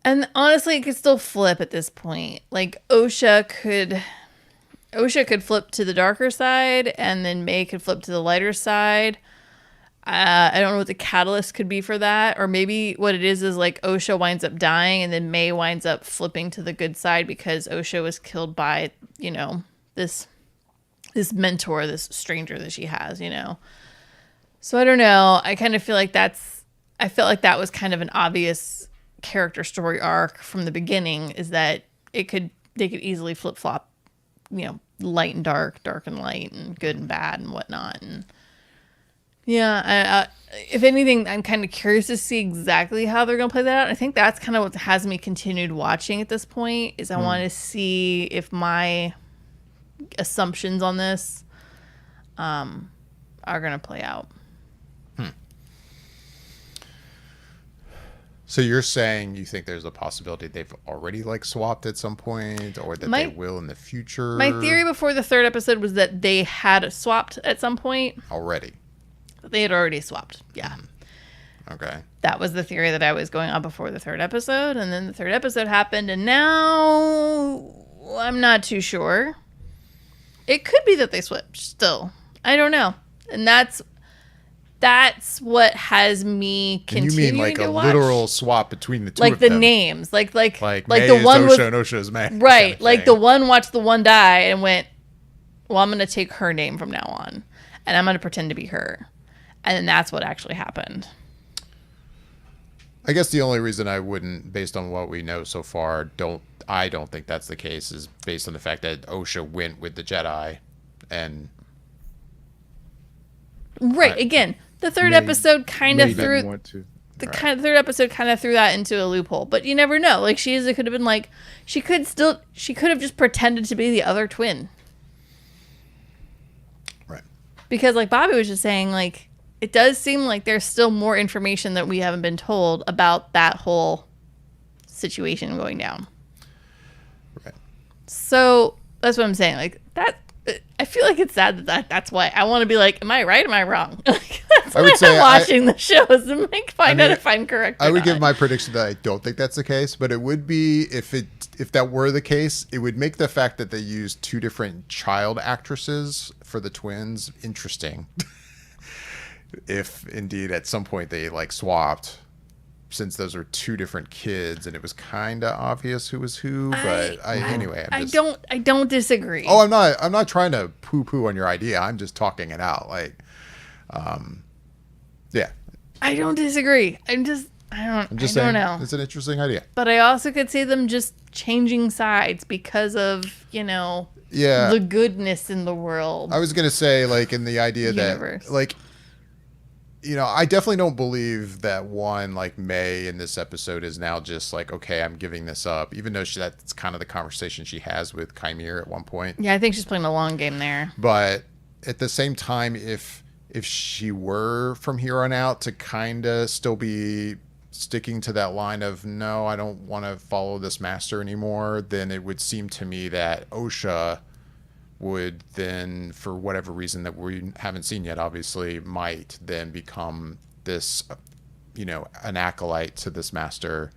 And honestly, it could still flip at this point. Like, Osha could flip to the darker side, and then May could flip to the lighter side. I don't know what the catalyst could be for that. Or maybe what it is like Osha winds up dying, and then May winds up flipping to the good side because Osha was killed by, you know, this mentor, this stranger that she has, you know. So I don't know. I kind of feel like I felt like that was kind of an obvious character story arc from the beginning, is that they could easily flip flop, you know, light and dark, dark and light, and good and bad and whatnot. And yeah, if anything, I'm kind of curious to see exactly how they're going to play that out. I think that's kind of what has me continued watching at this point, is I want to see if my assumptions on this are going to play out. So you're saying you think there's a possibility they've already like swapped at some point, or that they will in the future? My theory before the third episode was that they had swapped at some point. Already. They had already swapped. Yeah. Okay. That was the theory that I was going on before the third episode. And then the third episode happened, and now I'm not too sure. It could be that they switched still. I don't know. And that's what has me And you continuing mean like to a watch. literal swap between the two like of the them? names. Like May the is one Osha was and Osha is May. right. kind of Like thing. the one watched the one die and went, well, I'm going to take her name from now on, and I'm going to pretend to be her. And then that's what actually happened. I guess the only reason I wouldn't, based on what we know so far, I don't think that's the case, is based on the fact that Osha went with the Jedi, and Right. Again, the third May- episode kind of May threw didn't want to. the third episode kind of threw that into a loophole. But you never know. Like, she could have been like, she could have just pretended to be the other twin. right. Because like Bobby was just saying, like, it does seem like there's still more information that we haven't been told about that whole situation going down. Right. So that's what I'm saying. Like, I feel like it's sad that's why I want to be like, am I right? Am I wrong? That's I why would say I'm watching the shows to find out if I'm correct. I or would give not. my prediction that I don't think that's the case, but it would be if that were the case, it would make the fact that they used two different child actresses for the twins interesting. If indeed at some point they like swapped, since those are two different kids and it was kind of obvious who was who, but anyway, I don't disagree. Oh, I'm not trying to poo poo on your idea. I'm just talking it out. Like, yeah. I don't disagree. I don't saying, know. It's an interesting idea. But I also could see them just changing sides because of, Yeah. the goodness in the world. I was going to say, like, in the idea Universe. that, like, I definitely don't believe that like May in this episode is now just like, okay, I'm giving this up, even though that's kind of the conversation she has with Chimere at one point. Yeah, I think she's playing a long game there. But at the same time, if she were from here on out to kind of still be sticking to that line of, no, I don't want to follow this master anymore, then it would seem to me that Osha would then, for whatever reason that we haven't seen yet, obviously, might then become this, an acolyte to this master.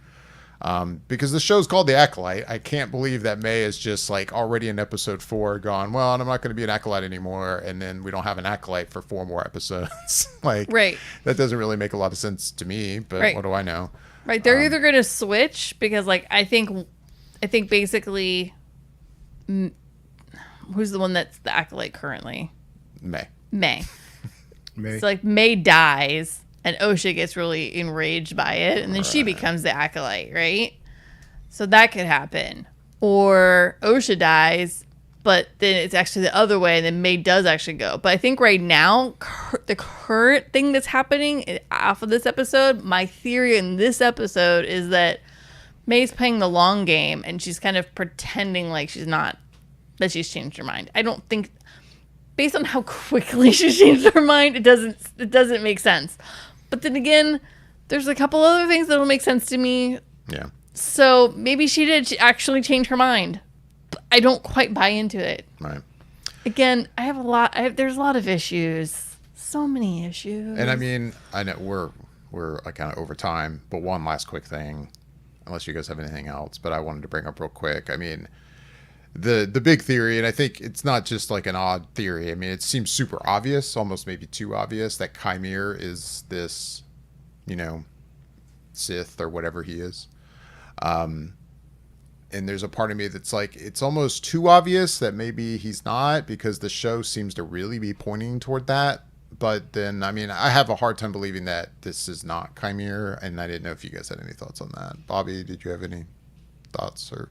Because the show's called The Acolyte. I can't believe that May is just like already in episode 4 gone, well, I'm not going to be an acolyte anymore. And then we don't have an acolyte for 4 more episodes. Like, right. That doesn't really make a lot of sense to me, but right. What do I know? Right. They're either going to switch because, like, I think basically, who's the one that's the acolyte currently? May. So, like, May dies. And Osha gets really enraged by it, and then she becomes the acolyte, right? So that could happen. Or Osha dies, but then it's actually the other way, and then May does actually go. But I think right now, the current thing that's happening off of this episode, my theory in this episode is that May's playing the long game, and she's kind of pretending like that she's changed her mind. I don't think, based on how quickly she changed her mind, it doesn't make sense. But then again, there's a couple other things that'll make sense to me. Yeah. So maybe she did actually change her mind. But I don't quite buy into it. Right. Again, there's a lot of issues. So many issues. And I mean, I know we're kind of over time, but one last quick thing, unless you guys have anything else, but I wanted to bring up real quick. I mean, the big theory, and I think it's not just like an odd theory. I mean, it seems super obvious, almost maybe too obvious, that Chimere is this, Sith or whatever he is. And there's a part of me that's like, it's almost too obvious that maybe he's not, because the show seems to really be pointing toward that. But then, I mean, I have a hard time believing that this is not Chimere, and I didn't know if you guys had any thoughts on that. Bobby, did you have any thoughts or?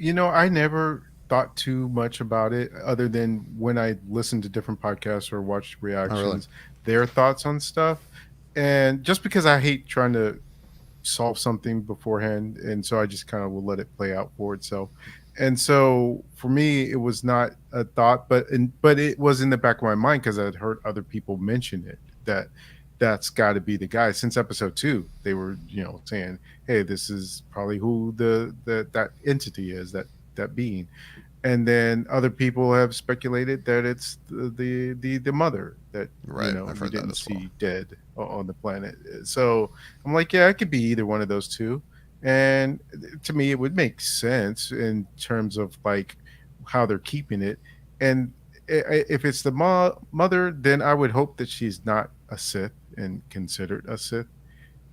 I never thought too much about it other than when I listened to different podcasts or watched reactions, their thoughts on stuff. And just because I hate trying to solve something beforehand, and so I just kind of will let it play out for itself. And so for me, it was not a thought, but it was in the back of my mind because I'd heard other people mention it, that's got to be the guy. Since episode 2, they were, saying, hey, this is probably who that entity is, that being. And then other people have speculated that it's the mother that we didn't see dead on the planet. So I'm like, yeah, it could be either one of those two. And to me, it would make sense in terms of like how they're keeping it. And if it's the mother, then I would hope that she's not a Sith and considered a Sith.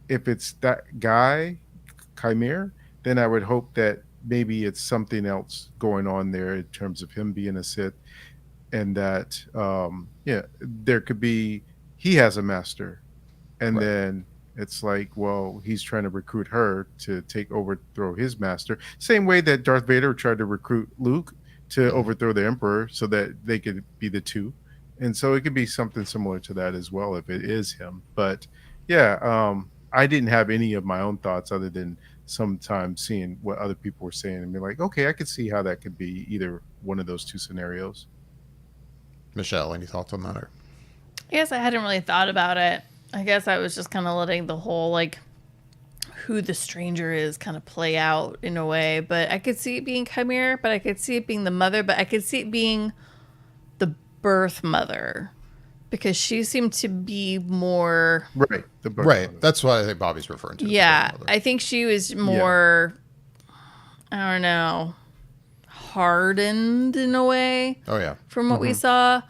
If it's that guy, Chimere, then I would hope that maybe it's something else going on there in terms of him being a Sith, and that there could be, he has a master, and then it's like, well, he's trying to recruit her to overthrow his master, same way that Darth Vader tried to recruit Luke to overthrow the Emperor so that they could be the two. And so it could be something similar to that as well if it is him. But yeah, I didn't have any of my own thoughts other than sometimes seeing what other people were saying and be like, okay, I could see how that could be either one of those two scenarios. Michelle, any thoughts on that? Or? I guess I hadn't really thought about it. I guess I was just kind of letting the whole, like, who the stranger is kind of play out in a way. But I could see it being Chimera, but I could see it being the mother, but I could see it being the birth mother because she seemed to be more. Right. The birth Right. mother. That's what I think Bobby's referring to. as the Yeah, birth mother. I think she was more. I don't know, hardened in a way Oh yeah. from what we saw.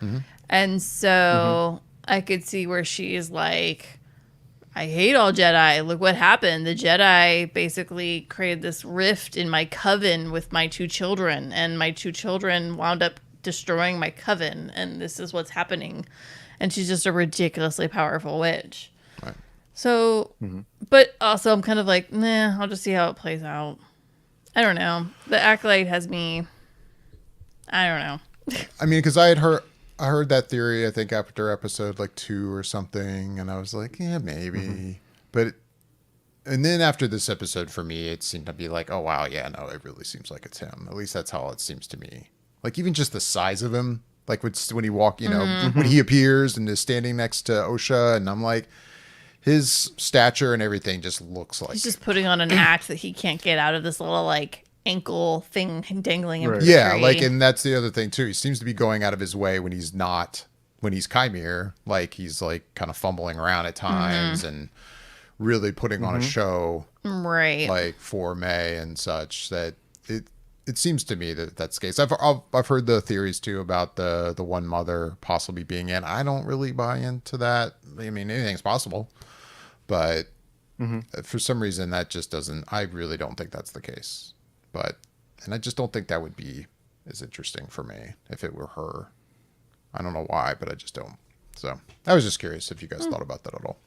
And so I could see where she's like, I hate all Jedi. Look what happened. The Jedi basically created this rift in my coven with my two children, and my two children wound up destroying my coven, and this is what's happening. And she's just a ridiculously powerful witch. Right. So, but also I'm kind of like, nah, I'll just see how it plays out. I don't know. The Acolyte has me. I don't know. I mean, because I heard that theory, I think after episode like 2 or something, and I was like, yeah, maybe. And then after this episode, for me, it seemed to be like, oh wow, yeah, no, it really seems like it's him. At least that's how it seems to me. Like even just the size of him, like when he when he appears and is standing next to Osha, and I'm like, his stature and everything just looks like He's just putting on an act that he can't get out of this little like ankle thing dangling in Right. the yeah, tree. like, and that's the other thing too. He seems to be going out of his way when he's Chimera, like he's like kind of fumbling around at times and really putting on a show, right. like for May and such. That it seems to me that that's the case. I've heard the theories too about the one mother possibly being in. I don't really buy into that. I mean, anything's possible, but for some reason that just doesn't. I really don't think that's the case. And I just don't think that would be as interesting for me if it were her. I don't know why, but I just don't. So I was just curious if you guys thought about that at all.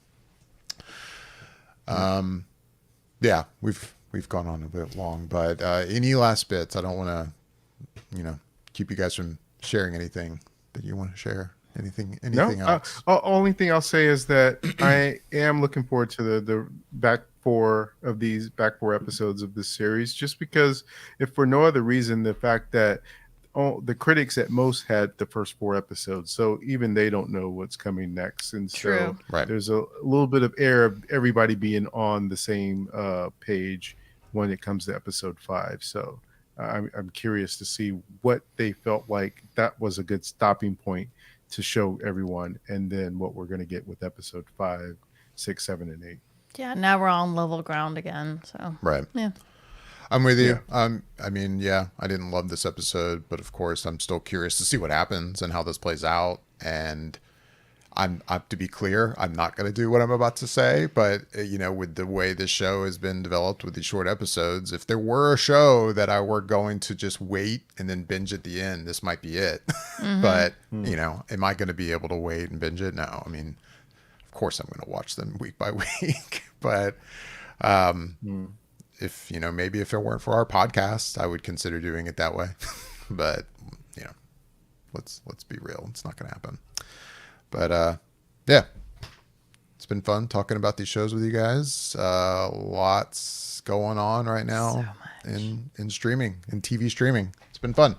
Yeah, we've gone on a bit long, but any last bits? I don't want to, keep you guys from sharing anything that you want to share. Anything else? Only thing I'll say is that I am looking forward to the back four episodes of this series, just because, if for no other reason, the fact that the critics at most had the first 4 episodes, so even they don't know what's coming next, and True. so there's a little bit of air of everybody being on the same page when it comes to episode 5. So I'm curious to see what they felt like that was a good stopping point to show everyone, and then what we're going to get with episode 5, 6, 7, and 8. Yeah, now we're on level ground again. So Right. yeah. I'm with you. I mean, yeah, I didn't love this episode, but of course, I'm still curious to see what happens and how this plays out. And I'm to be clear, I'm not going to do what I'm about to say, but with the way this show has been developed with these short episodes, if there were a show that I were going to just wait and then binge at the end, this might be it. But am I going to be able to wait and binge it? No. I mean, of course, I'm going to watch them week by week, but if maybe if it weren't for our podcast, I would consider doing it that way. But let's be real, it's not going to happen. But yeah, it's been fun talking about these shows with you guys. Lots going on right now in streaming, in TV streaming. It's been fun.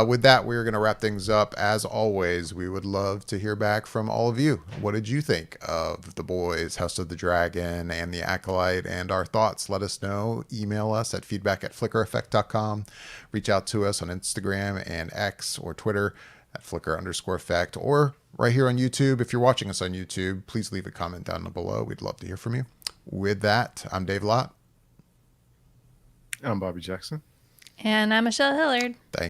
With that, we're going to wrap things up. As always, we would love to hear back from all of you. What did you think of The Boys, House of the Dragon, and The Acolyte, and our thoughts? Let us know. Email us at feedback@flickereffect.com. Reach out to us on Instagram and X or Twitter at @flicker_effect, or right here on YouTube. If you're watching us on YouTube, please leave a comment down below. We'd love to hear from you. With that, I'm Dave Lott. I'm Bobby Jackson. And I'm Michelle Hillard. Thank